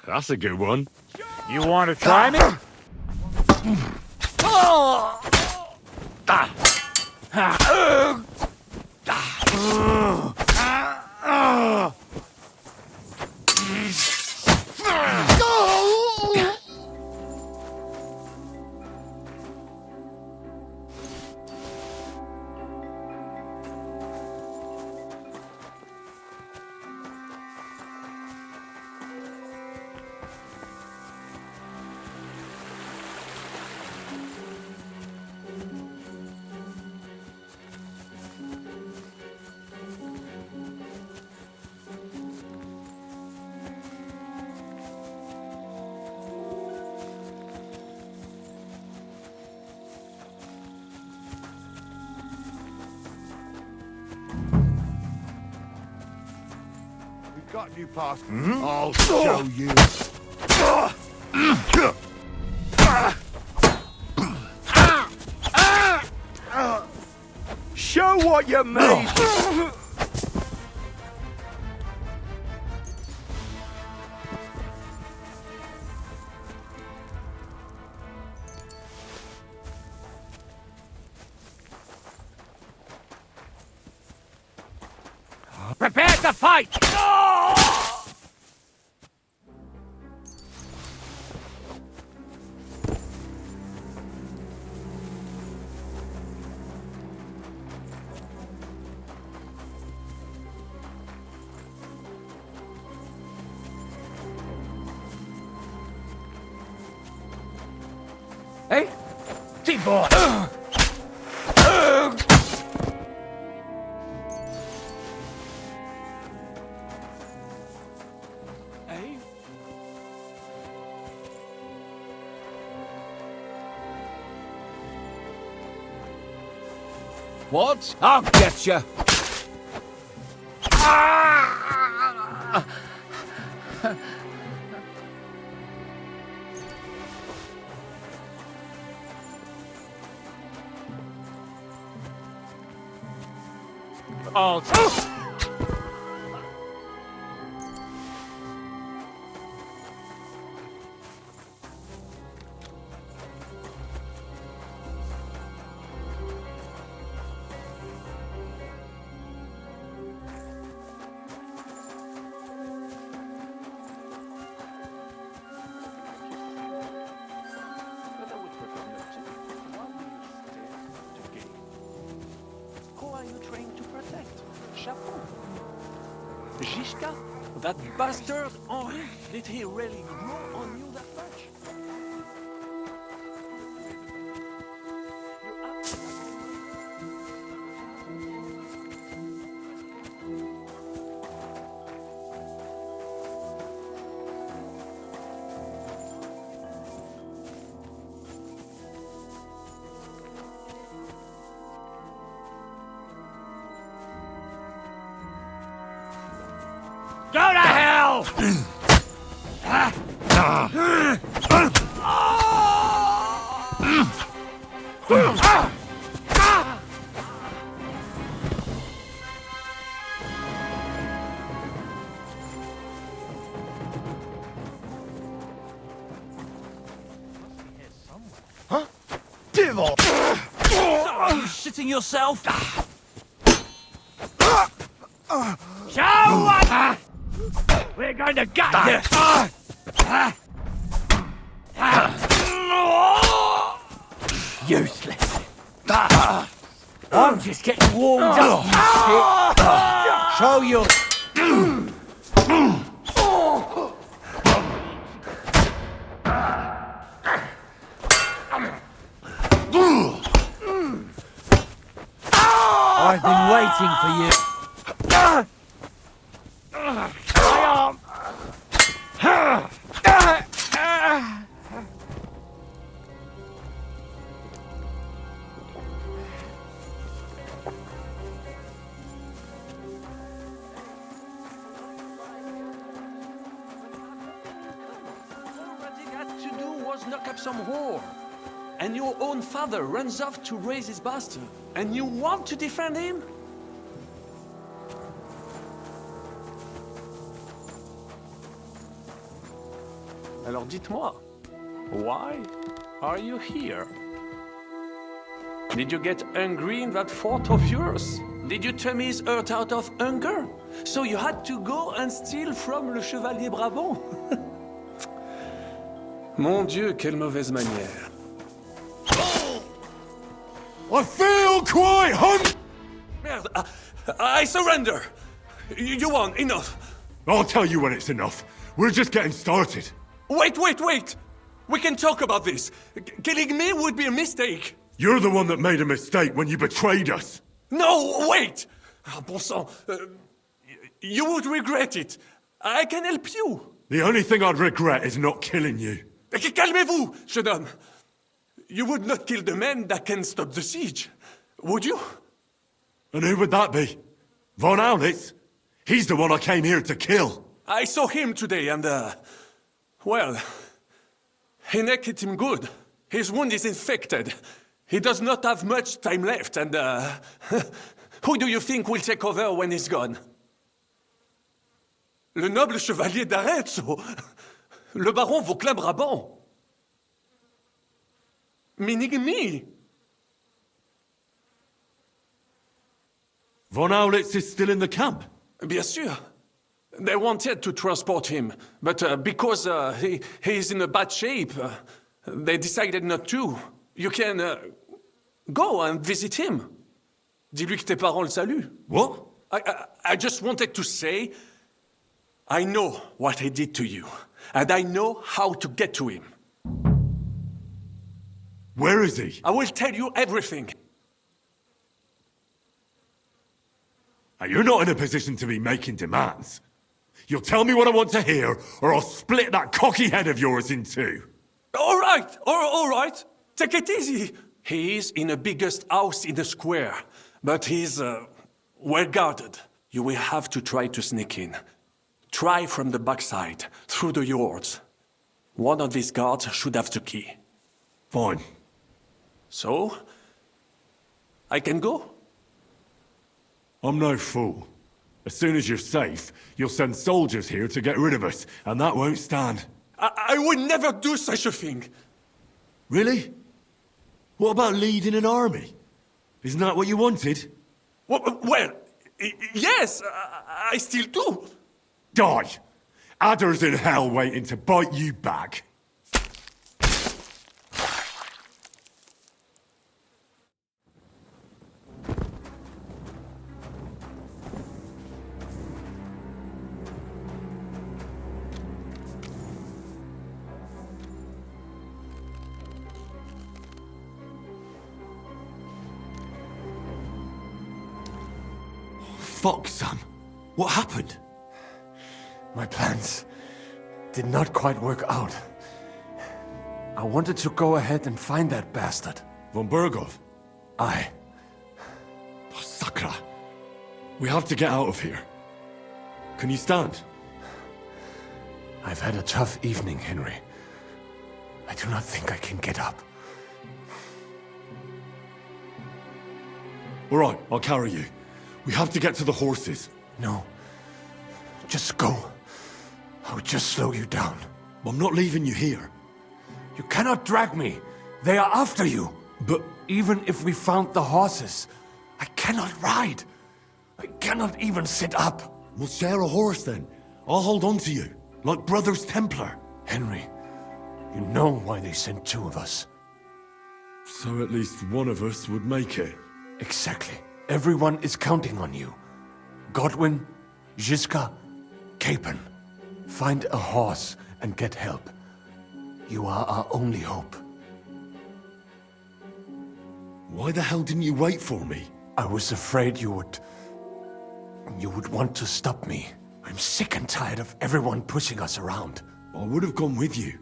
That's a good one.
You want to try me?
Got new pass. I'll show you.
Show what you made! Prepare to fight! Hey, T-boy! Hey?
What?
I'll get you! Oh,
Who are you trained to protect? Chapeau. Zizka? That bastard Henri? Did he really grow on you that much?
Go to hell!
Huh? Devil!
Are you shitting yourself?
Show us! We're going to gut you!
Useless. I'm just getting warmed up, you shit. Show you. I've been waiting for you.
My arm!
To do was knock up some whore. And your own father runs off to raise his bastard. And you want to defend him? Alors dites-moi, why are you here? Did you get hungry in that fort of yours? Did you turn his earth out of hunger? So you had to go and steal from le Chevalier Brabant? Mon Dieu, quelle mauvaise manière.
I feel quite
Merde, I surrender. You won, enough.
I'll tell you when it's enough. We're just getting started.
Wait! We can talk about this. Killing me would be a mistake.
You're the one that made a mistake when you betrayed us.
No, wait! Ah, bon sang, you would regret it. I can help you.
The only thing I'd regret is not killing you.
Calmez-vous, jeune homme. You would not kill the man that can stop the siege, would you?
And who would that be? Von Aulitz? He's the one I came here to kill.
I saw him today and, well, Hinek hit him good. His wound is infected. He does not have much time left and, who do you think will take over when he's gone? Le noble chevalier d'Arezzo. Le baron Vauclin-Brabant. Meaning me.
Von Aulitz is still in the camp?
Bien sûr. They wanted to transport him, but because he is in a bad shape, they decided not to. You can go and visit him. Dis-lui que tes parents le saluent.
What?
I just wanted to say, I know what he did to you, and I know how to get to him.
Where is he?
I will tell you everything.
You're not in a position to be making demands. You'll tell me what I want to hear, or I'll split that cocky head of yours in two.
All right. Take it easy. He is in the biggest house in the square, but he's well guarded. You will have to try to sneak in. Try from the backside, through the yards. One of these guards should have the key.
Fine.
So, I can go?
I'm no fool. As soon as you're safe, you'll send soldiers here to get rid of us, and that won't stand.
I would never do such a thing.
Really? What about leading an army? Isn't that what you wanted?
Well, yes, I still do.
Die! Adders in hell waiting to bite you back. Fuck, son. What happened?
My plans did not quite work out. I wanted to go ahead and find that bastard.
Von Burgov?
Aye.
Oh, Sakra. We have to get out of here. Can you stand?
I've had a tough evening, Henry. I do not think I can get up.
All right, I'll carry you. We have to get to the horses.
No. Just go. I would just slow you down.
I'm not leaving you here.
You cannot drag me. They are after you.
But
even if we found the horses, I cannot ride.
I cannot even sit up.
We'll share a horse then. I'll hold on to you, like Brothers Templar.
Henry, you know why they sent 2 of us.
So at least one of us would make it.
Exactly. Everyone is counting on you. Godwin, Žižka, Capon. Find a horse and get help. You are our only hope.
Why the hell didn't you wait for me?
I was afraid you would want to stop me. I'm sick and tired of everyone pushing us around.
I would have gone with you.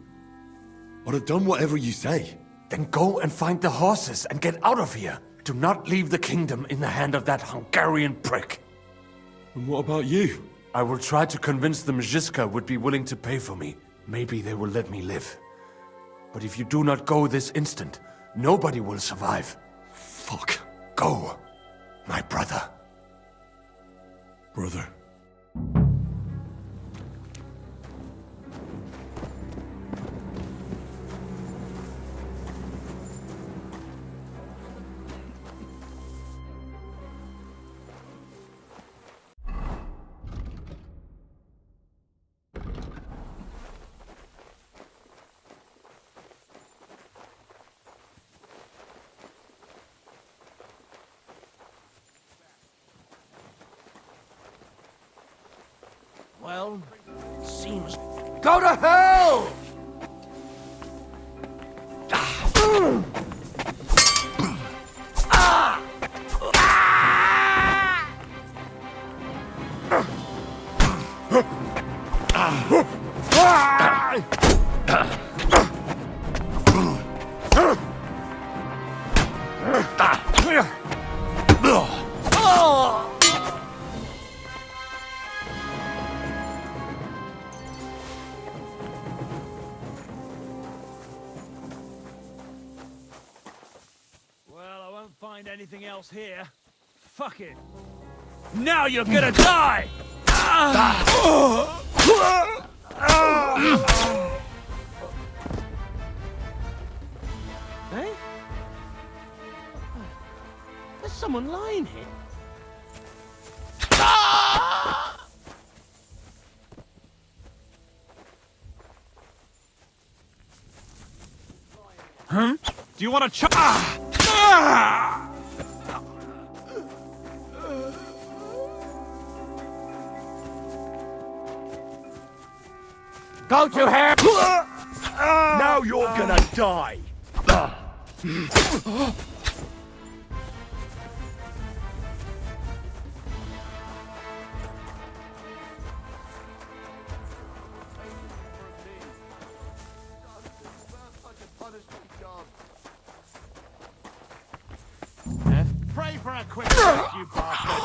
I'd have done whatever you say.
Then go and find the horses and get out of here. Do not leave the kingdom in the hand of that Hungarian prick.
And what about you?
I will try to convince them Žižka would be willing to pay for me. Maybe they will let me live. But if you do not go this instant, nobody will survive.
Fuck.
Go, my brother.
Brother.
Well, seems... Go to hell!
Find anything else here. Fuck it. Now you're gonna die!
Hey? There's someone lying here.
Huh? Do you want to
Go to hell! Now you're gonna die!
Pray for a quick death, you bastard!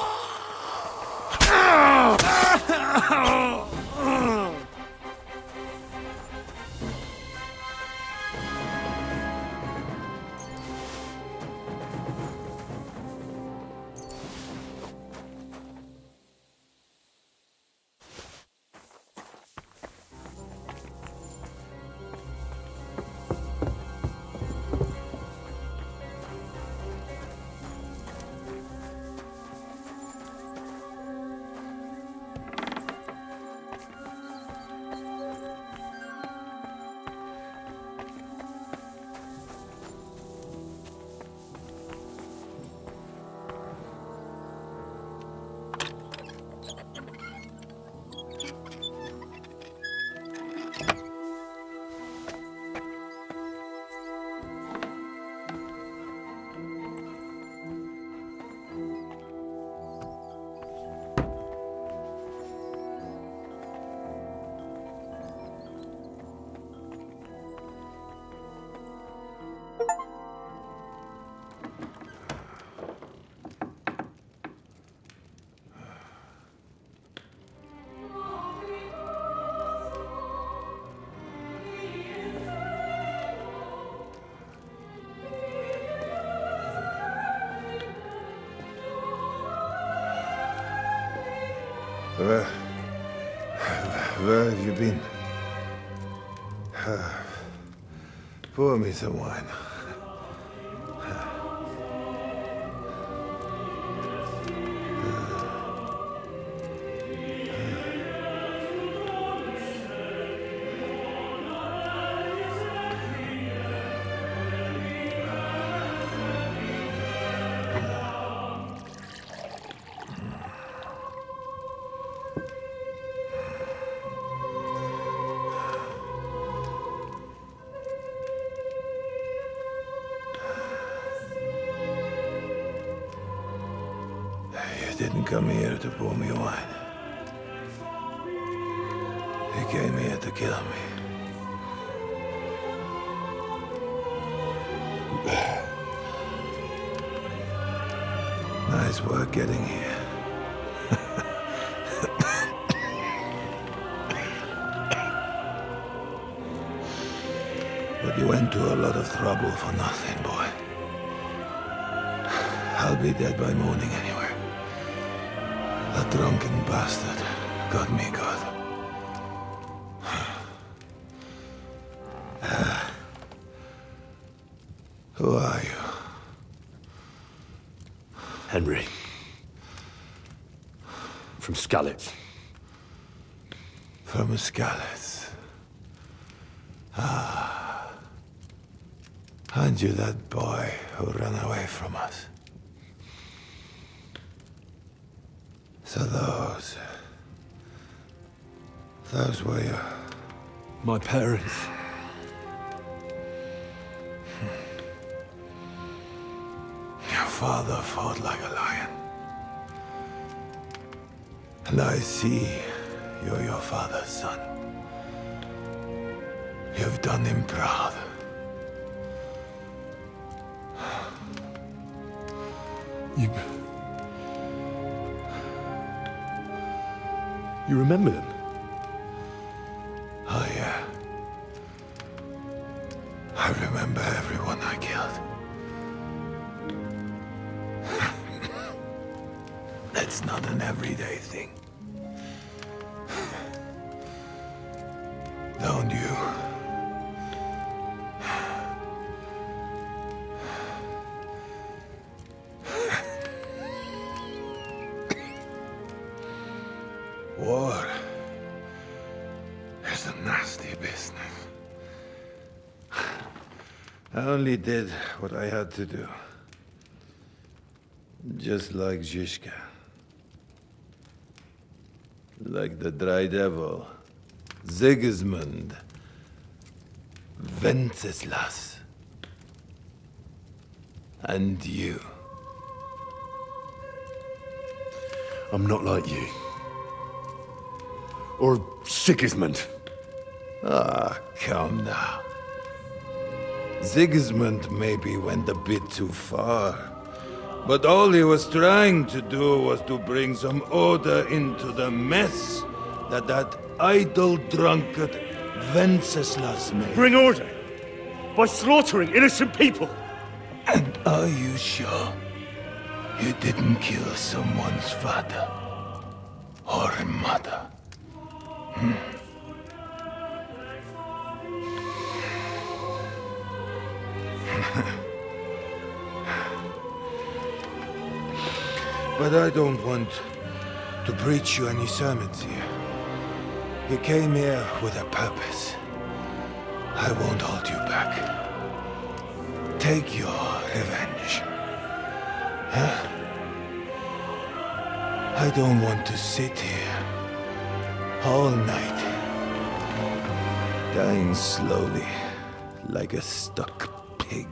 Where have you been? Pour me some wine. didn't come here to pour me wine. He came here to kill me. Nice work getting here. But you went to a lot of trouble for nothing, boy. I'll be dead by morning anyway. That drunken bastard got me good. Who are you?
Henry. From Skalitz.
From Skalitz. Ah. Aren't you that boy who ran away from us? So those were your...
My parents.
Your father fought like a lion. And I see you're your father's son. You've done him proud.
You remember them?
Oh, yeah. I remember everyone I killed. That's not an everyday thing. Don't you? War is a nasty business. I only did what I had to do. Just like Zizka. Like the Dry Devil. Sigismund. Wenceslas. And you.
I'm not like you. Or Sigismund.
Ah, come now. Sigismund maybe went a bit too far. But all he was trying to do was to bring some order into the mess that idle drunkard Wenceslas made.
Bring order? By slaughtering innocent people?
And are you sure you didn't kill someone's father or mother? But I don't want to preach you any sermons here. You came here with a purpose. I won't hold you back. Take your revenge. Huh? I don't want to sit here all night, dying slowly like a stuck pig.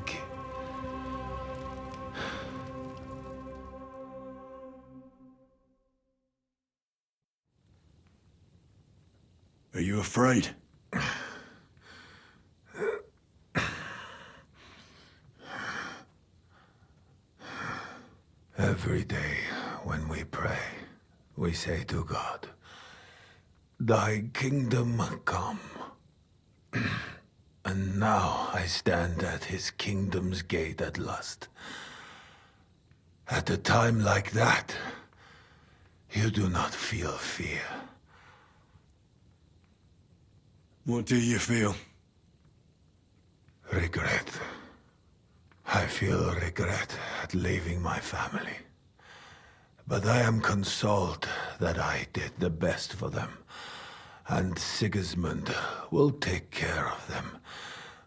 Are you afraid?
Every day when we pray, we say to God, "Thy kingdom come." And now I stand at his kingdom's gate at last. At a time like that, you do not feel fear.
What do you feel?
Regret. I feel regret at leaving my family. But I am consoled that I did the best for them. And Sigismund will take care of them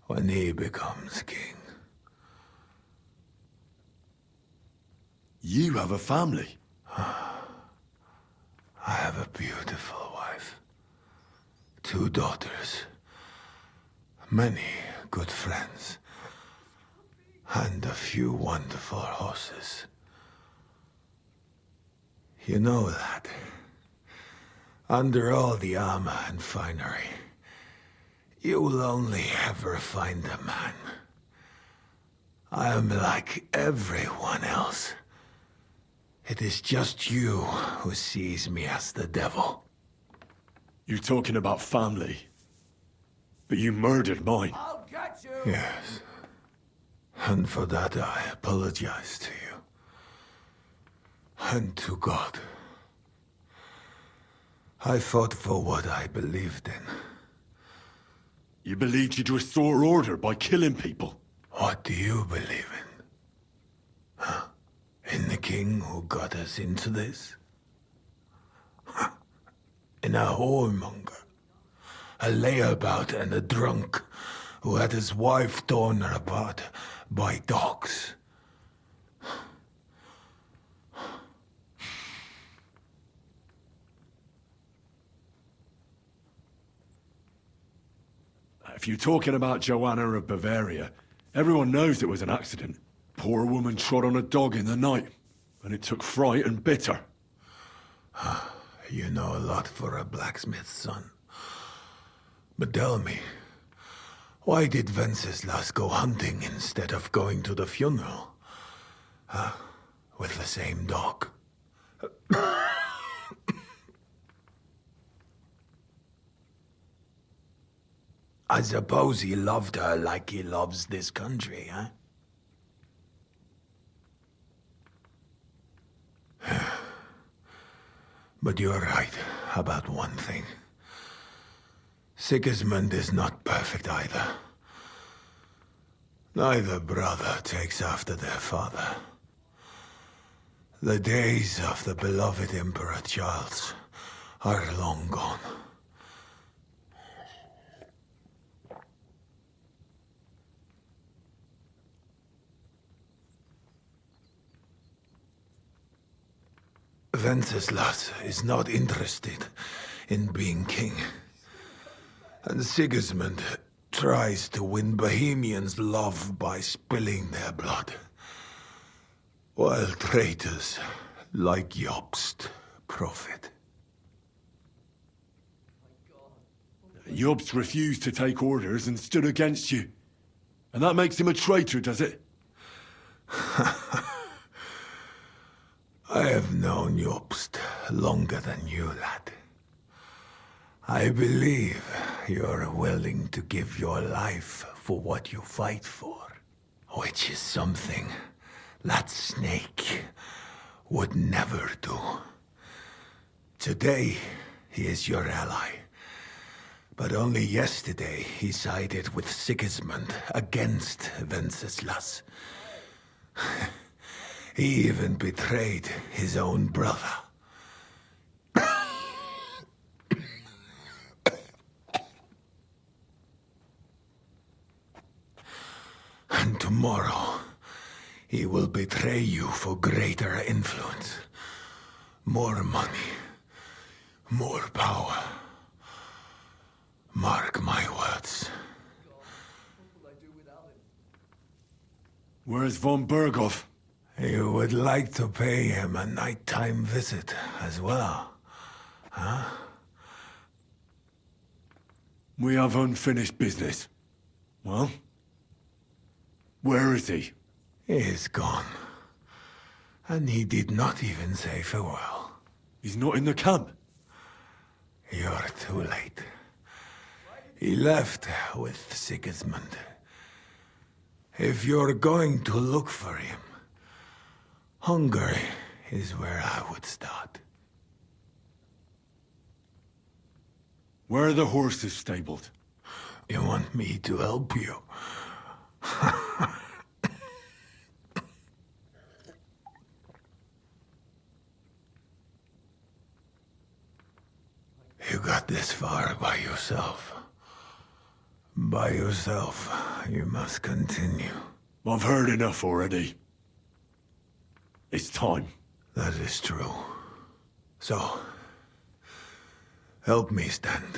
when he becomes king.
You have a family.
I have a beautiful wife. 2 daughters. Many good friends. And a few wonderful horses. You know, lad, under all the armor and finery, you will only ever find a man. I am like everyone else. It is just you who sees me as the devil.
You're talking about family. But you murdered mine.
Yes. And for that I apologize to you. And to God. I fought for what I believed in.
You believed you'd restore order by killing people?
What do you believe in? Huh? In the king who got us into this? Huh? In a whoremonger? A layabout and a drunk who had his wife torn apart by dogs?
If you're talking about Joanna of Bavaria, everyone knows it was an accident. Poor woman trod on a dog in the night, and it took fright and bitter.
You know a lot for a blacksmith's son. But tell me, why did Wenceslas go hunting instead of going to the funeral? Huh? With the same dog? I suppose he loved her like he loves this country, huh? But you're right about one thing. Sigismund is not perfect either. Neither brother takes after their father. The days of the beloved Emperor Charles are long gone. Wenceslas is not interested in being king. And Sigismund tries to win Bohemians' love by spilling their blood. While traitors like Jobst profit.
Jobst refused to take orders and stood against you. And that makes him a traitor, does it?
I have known Jobst longer than you, lad. I believe you're willing to give your life for what you fight for, which is something that snake would never do. Today, he is your ally. But only yesterday, he sided with Sigismund against Wenceslas. He even betrayed his own brother. And tomorrow, he will betray you for greater influence. More money. More power. Mark my words.
Where's von Berghoff?
You would like to pay him a nighttime visit as well, huh?
We have unfinished business. Well? Where is he?
He is gone. And he did not even say farewell.
He's not in the camp?
You're too late. He left with Sigismund. If you're going to look for him, Hungary is where I would start.
Where are the horses stabled?
You want me to help you? You got this far by yourself. By yourself, you must continue.
I've heard enough already. It's time.
That is true. So, help me stand.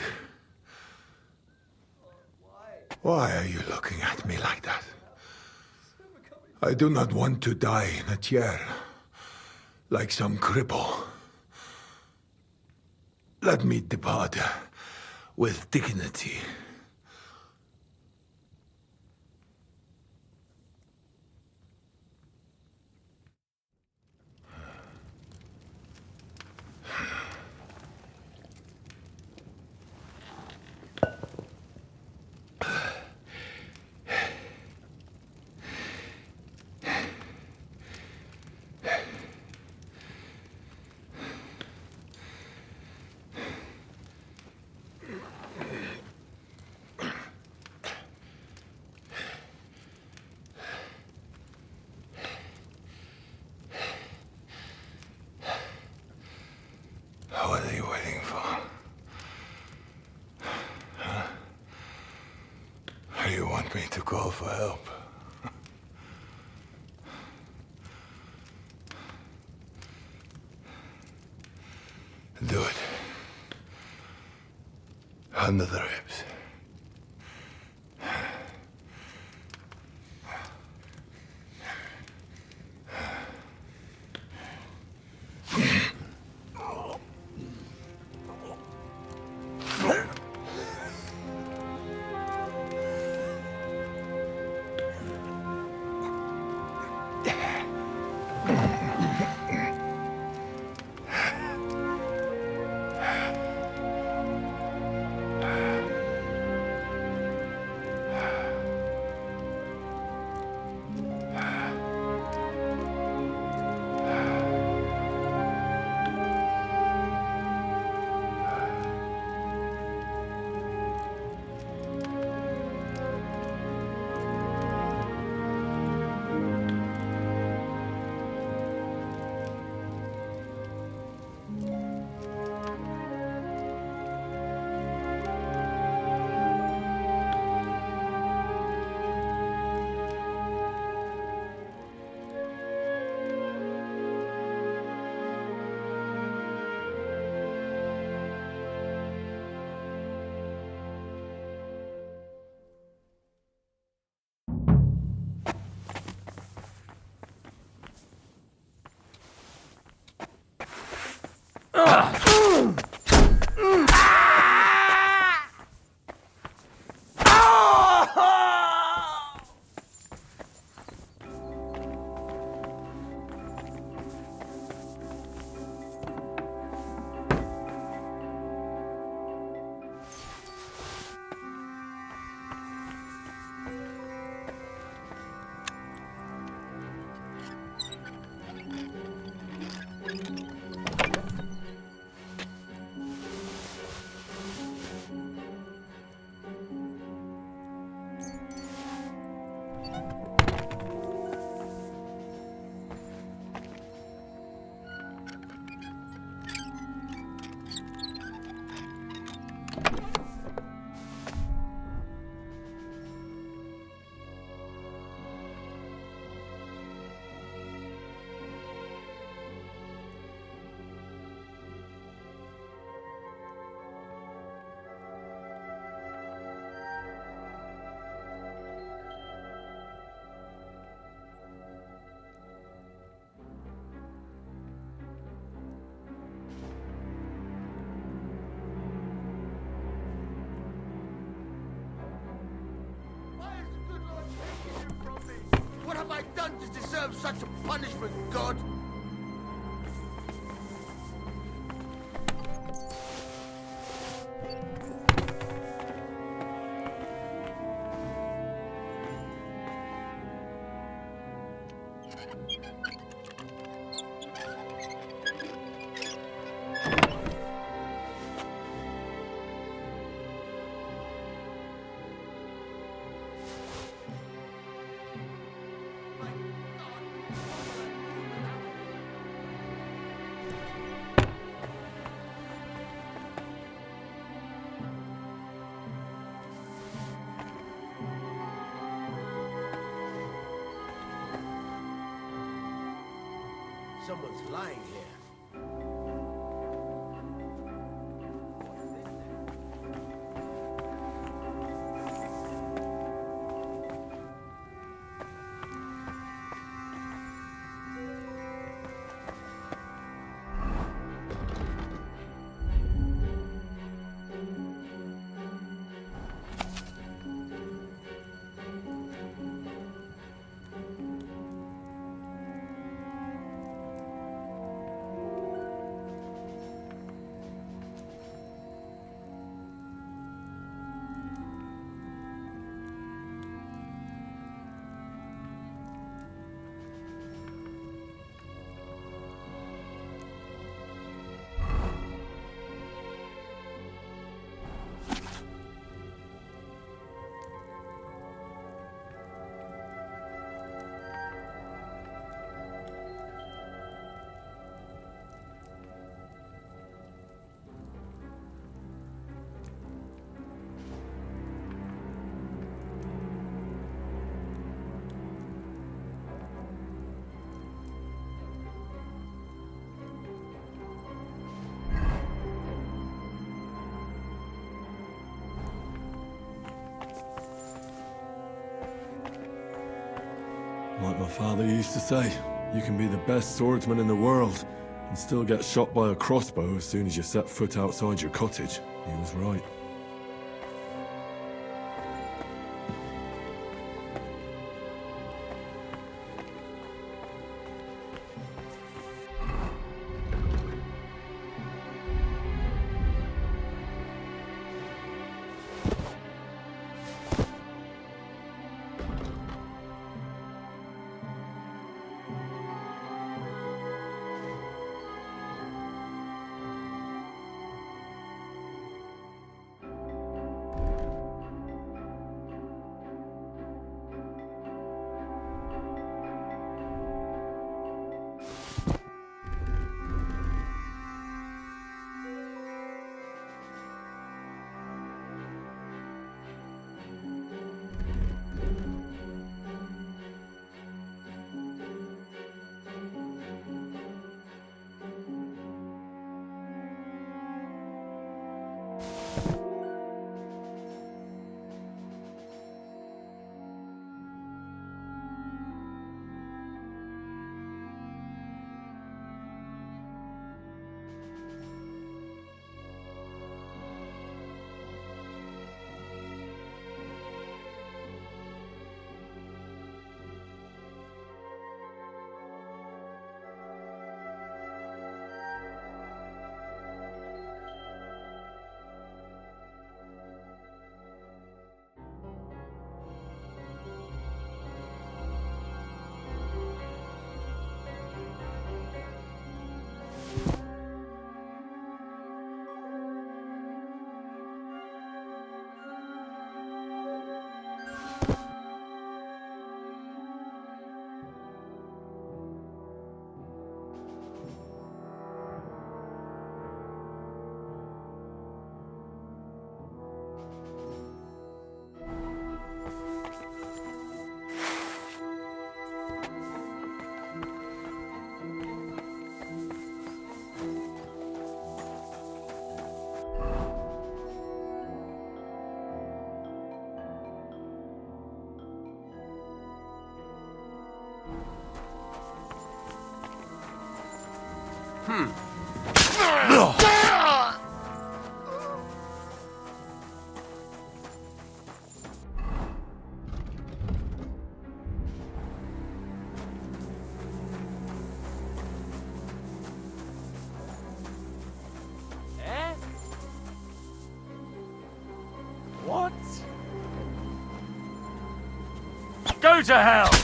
Why are you looking at me like that? I do not want to die in a chair, like some cripple. let me depart with dignity. What are you waiting for? Huh? Or you want me to call for help? Do it. Under the ribs.
What have I done to deserve such a punishment, God? Someone's lying here.
Like my father used to say, you can be the best swordsman in the world and still get shot by a crossbow as soon as you set foot outside your cottage. He was right.
What? Go to hell!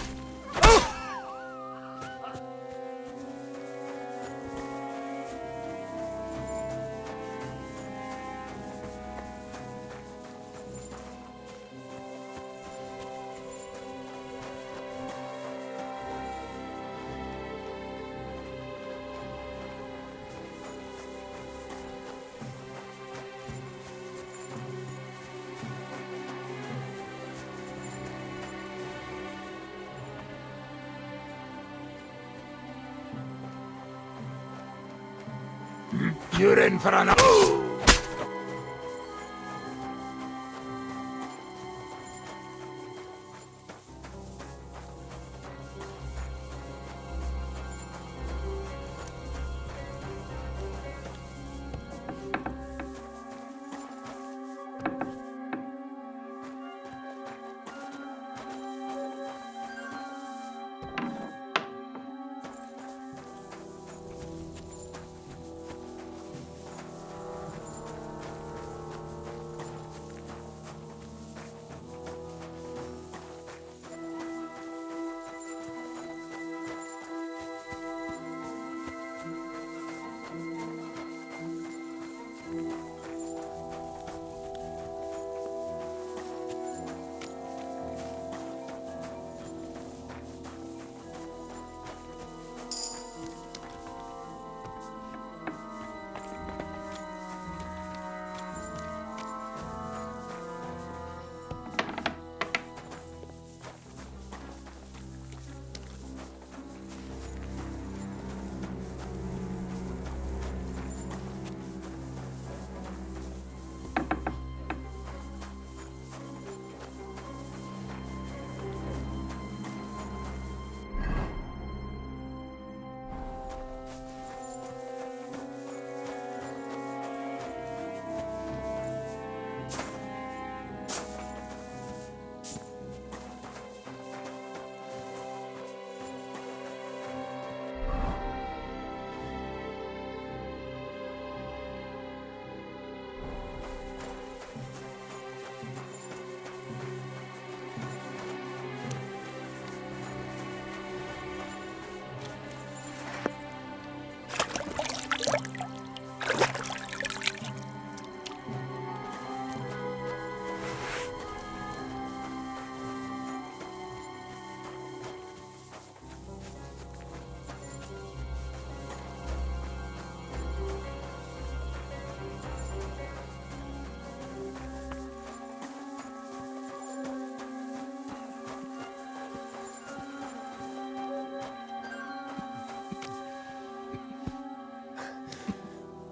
You're in for an...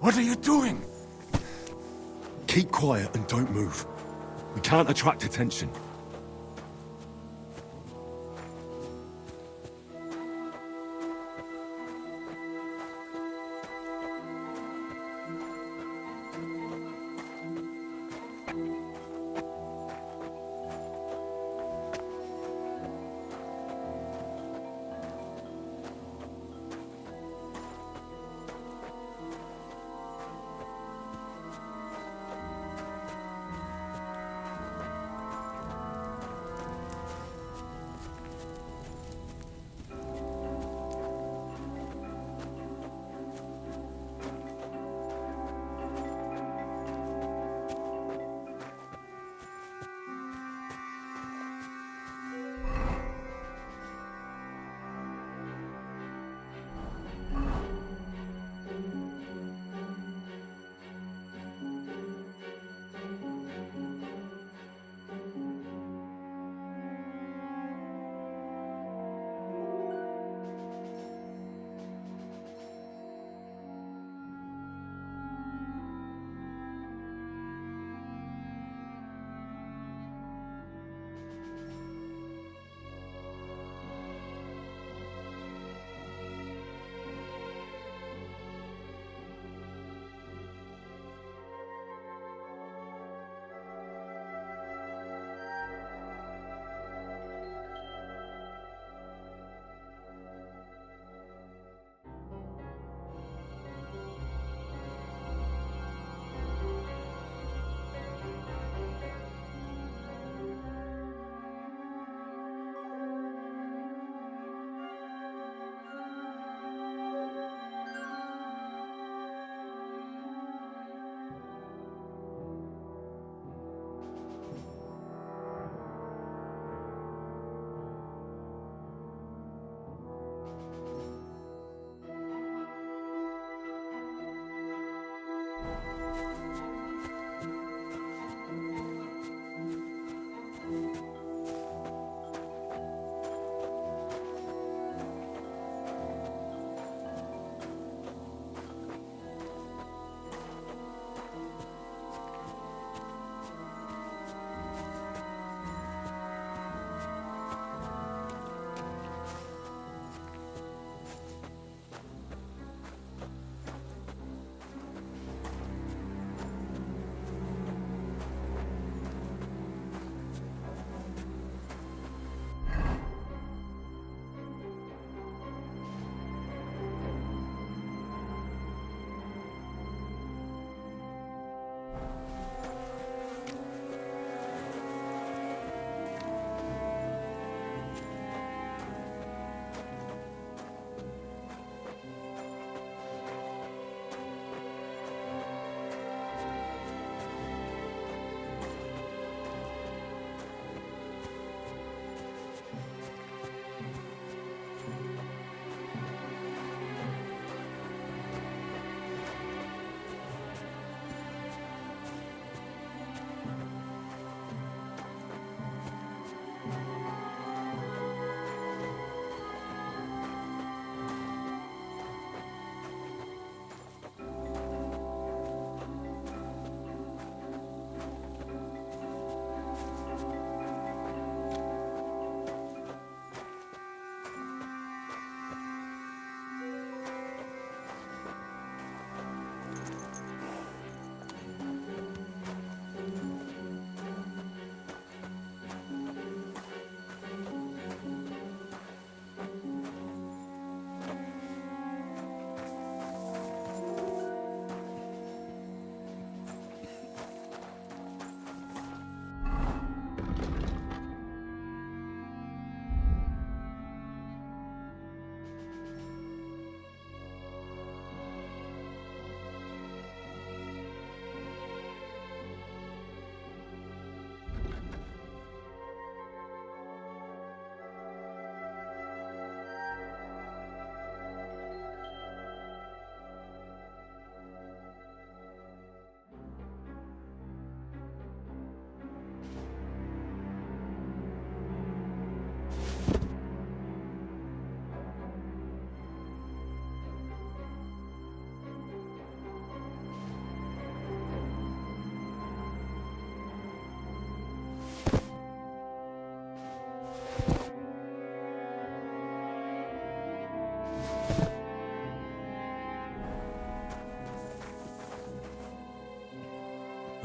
What are you doing?
Keep quiet and don't move. We can't attract attention.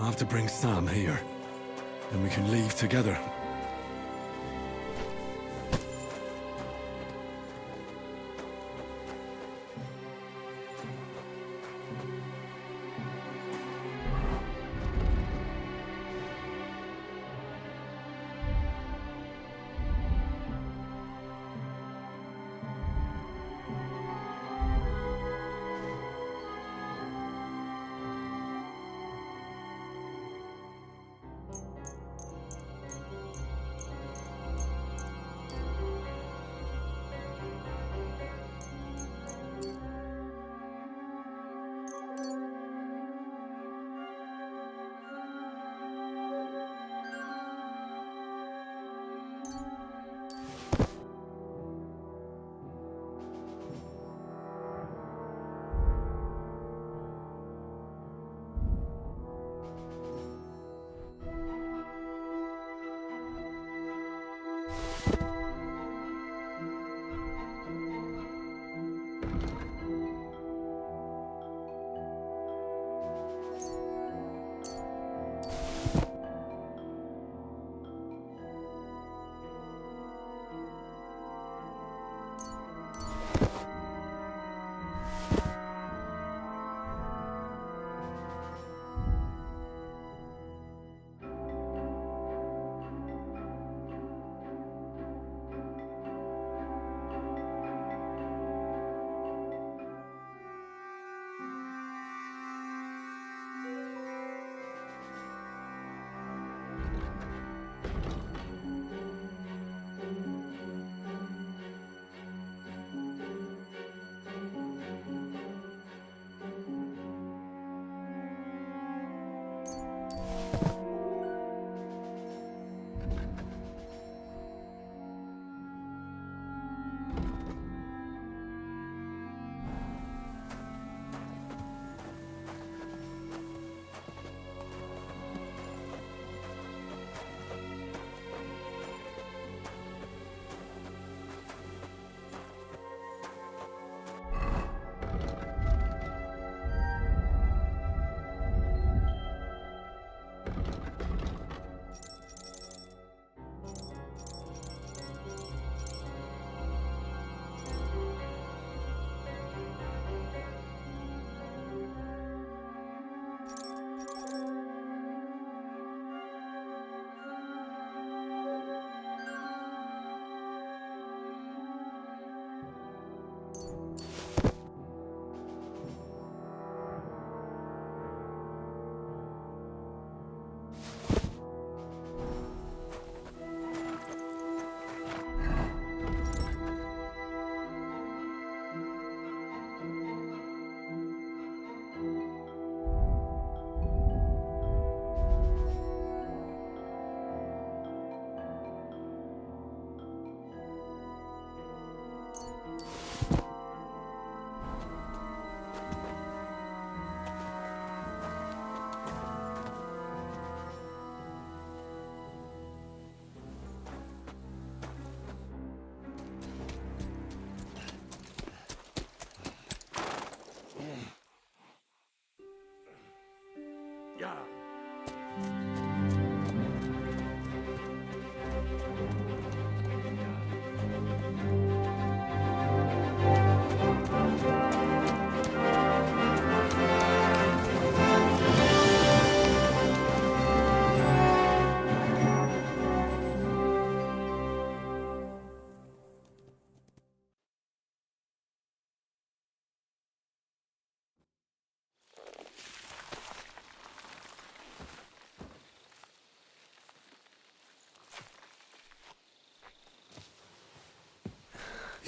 I'll have to bring Sam here. Then we can leave together.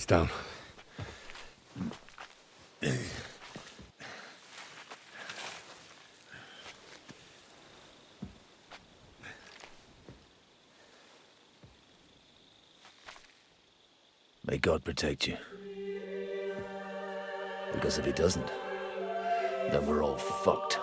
He's down.
May God protect you. Because if he doesn't, then we're all fucked.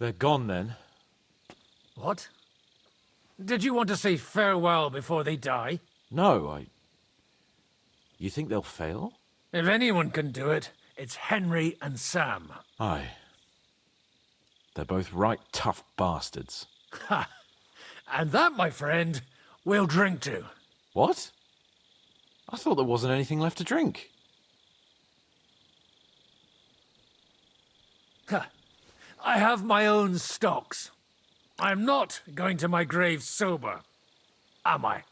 They're gone then.
What? Did you want to say farewell before they die?
No, You think they'll fail?
If anyone can do it, it's Henry and Sam.
Aye. They're both right tough bastards.
Ha! And that, my friend, we'll drink to.
What? I thought there wasn't anything left to drink.
Ha! I have my own stocks. I'm not going to my grave sober, am I?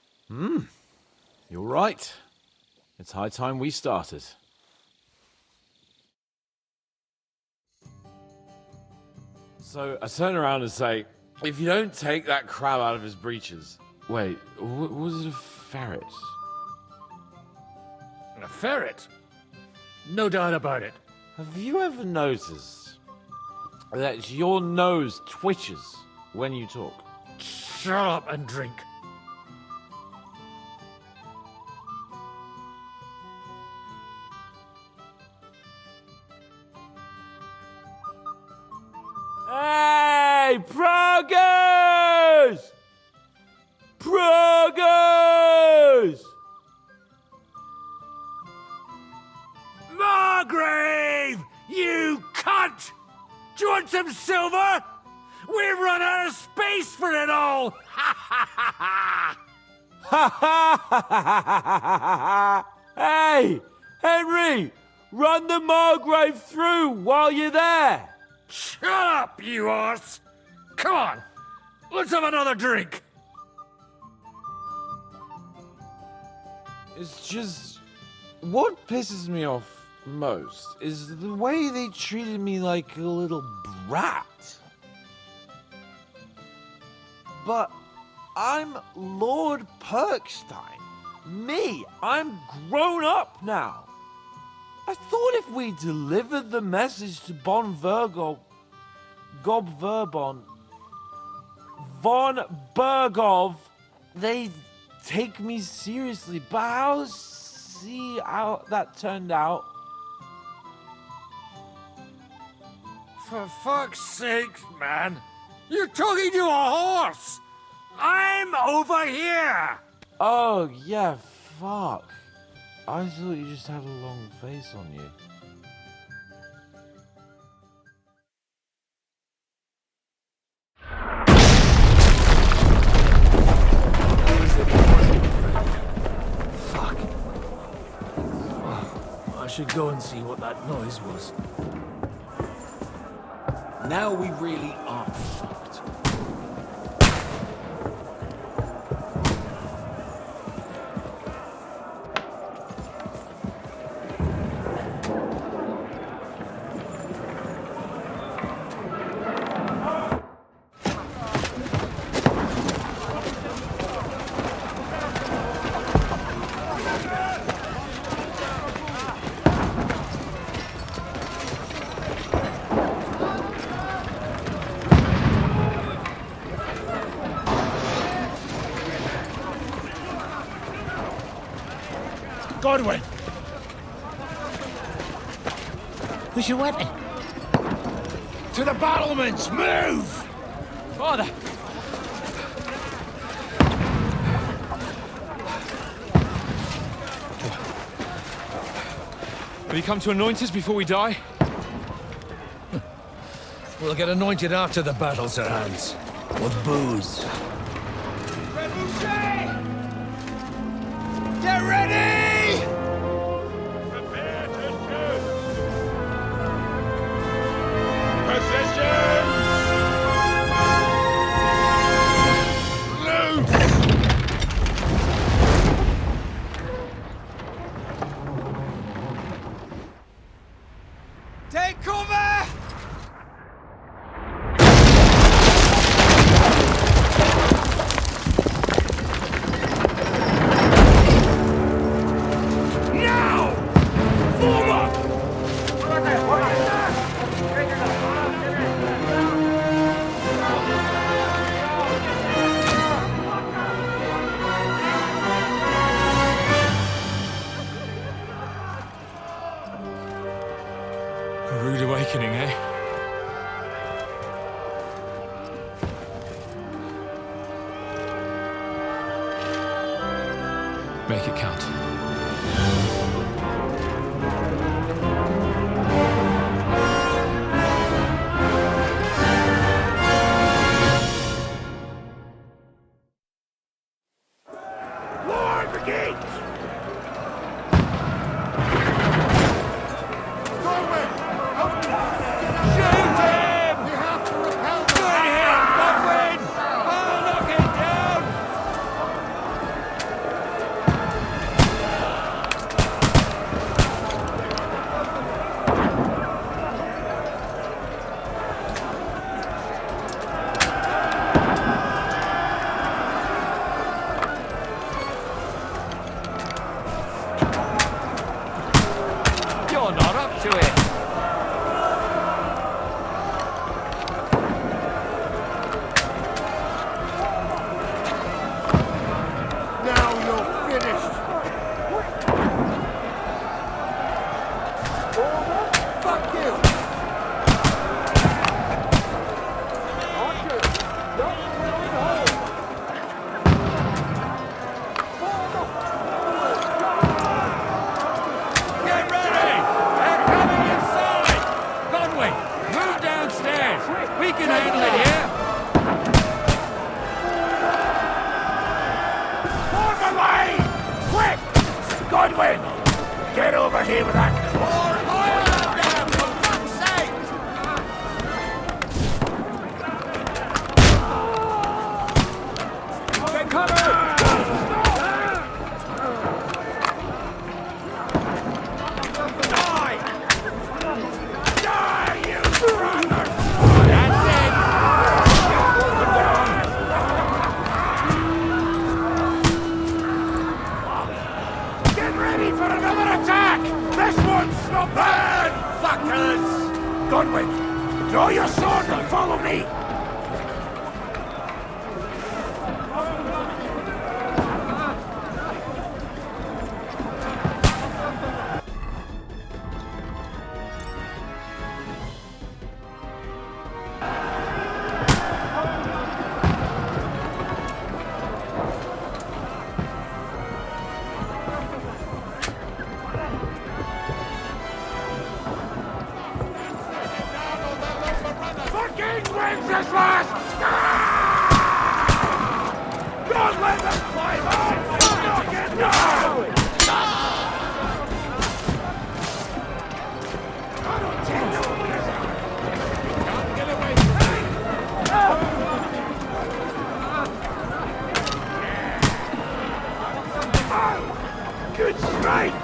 You're right. It's high time we started. So I turn around and say, if you don't take that crab out of his breeches... Wait, was it a ferret?
A ferret? No doubt about it.
Have you ever noticed that your nose twitches when you talk?
Shut up and drink.
Hey, Proggers! Proggers!
Margrave! You cunt! Do you want some silver? We've run out of space for it all! Ha ha ha ha!
Hey, Henry! Run the Margrave through while you're there!
Shut up, you arse! Come on, let's have another drink!
It's just... What pisses me off most is the way they treated me like a little brat. But I'm Lord Perkstein. Me, I'm grown up now. I thought if we delivered the message to Von Vergov, Gob Verbon, Von Bergov, they'd take me seriously. But see how that turned out.
For fuck's sake, man! You're talking to a horse! I'm over here!
Oh, yeah, fuck. I thought you just had a long face on you.
Fuck. Oh, I should go and see what that noise was.
Now we really are fucked.
Godwin! Where's your weapon? To the battlements! Move!
Father! Have you come to anoint us before we die?
We'll get anointed after the battle's at hand. With booze.
Get ready!
Take cover!
Now! Form up!
A rude awakening, eh?
Make it count.
Lord the gate!
You're not up to it.
Now you're finished. Fuck you.
Get ready! They're coming inside! Conway, move downstairs! We can handle it here!
Form a line! Quick! Godwin! Get over here with that claw!
Get cover!
Get ready for another attack! This one's not bad! Fuckers! Godwin, draw your sword and follow me! Fucking wins this last! Don't let them climb up! Knock it down! I don't tell you can't get away good strike!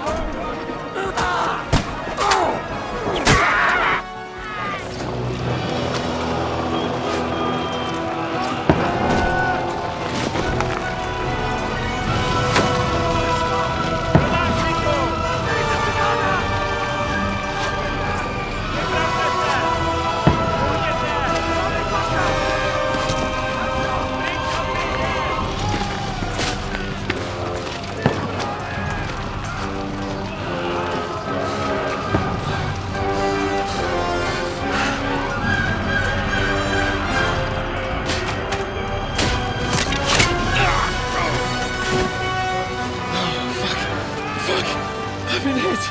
I've been hit.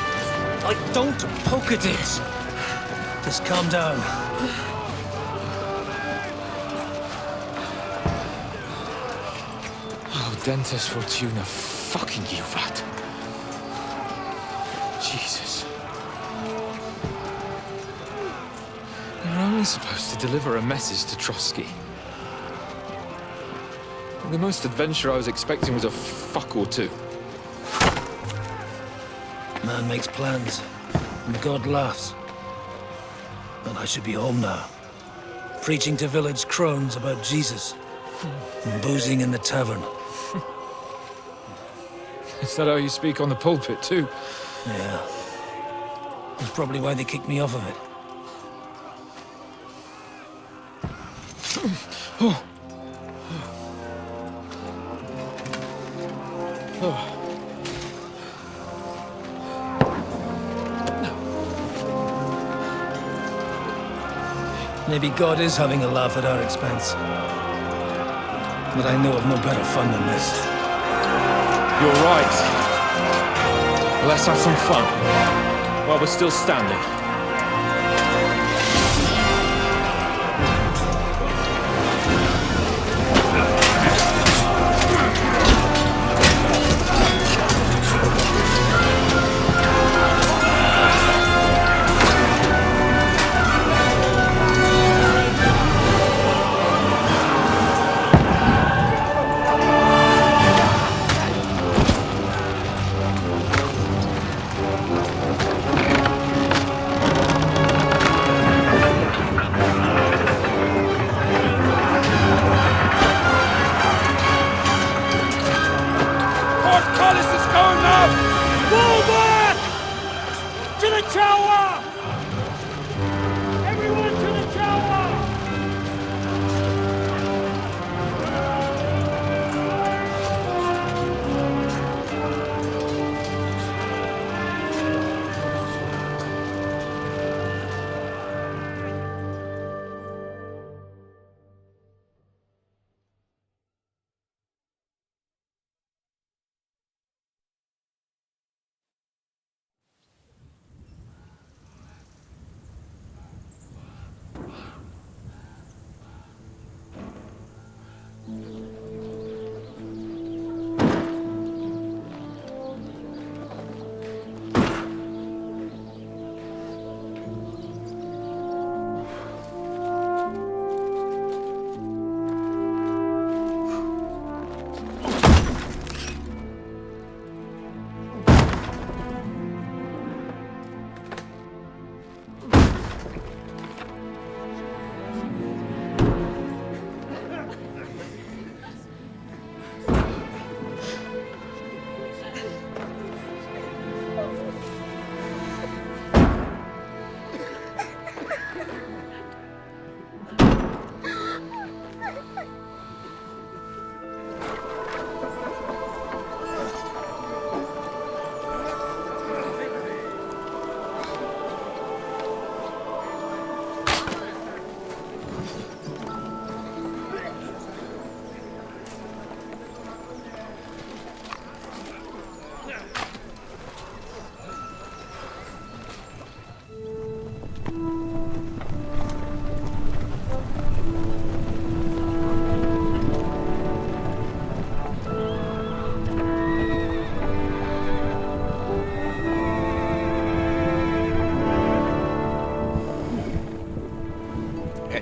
Don't poke at it. Just calm down.
Oh, Dentes Fortuna, fucking you, Vat. Jesus. We were only supposed to deliver a message to Trotsky. The most adventure I was expecting was a fuck or two.
Man makes plans, and God laughs. But I should be home now. Preaching to village crones about Jesus. And boozing in the tavern.
Is that how you speak on the pulpit, too?
Yeah. That's probably why they kicked me off of it.
Oh. Oh.
Maybe God is having a laugh at our expense. But I know of no better fun than this.
You're right. Let's have some fun while we're still standing.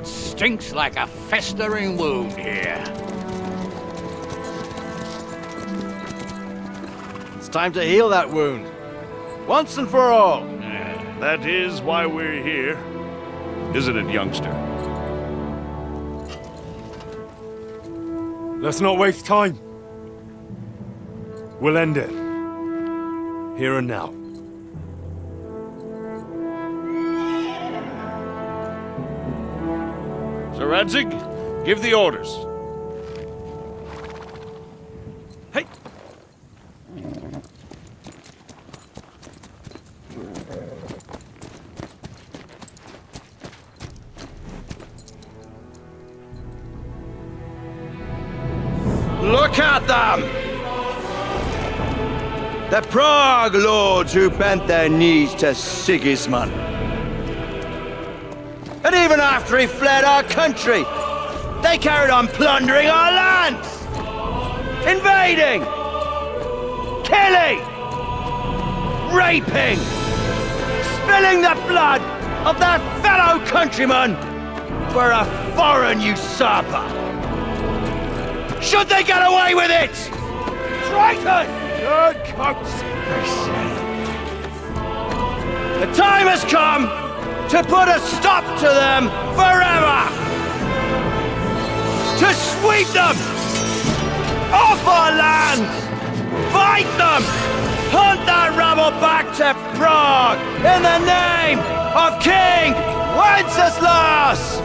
Stinks like a festering wound here.
It's time to heal that wound. Once and for all.
That is why we're here. Isn't it, youngster?
Let's not waste time. We'll end it. Here and now.
Sir Radzig, give the orders.
Hey! Look at them! The Prague lords who bent their knees to Sigismund. And even after he fled our country, they carried on plundering our lands! Invading! Killing! Raping! Spilling the blood of their fellow countrymen for a foreign usurper! Should they get away with it? Traitors! Good coats, they say. The time has come to put a stop to them forever! To sweep them off our lands! Fight them! Hunt that rabble back to Prague in the name of King Wenceslas!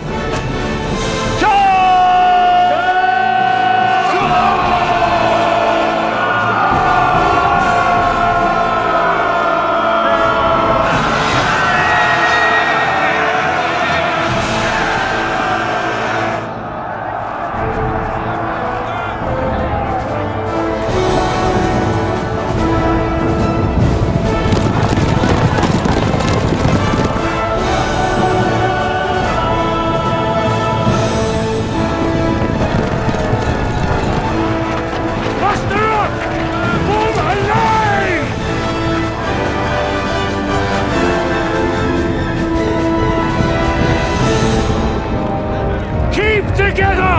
Form a line! Keep together!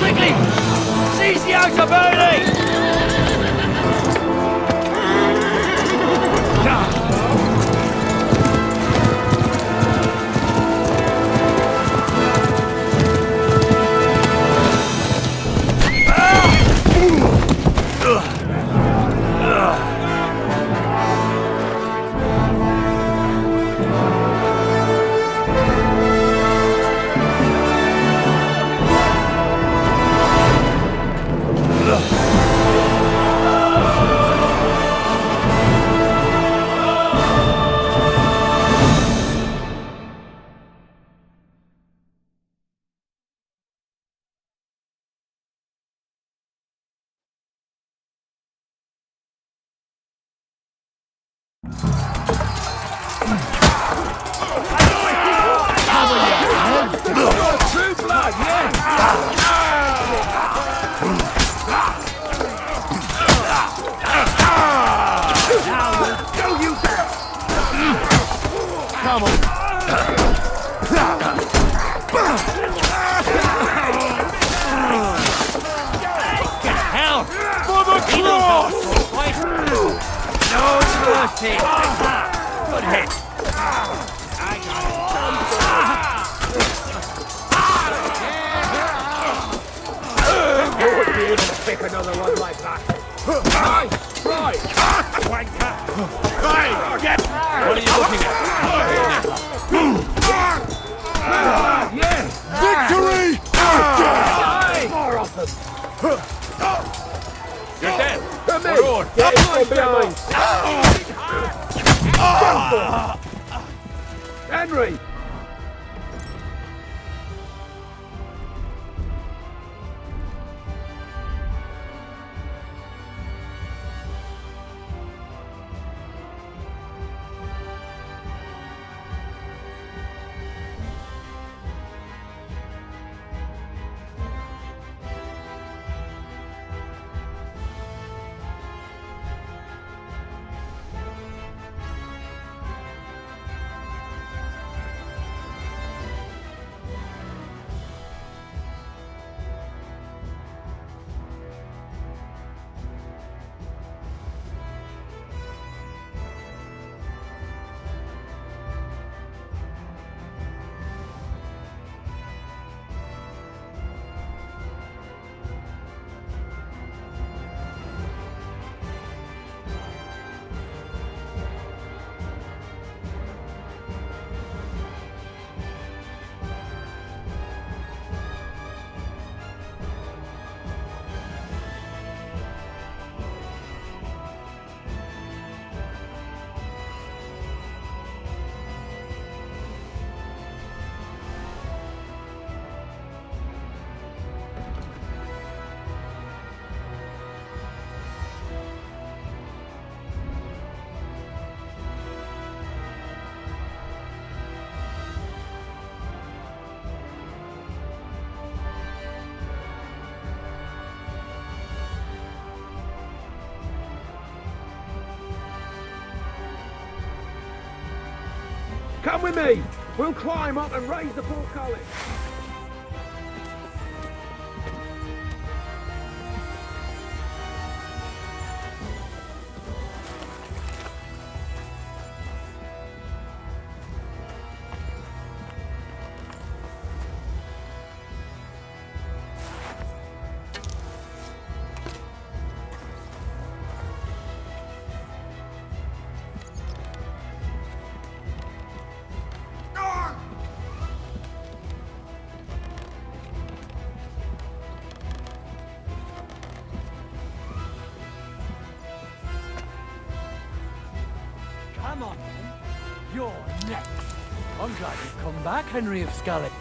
Quickly! Seize the outer burning!
True blood,
Come on.
Hell!
For the cross!
No mercy! Good hit!
You would be able to pick another one like that. Nice try! Wanker!
Hey, get! What are you looking at?
Yes!
Victory!
More of them!
You're dead.
Come in!
Forward.
Get from behind! Henry! Come with me! We'll climb up and raise the portcullis! Come on, then. You're
I'm glad you've come back, Henry of Scarlet.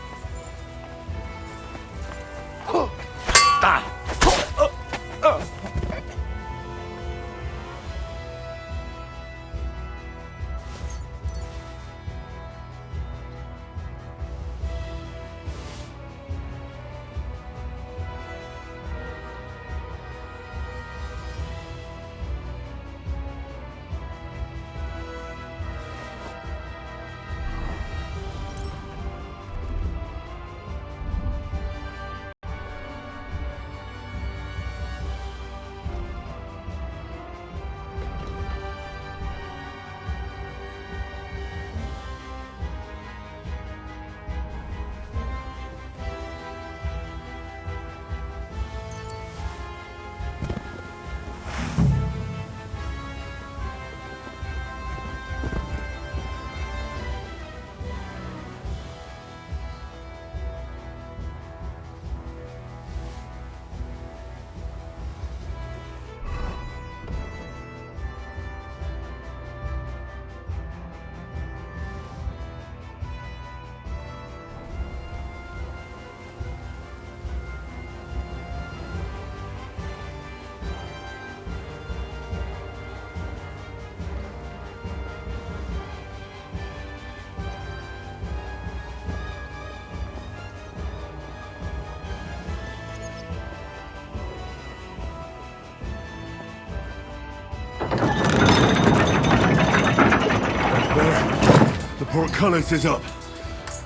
The portcullis is up.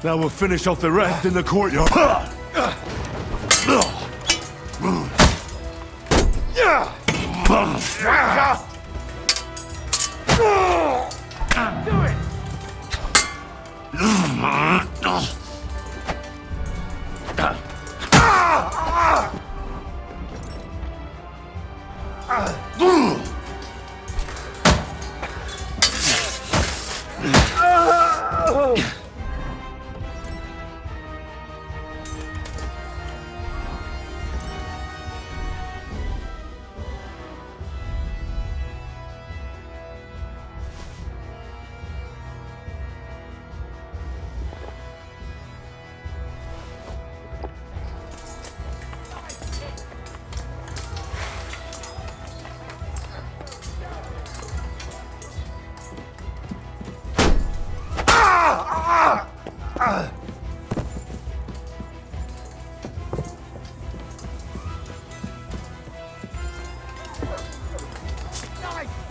Now we'll finish off the rest in the courtyard.
Do it!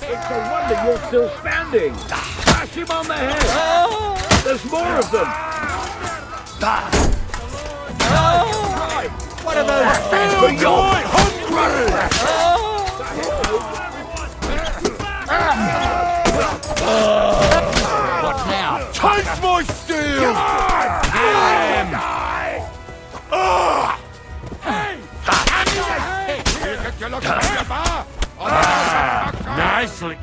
It's a wonder you're still standing. Smash him on the head. There's more of them.
What are those things for your
What now?
Take my steel!
Come on!
Nicely.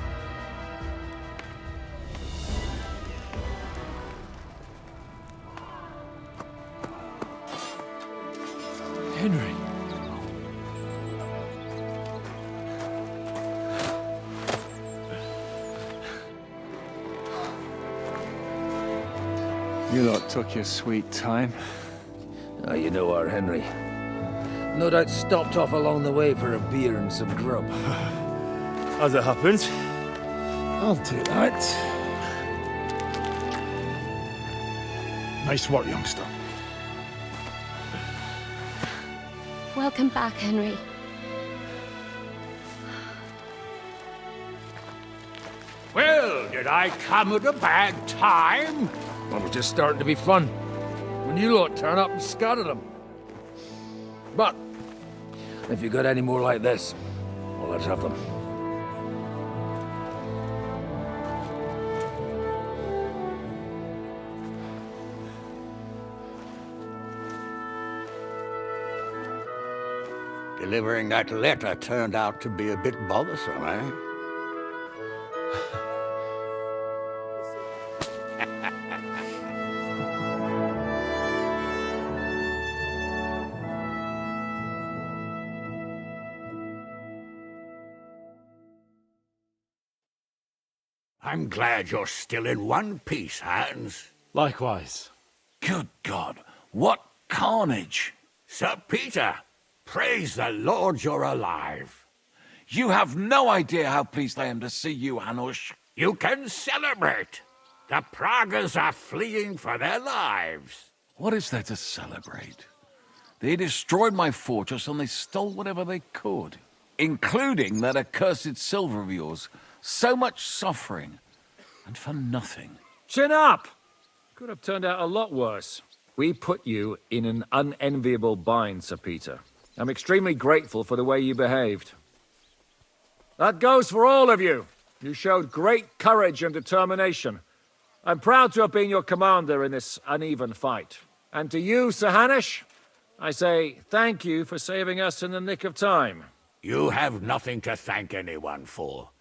Henry.
You lot took your sweet time.
Ah, you know our Henry. No doubt stopped off along the way for a beer and some grub.
As it happens.
I'll do that.
Nice work, youngster.
Welcome back, Henry.
Well, did I come at a bad time?
Well, we're just starting to be fun. When you lot turn up and scatter them. But, if you got any more like this, well, let's have them.
Delivering that letter turned out to be a bit bothersome, eh? I'm glad you're still in one piece, Hans.
Likewise.
Good God, what carnage! Sir Peter, praise the Lord you're alive.
You have no idea how pleased I am to see you, Hanush.
You can celebrate. The Pragas are fleeing for their lives.
What is there to celebrate? They destroyed my fortress and they stole whatever they could, including that accursed silver of yours. So much suffering, and for nothing.
Chin up! Could have turned out a lot worse. We put you in an unenviable bind, Sir Peter. I'm extremely grateful for the way you behaved. That goes for all of you. You showed great courage and determination. I'm proud to have been your commander in this uneven fight. And to you, Sir Hanush, I say thank you for saving us in the nick of time.
You have nothing to thank anyone for.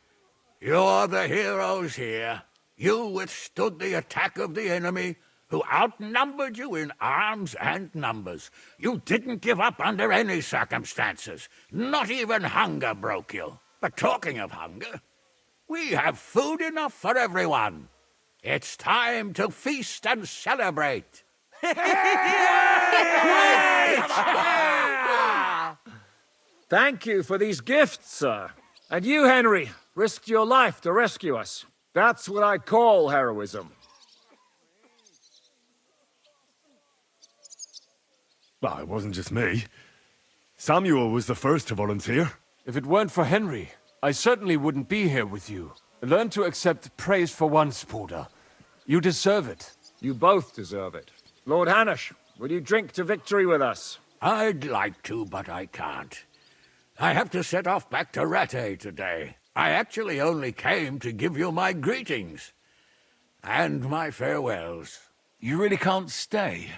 You're the heroes here. You withstood the attack of the enemy, who outnumbered you in arms and numbers. You didn't give up under any circumstances. Not even hunger broke you. But talking of hunger, we have food enough for everyone. It's time to feast and celebrate.
Thank you for these gifts, sir. And you, Henry, risked your life to rescue us. That's what I call heroism.
Well, it wasn't just me. Samuel was the first to volunteer.
If it weren't for Henry, I certainly wouldn't be here with you. Learn to accept praise for once, Porter. You deserve it.
You both deserve it. Lord Hanush, will you drink to victory with us?
I'd like to, but I can't. I have to set off back to Rattay today. I actually only came to give you my greetings. And my farewells.
You really can't stay?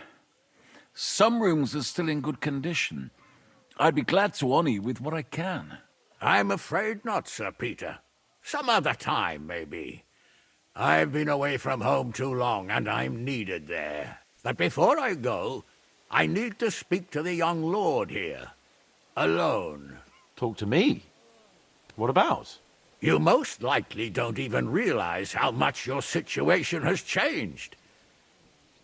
Some rooms are still in good condition. I'd be glad to honor you with what I can.
I'm afraid not, Sir Peter. Some other time, maybe. I've been away from home too long, and I'm needed there. But before I go, I need to speak to the young lord here. Alone.
Talk to me? What about?
You most likely don't even realize how much your situation has changed.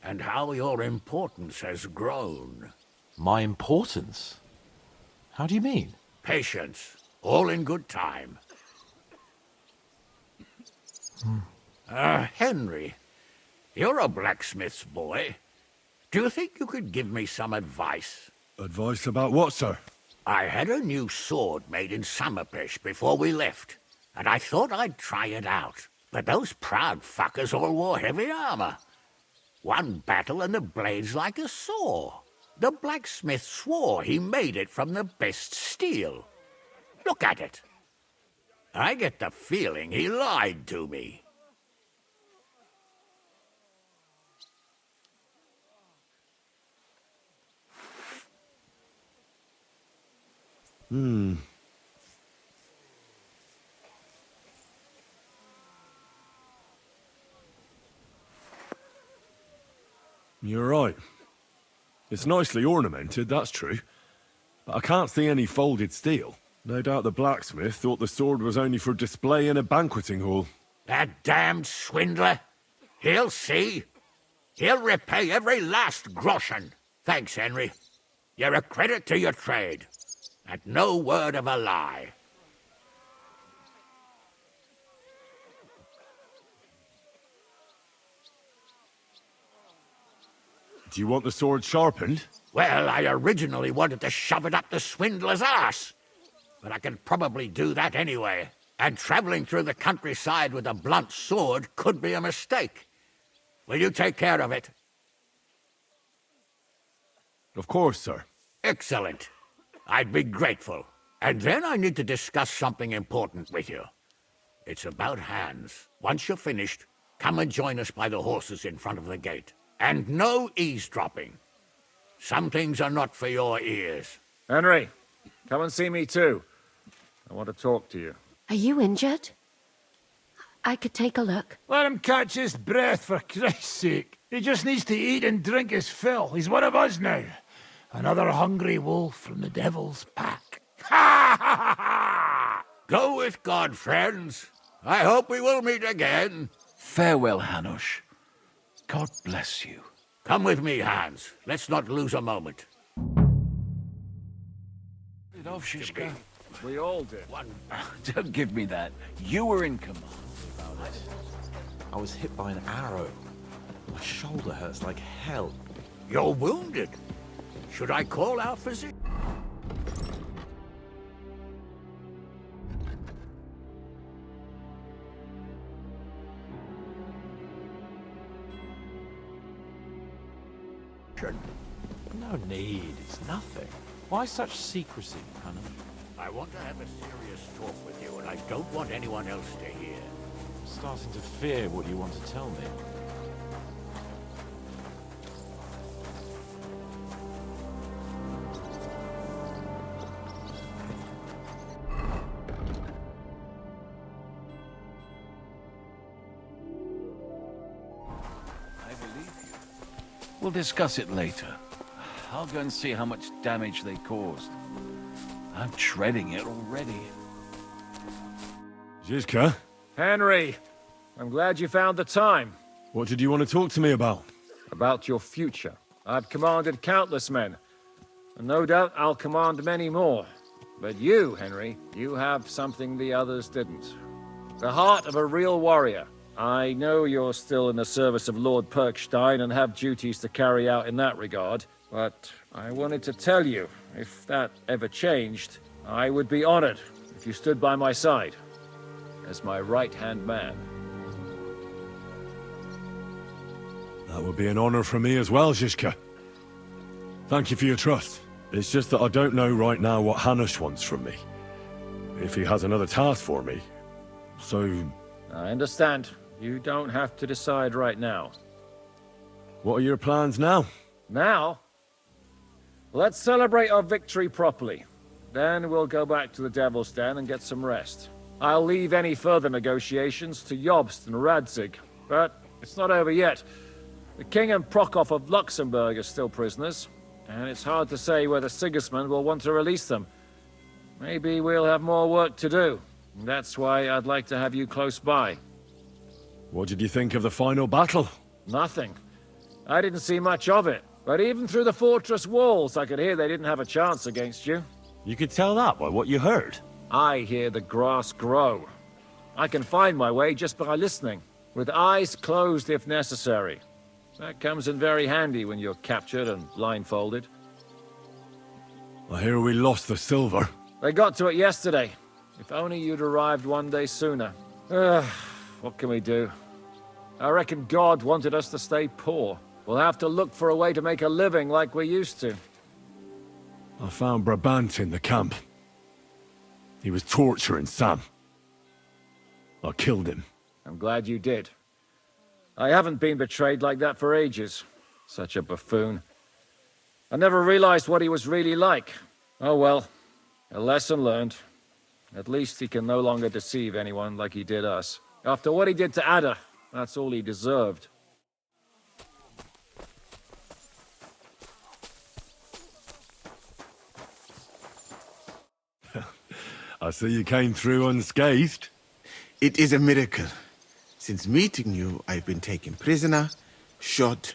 And how your importance has grown.
My importance? How do you mean?
Patience. All in good time. Henry, you're a blacksmith's boy. Do you think you could give me some advice?
Advice about what, sir?
I had a new sword made in Summerpish before we left, and I thought I'd try it out. But those proud fuckers all wore heavy armor. One battle and the blade's like a saw. The blacksmith swore he made it from the best steel. Look at it. I get the feeling he lied to me.
You're right. It's nicely ornamented, that's true. But I can't see any folded steel. No doubt the blacksmith thought the sword was only for display in a banqueting hall.
That damned swindler. He'll see. He'll repay every last groschen. Thanks, Henry. You're a credit to your trade. And no word of a lie.
Do you want the sword sharpened?
Well, I originally wanted to shove it up the swindler's arse. But I can probably do that anyway. And traveling through the countryside with a blunt sword could be a mistake. Will you take care of it?
Of course, sir.
Excellent. I'd be grateful. And then I need to discuss something important with you. It's about Hans. Once you're finished, come and join us by the horses in front of the gate. And no eavesdropping. Some things are not for your ears.
Henry, come and see me too. I want to talk to you.
Are you injured? I could take a look.
Let him catch his breath, for Christ's sake. He just needs to eat and drink his fill. He's one of us now. Another hungry wolf from the devil's pack.
Go with God, friends. I hope we will meet again.
Farewell, Hanush. God bless you.
Come with me, Hans. Let's not lose a moment.
Get off, Shishka.
We all did.
Don't give me that. You were in command.
I was hit by an arrow. My shoulder hurts like hell.
You're wounded. Should I call our physician?
No need. It's nothing. Why such secrecy, Hannah?
I want to have a serious talk with you, and I don't want anyone else to hear.
I'm starting to fear what you want to tell me.
I believe you. We'll discuss it later. I'll go and see how much damage they caused. I'm dreading it already.
Zizka?
Henry, I'm glad you found the time.
What did you want to talk to me about?
About your future. I've commanded countless men, and no doubt I'll command many more. But you, Henry, you have something the others didn't. The heart of a real warrior. I know you're still in the service of Lord Perkstein and have duties to carry out in that regard, but I wanted to tell you, if that ever changed, I would be honored if you stood by my side as my right-hand man.
That would be an honor for me as well, Zizka. Thank you for your trust. It's just that I don't know right now what Hanush wants from me. If he has another task for me. So...
I understand. You don't have to decide right now.
What are your plans now?
Now? Let's celebrate our victory properly. Then we'll go back to the Devil's Den and get some rest. I'll leave any further negotiations to Jobst and Radzig, but it's not over yet. The King and Prokop of Luxembourg are still prisoners, and it's hard to say whether Sigismund will want to release them. Maybe we'll have more work to do. That's why I'd like to have you close by.
What did you think of the final battle?
Nothing. I didn't see much of it, but even through the fortress walls, I could hear they didn't have a chance against you.
You could tell that by what you heard.
I hear the grass grow. I can find my way just by listening, with eyes closed if necessary. That comes in very handy when you're captured and blindfolded.
I hear we lost the silver.
They got to it yesterday. If only you'd arrived one day sooner. What can we do? I reckon God wanted us to stay poor. We'll have to look for a way to make a living like we used to.
I found Brabant in the camp. He was torturing Sam. I killed him.
I'm glad you did. I haven't been betrayed like that for ages. Such a buffoon. I never realized what he was really like. Oh well, a lesson learned. At least he can no longer deceive anyone like he did us. After what he did to Ada, that's all he deserved.
I see you came through unscathed.
It is a miracle. Since meeting you, I've been taken prisoner, shot,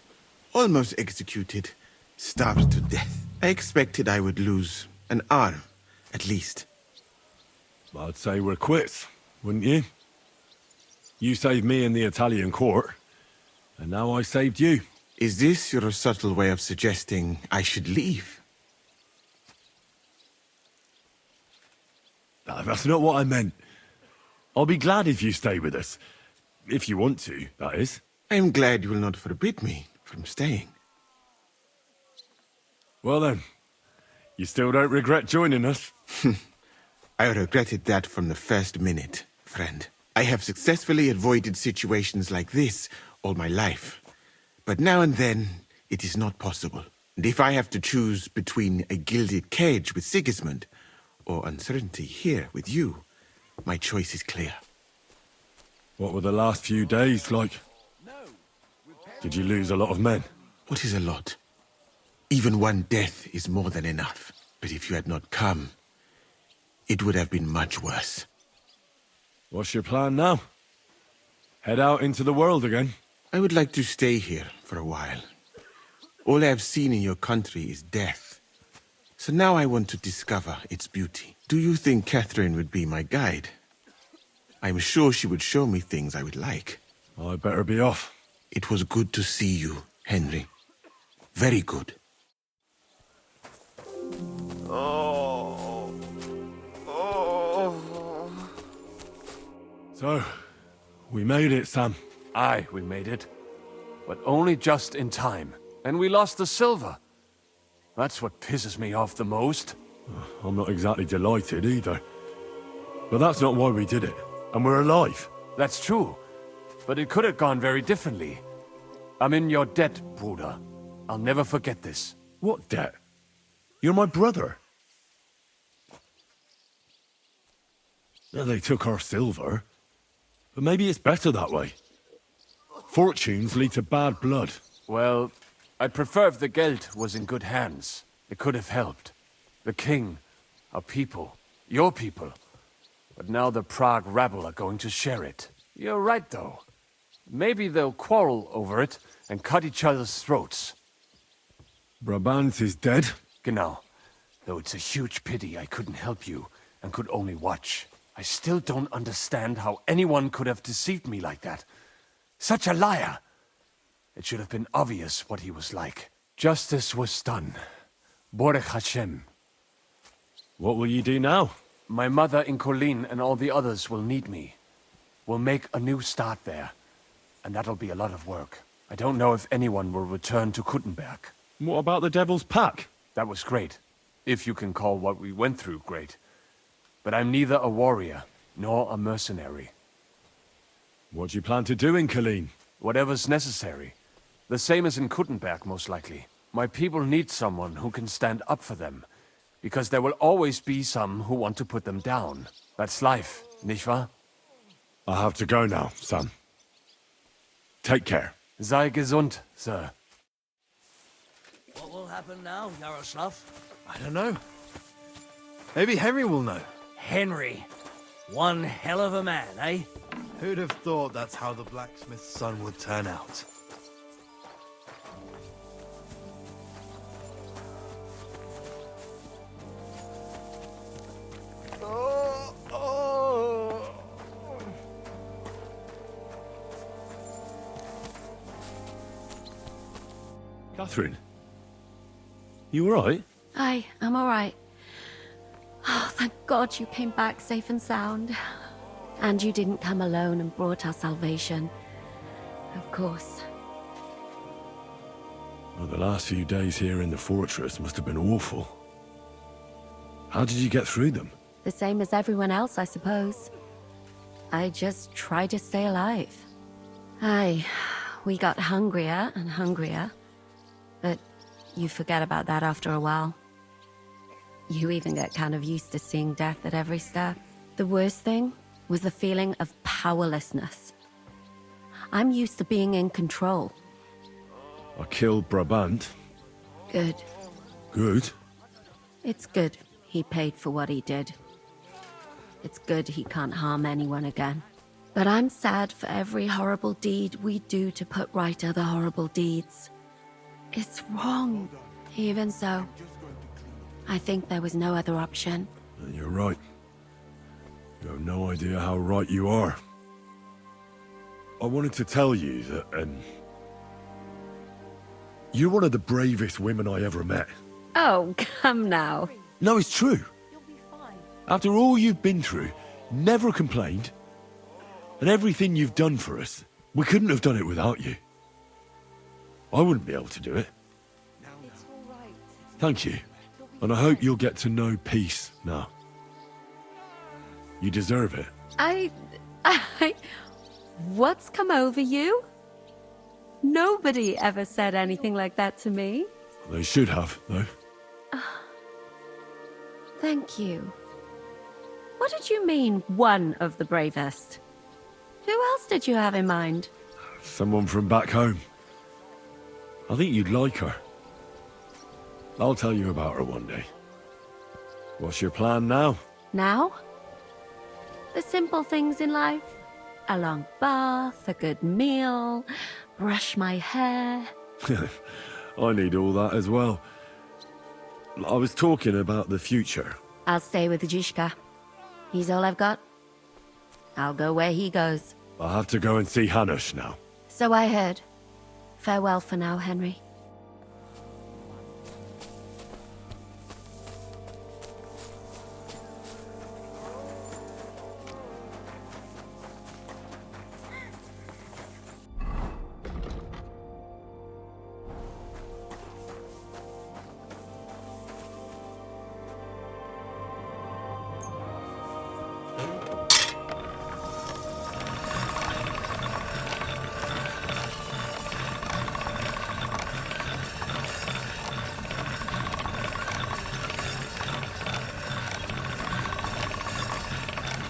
almost executed, starved to death. I expected I would lose an arm, at least.
I'd say we're quits, wouldn't you? You saved me in the Italian court, and now I saved you.
Is this your subtle way of suggesting I should leave?
That's not what I meant. I'll be glad if you stay with us. If you want to, that is.
I'm glad you will not forbid me from staying.
Well then, you still don't regret joining us?
I regretted that from the first minute, friend. I have successfully avoided situations like this all my life. But now and then, it is not possible. And if I have to choose between a gilded cage with Sigismund or uncertainty here with you, my choice is clear.
What were the last few days like? Did you lose a lot of men?
What is a lot? Even one death is more than enough. But if you had not come, it would have been much worse.
What's your plan now? Head out into the world again?
I would like to stay here for a while. All I have seen in your country is death. So now I want to discover its beauty. Do you think Catherine would be my guide? I'm sure she would show me things I would like.
I better be off.
It was good to see you, Henry. Very good.
So, we made it, Sam.
Aye, we made it. But only just in time. And we lost the silver. That's what pisses me off the most.
I'm not exactly delighted either. But that's not why we did it. And we're alive.
That's true. But it could have gone very differently. I'm in your debt, Bruder. I'll never forget this.
What debt? You're my brother. Yeah, they took our silver. But maybe it's better that way. Fortunes lead to bad blood.
Well, I'd prefer if the Geld was in good hands. It could have helped. The king, our people, your people. But now the Prague rabble are going to share it. You're right, though. Maybe they'll quarrel over it and cut each other's throats.
Brabant is dead?
Genau. Though it's a huge pity I couldn't help you and could only watch. I still don't understand how anyone could have deceived me like that. Such a liar! It should have been obvious what he was like. Justice was done. Borech Hashem.
What will you do now?
My mother in Colleen and all the others will need me. We'll make a new start there. And that'll be a lot of work. I don't know if anyone will return to Kuttenberg.
What about the Devil's Pack?
That was great. If you can call what we went through great. But I'm neither a warrior, nor a mercenary.
What do you plan to do in Colleen?
Whatever's necessary. The same as in Kuttenberg, most likely. My people need someone who can stand up for them. Because there will always be some who want to put them down. That's life, nicht wahr?
I have to go now, Sam. Take care.
Sei gesund, sir.
What will happen now, Yaroslav?
I don't know. Maybe Henry will know.
Henry. One hell of a man, eh?
Who'd have thought that's how the blacksmith's son would turn out?
Catherine? You alright?
Aye, I'm all right. Oh, thank God you came back safe and sound. And you didn't come alone and brought our salvation. Of course.
Well, the last few days here in the fortress must have been awful. How did you get through them?
The same as everyone else, I suppose. I just try to stay alive. Aye, we got hungrier and hungrier. But you forget about that after a while. You even get kind of used to seeing death at every step. The worst thing was the feeling of powerlessness. I'm used to being in control.
I killed Brabant.
Good.
Good?
It's good he paid for what he did. It's good he can't harm anyone again. But I'm sad for every horrible deed we do to put right other horrible deeds. It's wrong. Even so, I think there was no other option.
You're right. You have no idea how right you are. I wanted to tell you that, you're one of the bravest women I ever met.
Oh, come now.
No, it's true. After all you've been through, never complained, and everything you've done for us, we couldn't have done it without you. I wouldn't be able to do it. Thank you. And I hope you'll get to know peace now. You deserve it.
What's come over you? Nobody ever said anything like that to me.
They should have, though.
Thank you. What did you mean, one of the bravest? Who else did you have in mind?
Someone from back home. I think you'd like her. I'll tell you about her one day. What's your plan now?
Now? The simple things in life. A long bath, a good meal, brush my hair.
I need all that as well. I was talking about the future.
I'll stay with Zizka. He's all I've got. I'll go where he goes.
I have to go and see Hanush now.
So I heard. Farewell for now, Henry.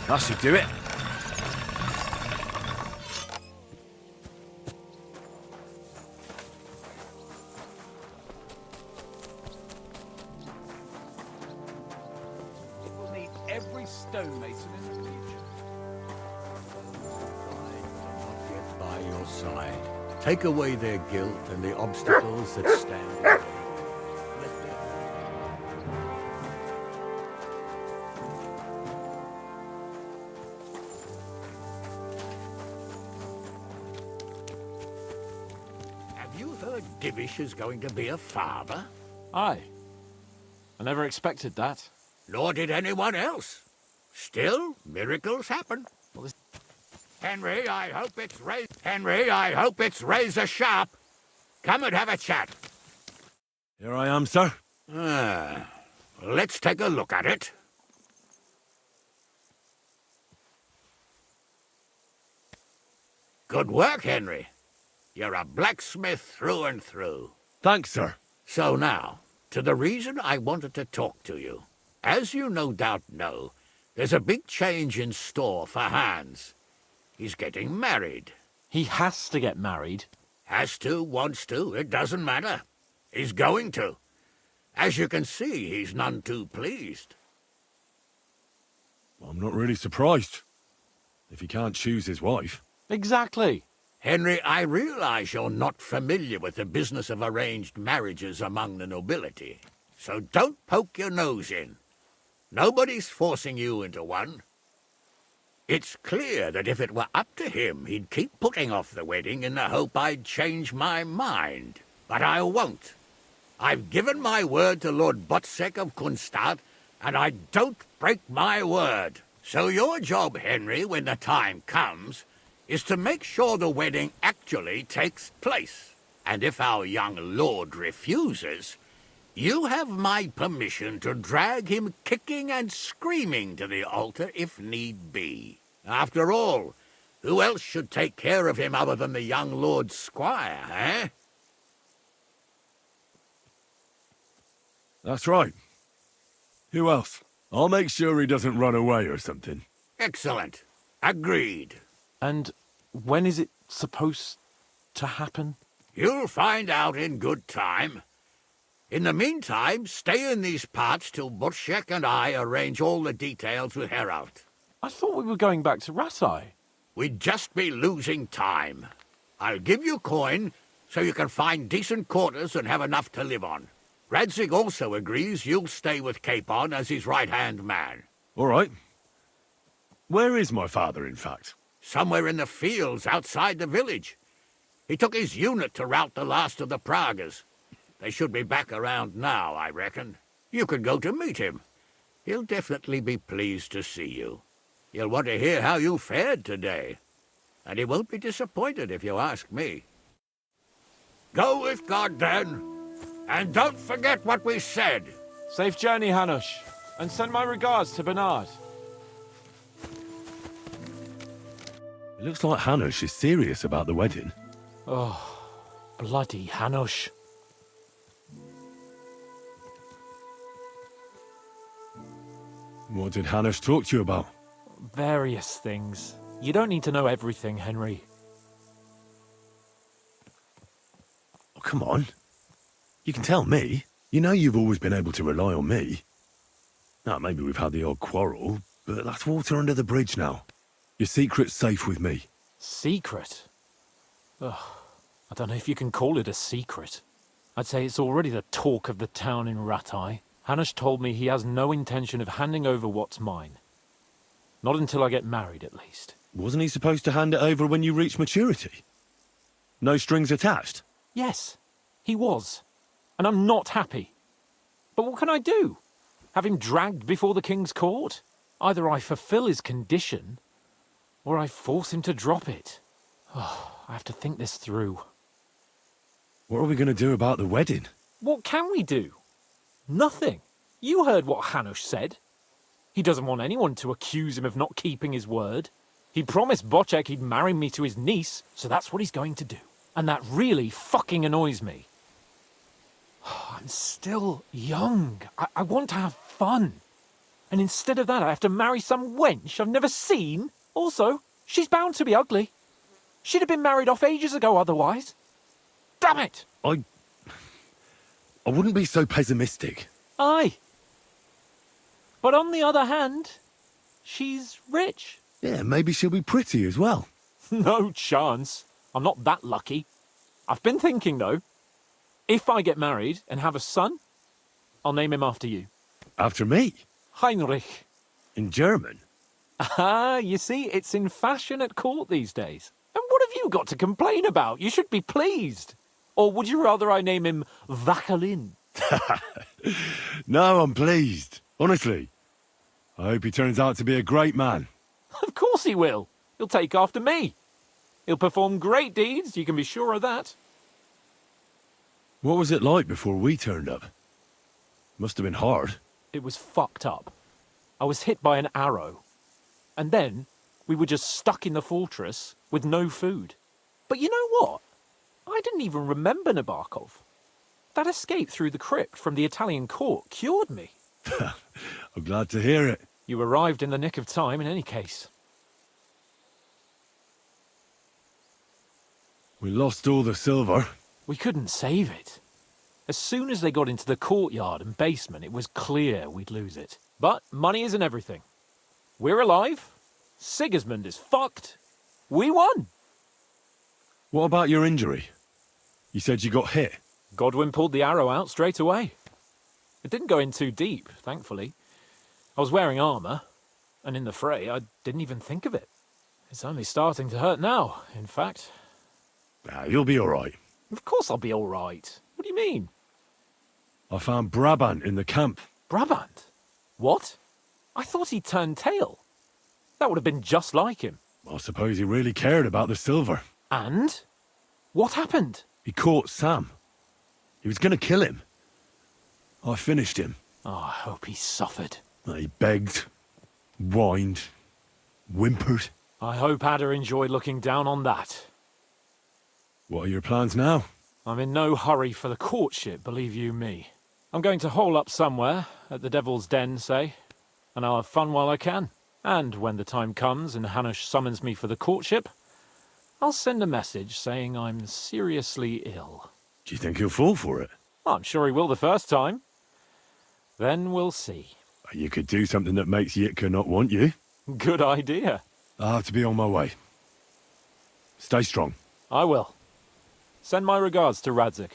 That should do it.
We'll need every stonemason in the future.
Get by your side. Take away their guilt and the obstacles that stand in their way. Have you heard Divish is going to be a father?
Aye. I never expected that.
Nor did anyone else. Still, miracles happen. Henry, I hope it's razor sharp. Come and have a chat.
Here I am, sir.
Let's take a look at it. Good work, Henry. You're a blacksmith through and through.
Thanks, sir.
So now, to the reason I wanted to talk to you. As you no doubt know, there's a big change in store for Hans. He's getting married.
He has to get married.
Has to, wants to, it doesn't matter. He's going to. As you can see, he's none too pleased.
I'm not really surprised. If he can't choose his wife.
Exactly.
Henry, I realize you're not familiar with the business of arranged marriages among the nobility, so don't poke your nose in. Nobody's forcing you into one. It's clear that if it were up to him, he'd keep putting off the wedding in the hope I'd change my mind. But I won't. I've given my word to Lord Botsek of Kunstad, and I don't break my word. So your job, Henry, when the time comes, is to make sure the wedding actually takes place. And if our young lord refuses, you have my permission to drag him kicking and screaming to the altar if need be. After all, who else should take care of him other than the young lord's squire, eh?
That's right. Who else? I'll make sure he doesn't run away or something.
Excellent. Agreed.
And when is it supposed to happen?
You'll find out in good time. In the meantime, stay in these parts till Butchek and I arrange all the details with Herald.
I thought we were going back to Ratai.
We'd just be losing time. I'll give you coin so you can find decent quarters and have enough to live on. Radzig also agrees you'll stay with Capon as his right-hand man.
All right. Where is my father, in fact?
Somewhere in the fields outside the village. He took his unit to rout the last of the Pragas. They should be back around now, I reckon. You could go to meet him. He'll definitely be pleased to see you. He'll want to hear how you fared today. And he won't be disappointed if you ask me. Go with God, then. And don't forget what we said.
Safe journey, Hanush. And send my regards to Bernard.
It looks like Hanush is serious about the wedding.
Oh, bloody Hanush.
What did Hanush talk to you about?
Various things. You don't need to know everything, Henry.
Oh, come on. You can tell me. You know you've always been able to rely on me. Now, maybe we've had the odd quarrel, But that's water under the bridge now. Your secret's safe with me.
Secret? Ugh, I don't know if you can call it a secret. I'd say it's already the talk of the town in Rattay. Hanush told me he has no intention of handing over what's mine. Not until I get married, at least.
Wasn't he supposed to hand it over when you reach maturity? No strings attached?
Yes, he was. And I'm not happy. But what can I do? Have him dragged before the king's court? Either I fulfill his condition, or I force him to drop it. Oh, I have to think this through.
What are we going to do about the wedding?
What can we do? Nothing. You heard what Hanush said. He doesn't want anyone to accuse him of not keeping his word. He promised Bocek he'd marry me to his niece, so that's what he's going to do. And that really fucking annoys me. I'm still young. I want to have fun. And instead of that, I have to marry some wench I've never seen. Also, she's bound to be ugly. She'd have been married off ages ago otherwise. Damn it!
I wouldn't be so pessimistic.
Aye. But on the other hand, she's rich.
Yeah, maybe she'll be pretty as well.
No chance. I'm not that lucky. I've been thinking, though. If I get married and have a son, I'll name him after you.
After me?
Heinrich.
In German?
Ah, you see, it's in fashion at court these days. And what have you got to complain about? You should be pleased. Or would you rather I name him Vachelin?
No, I'm pleased. Honestly. I hope he turns out to be a great man.
Of course he will. He'll take after me. He'll perform great deeds, you can be sure of that.
What was it like before we turned up? Must have been hard.
It was fucked up. I was hit by an arrow. And then we were just stuck in the fortress with no food. But you know what? I didn't even remember Nabokov. That escape through the crypt from the Italian court cured me.
I'm glad to hear it.
You arrived in the nick of time in any case.
We lost all the silver.
We couldn't save it. As soon as they got into the courtyard and basement, it was clear we'd lose it. But money isn't everything. We're alive. Sigismund is fucked. We won.
What about your injury? You said you got hit.
Godwin pulled the arrow out straight away. It didn't go in too deep, thankfully. I was wearing armor, and in the fray, I didn't even think of it. It's only starting to hurt now, in fact.
You'll be all right.
Of course I'll be all right. What do you mean?
I found Brabant in the camp.
Brabant? What? I thought he turned tail. That would have been just like him.
I suppose he really cared about the silver.
And? What happened?
He caught Sam. He was going to kill him. I finished him.
Oh, I hope he suffered.
He begged, whined, whimpered.
I hope Ada enjoyed looking down on that.
What are your plans now?
I'm in no hurry for the courtship, believe you me. I'm going to hole up somewhere, at the Devil's Den, say, and I'll have fun while I can. And when the time comes and Hanush summons me for the courtship, I'll send a message saying I'm seriously ill.
Do you think he'll fall for it?
I'm sure he will the first time. Then we'll see.
You could do something that makes Yitka not want you.
Good idea.
I'll have to be on my way. Stay strong.
I will. Send my regards to Radzik.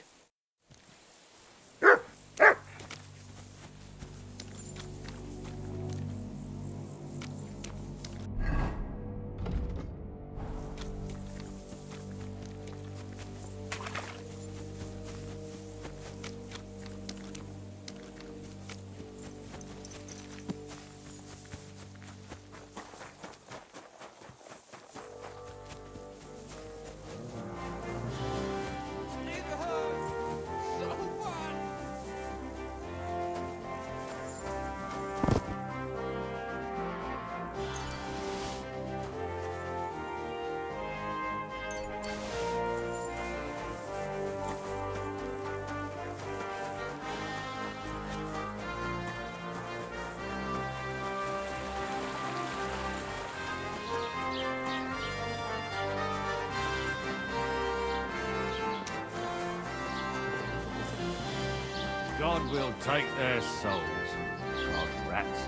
God will take their souls, God rats.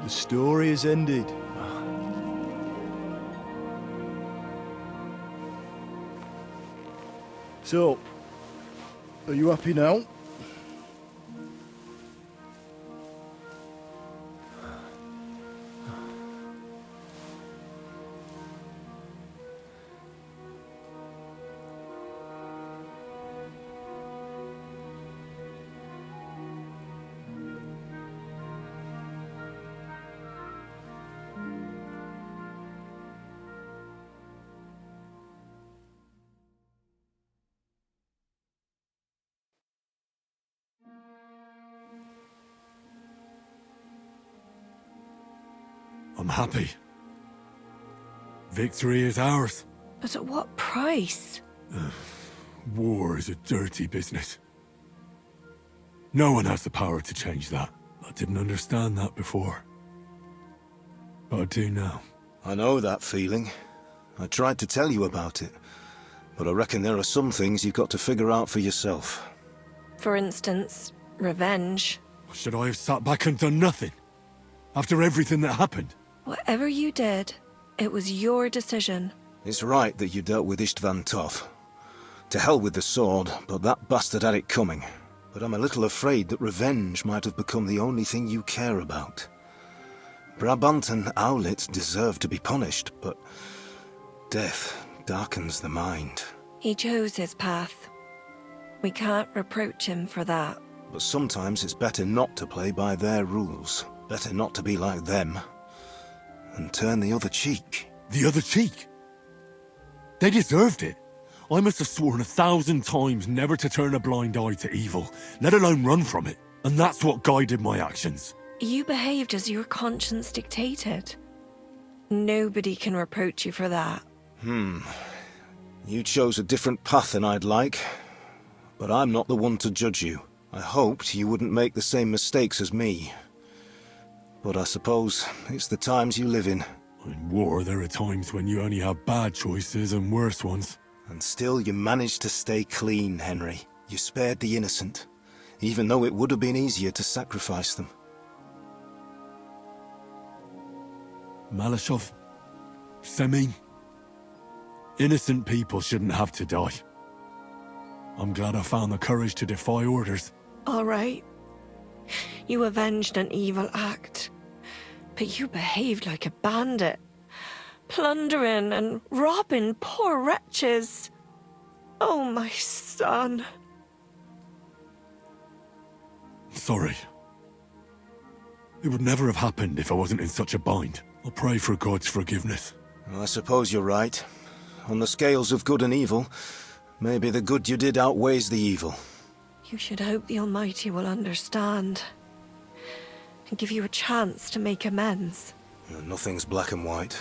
The story is ended. So, are you happy now?
I'm happy. Victory is ours.
But at what price?
War is a dirty business. No one has the power to change that. I didn't understand that before. But I do now.
I know that feeling. I tried to tell you about it. But I reckon there are some things you've got to figure out for yourself.
For instance, revenge.
Should I have sat back and done nothing? After everything that happened?
Whatever you did, it was your decision.
It's right that you dealt with Istvan tough. To hell with the sword, but that bastard had it coming. But I'm a little afraid that revenge might have become the only thing you care about. Brabant and Owlet deserve to be punished, but death darkens the mind.
He chose his path. We can't reproach him for that.
But sometimes it's better not to play by their rules. Better not to be like them. And turn the other cheek.
The other cheek? They deserved it. I must have sworn 1,000 times never to turn a blind eye to evil, let alone run from it. And that's what guided my actions.
You behaved as your conscience dictated. Nobody can reproach you for that.
You chose a different path than I'd like. But I'm not the one to judge you. I hoped you wouldn't make the same mistakes as me. But I suppose it's the times you live in.
In war, there are times when you only have bad choices and worse ones.
And still you managed to stay clean, Henry. You spared the innocent, even though it would have been easier to sacrifice them.
Malashov, Semin. Innocent people shouldn't have to die. I'm glad I found the courage to defy orders.
All right. You avenged an evil act. But you behaved like a bandit. Plundering and robbing poor wretches. Oh, my son.
Sorry. It would never have happened if I wasn't in such a bind. I'll pray for God's forgiveness.
Well, I suppose you're right. On the scales of good and evil, maybe the good you did outweighs the evil.
You should hope the Almighty will understand. And give you a chance to make amends.
Nothing's black and white.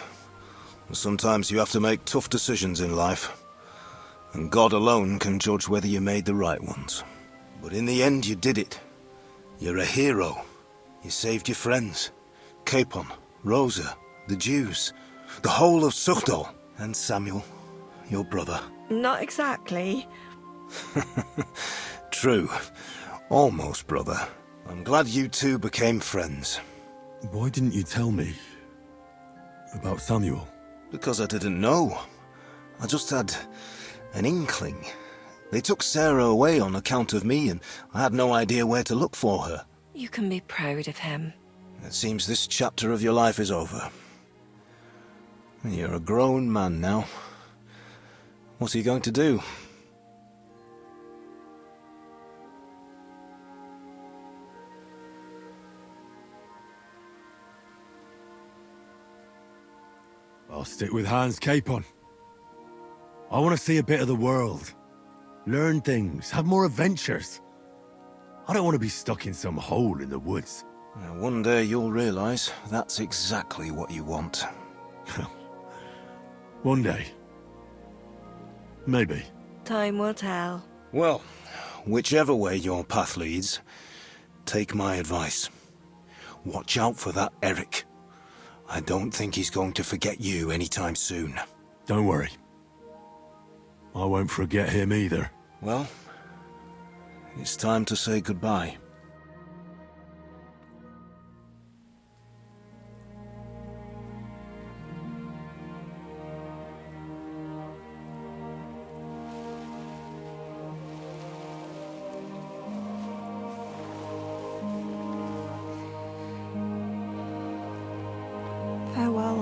Sometimes you have to make tough decisions in life. And God alone can judge whether you made the right ones. But in the end, you did it. You're a hero. You saved your friends. Capon, Rosa, the Jews, the whole of Suchdol, and Samuel, your brother.
Not exactly.
True. Almost, brother. I'm glad you two became friends.
Why didn't you tell me about Samuel?
Because I didn't know. I just had an inkling. They took Sarah away on account of me, and I had no idea where to look for her.
You can be proud of him.
It seems this chapter of your life is over. You're a grown man now. What are you going to do?
I'll stick with Hans Capon. I want to see a bit of the world. Learn things, have more adventures. I don't want to be stuck in some hole in the woods.
One day you'll realize that's exactly what you want.
One day. Maybe.
Time will tell.
Well, whichever way your path leads, take my advice. Watch out for that Eric. I don't think he's going to forget you anytime soon.
Don't worry. I won't forget him either.
Well, it's time to say goodbye.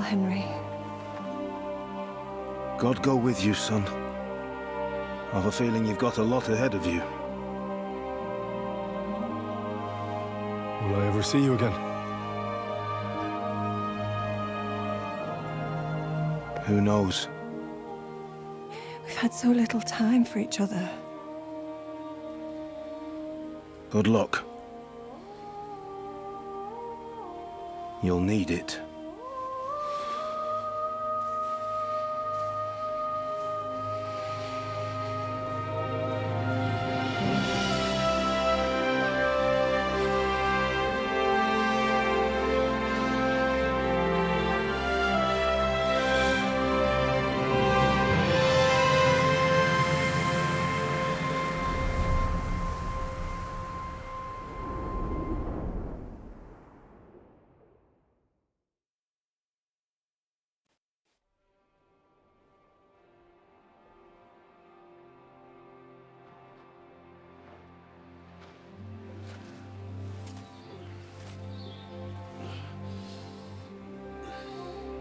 Henry.
God go with you, son. I've a feeling you've got a lot ahead of you.
Will I ever see you again?
Who knows?
We've had so little time for each other.
Good luck. You'll need it.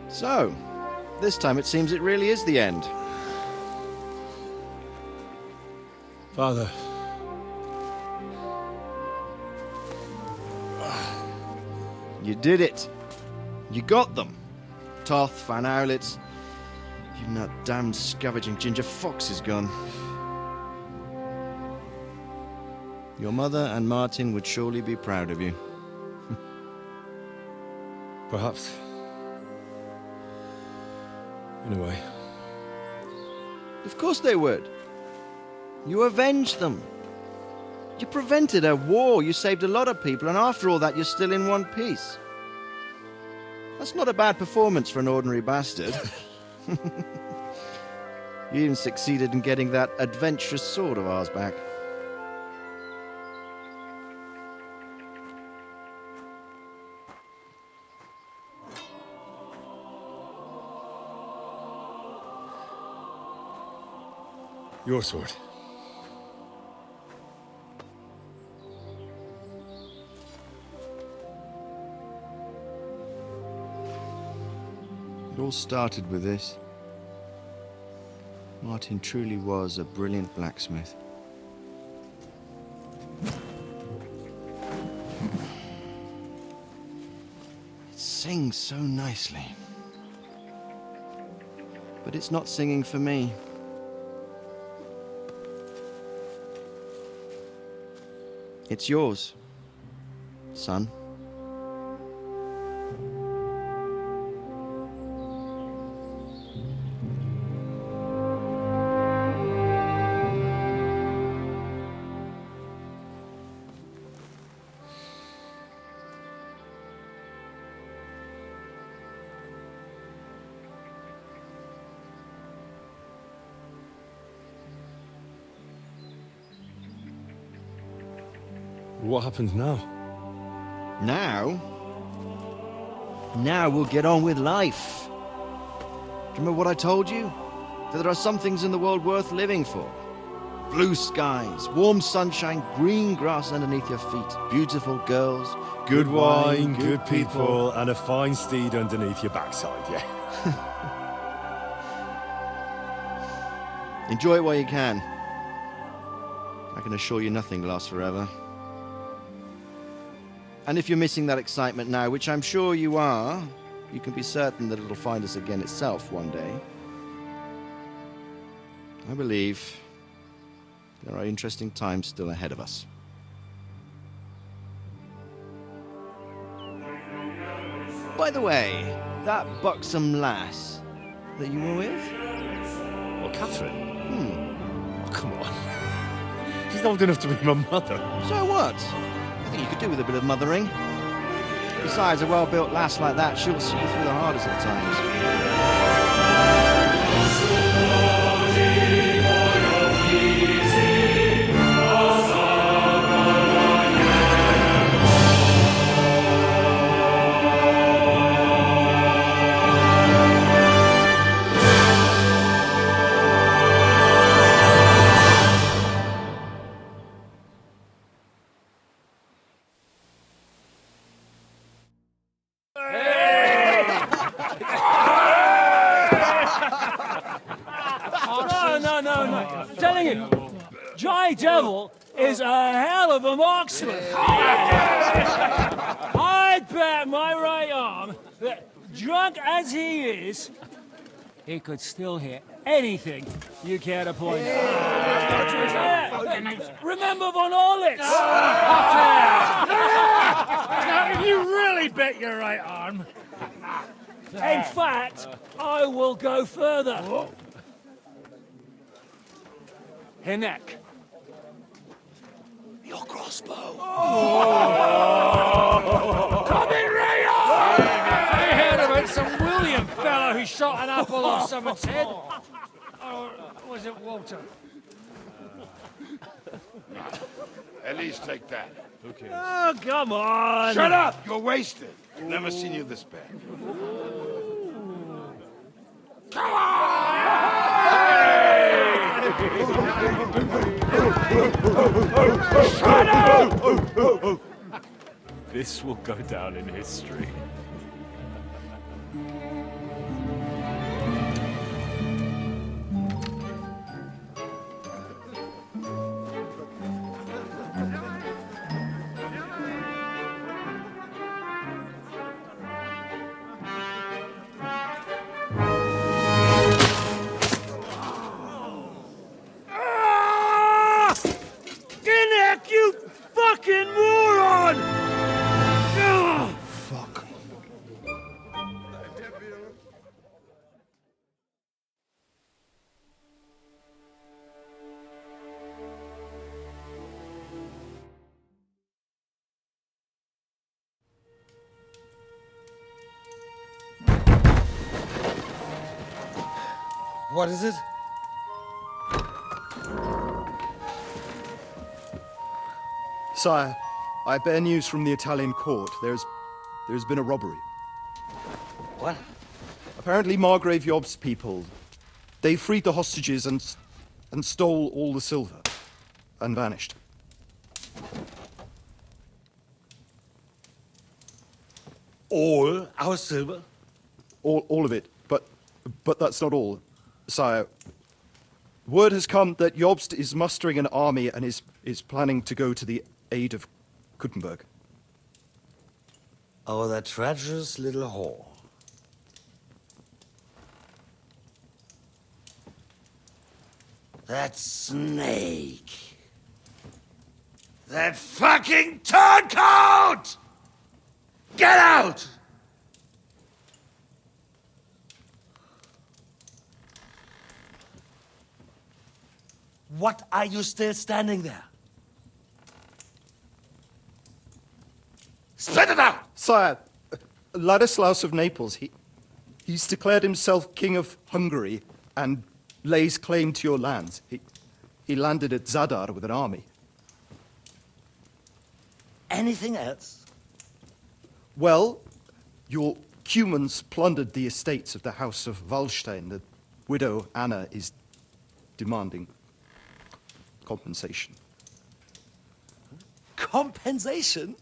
So, this time it seems it really is the end.
Father.
You did it. You got them. Toth, Van Owlets. Even that damned scavenging ginger fox is gone. Your mother and Martin would surely be proud of you.
Perhaps. In a way.
Of course they would. You avenged them. You prevented a war, you saved a lot of people, and after all that you're still in one piece. That's not a bad performance for an ordinary bastard. You even succeeded in getting that adventurous sword of ours back.
Your sword.
It all started with this. Martin truly was a brilliant blacksmith. It sings so nicely. But it's not singing for me. It's yours, son.
What happens now?
Now? Now we'll get on with life. Do you remember what I told you? That there are some things in the world worth living for. Blue skies, warm sunshine, green grass underneath your feet, beautiful girls,
Good wine, good people, and a fine steed underneath your backside, yeah.
Enjoy it while you can. I can assure you nothing lasts forever. And if you're missing that excitement now, which I'm sure you are, you can be certain that it'll find us again itself one day. I believe there are interesting times still ahead of us. By the way, that buxom lass that you were with?
Well, Catherine? Oh, come on. She's old enough to be my mother.
So what? I think you could do with a bit of mothering. Besides, a well-built lass like that, she'll see you through the hardest of times.
Telling you, Jai Devil is a hell of a marksman. I'd bet my right arm that, drunk as he is, he could still hear anything you care to point out. Remember Von Orlitz?
Now, you really bet your right arm.
In fact, I will go further. Hinek. Your crossbow.
Come in, Rayo! I heard about some William fellow who shot an apple off someone's head. Or was it Walter?
At least take that. Okay.
Oh, come on.
Shut up! You're wasted. I've never seen you this bad. Come on! Shut up!
This will go down in history.
Hinek, you fucking moron!
Fuck.
What is it?
Sire, I bear news from the Italian court. There's been a robbery.
What?
Apparently Margrave Yob's people, they freed the hostages and stole all the silver and vanished.
All our silver?
All of it, but that's not all, sire. Word has come that Jobst is mustering an army and is planning to go to the aid of Kuttenberg.
Oh, that treacherous little whore. That snake.
That fucking turncoat! Get out!
What are you still standing there?
Spit it out!
Sire, Ladislaus of Naples, he's declared himself King of Hungary and lays claim to your lands. He landed at Zadar with an army.
Anything else?
Well, your Cumans plundered the estates of the House of Wallstein. The widow Anna is demanding compensation.
Compensation?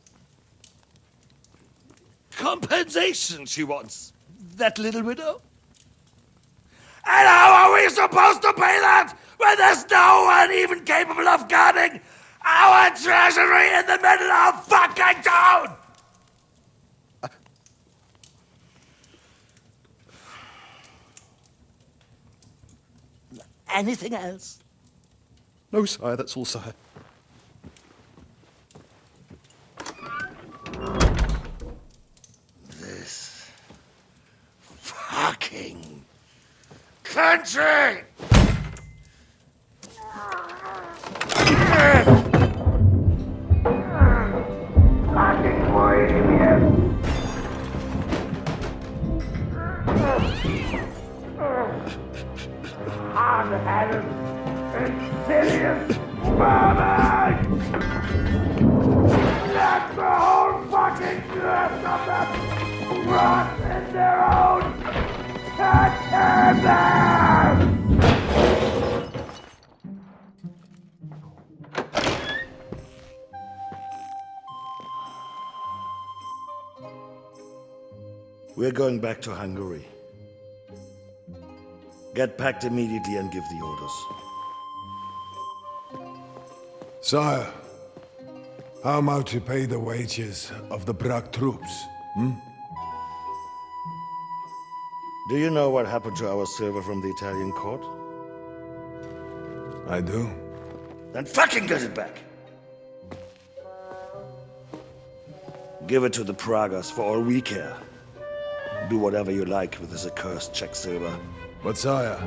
Compensation she wants. That little widow?
And how are we supposed to pay that when there's no one even capable of guarding our treasury in the middle of fucking town?
Anything else?
No, sire, that's all, sire.
This fucking country! Fucking bohemian! Hard-headed, insidious vermin! Let the whole fucking rest of them rot in their own containers!
We're going back to Hungary. Get packed immediately and give the orders.
Sire, how am I to pay the wages of the Prague troops?
Do you know what happened to our silver from the Italian court?
I do.
Then fucking get it back! Give it to the Pragas for all we care. Do whatever you like with this accursed Czech silver.
But sire,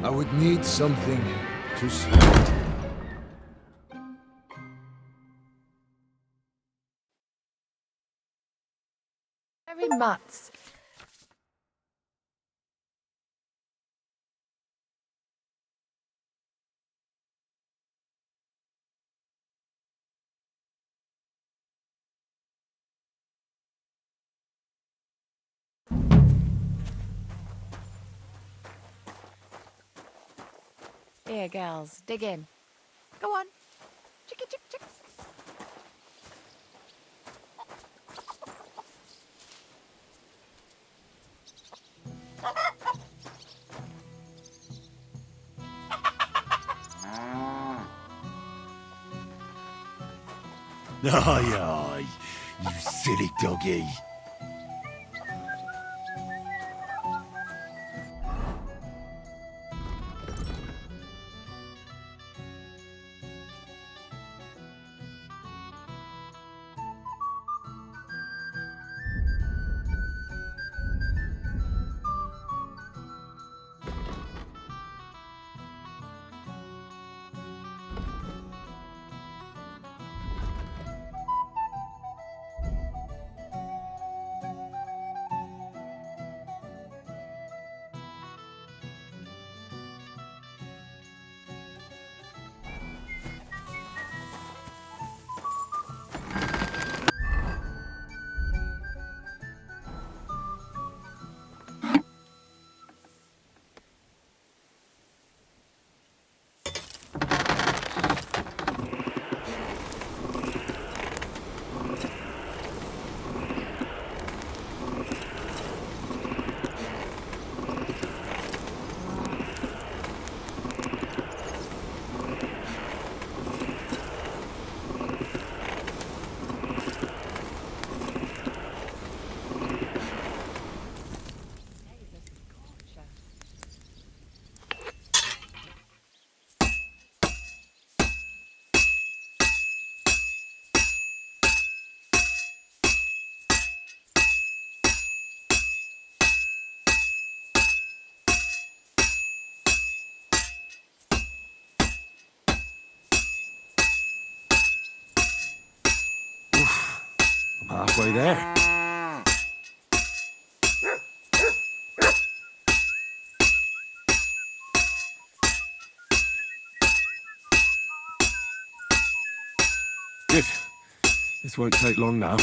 I would need something to see.
Very much. Here, girls, dig in. Go on. Chicka, chick, chick.
Aye, aye, you silly doggy.
Halfway there.
Good. This won't take long now.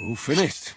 All finished.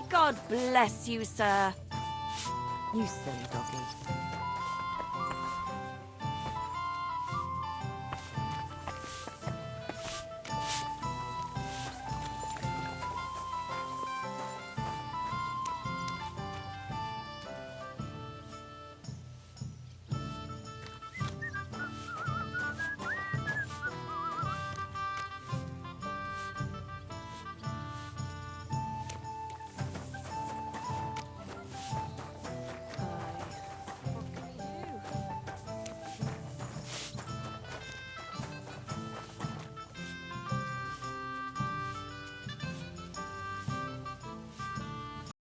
God bless you, sir. You silly doggy.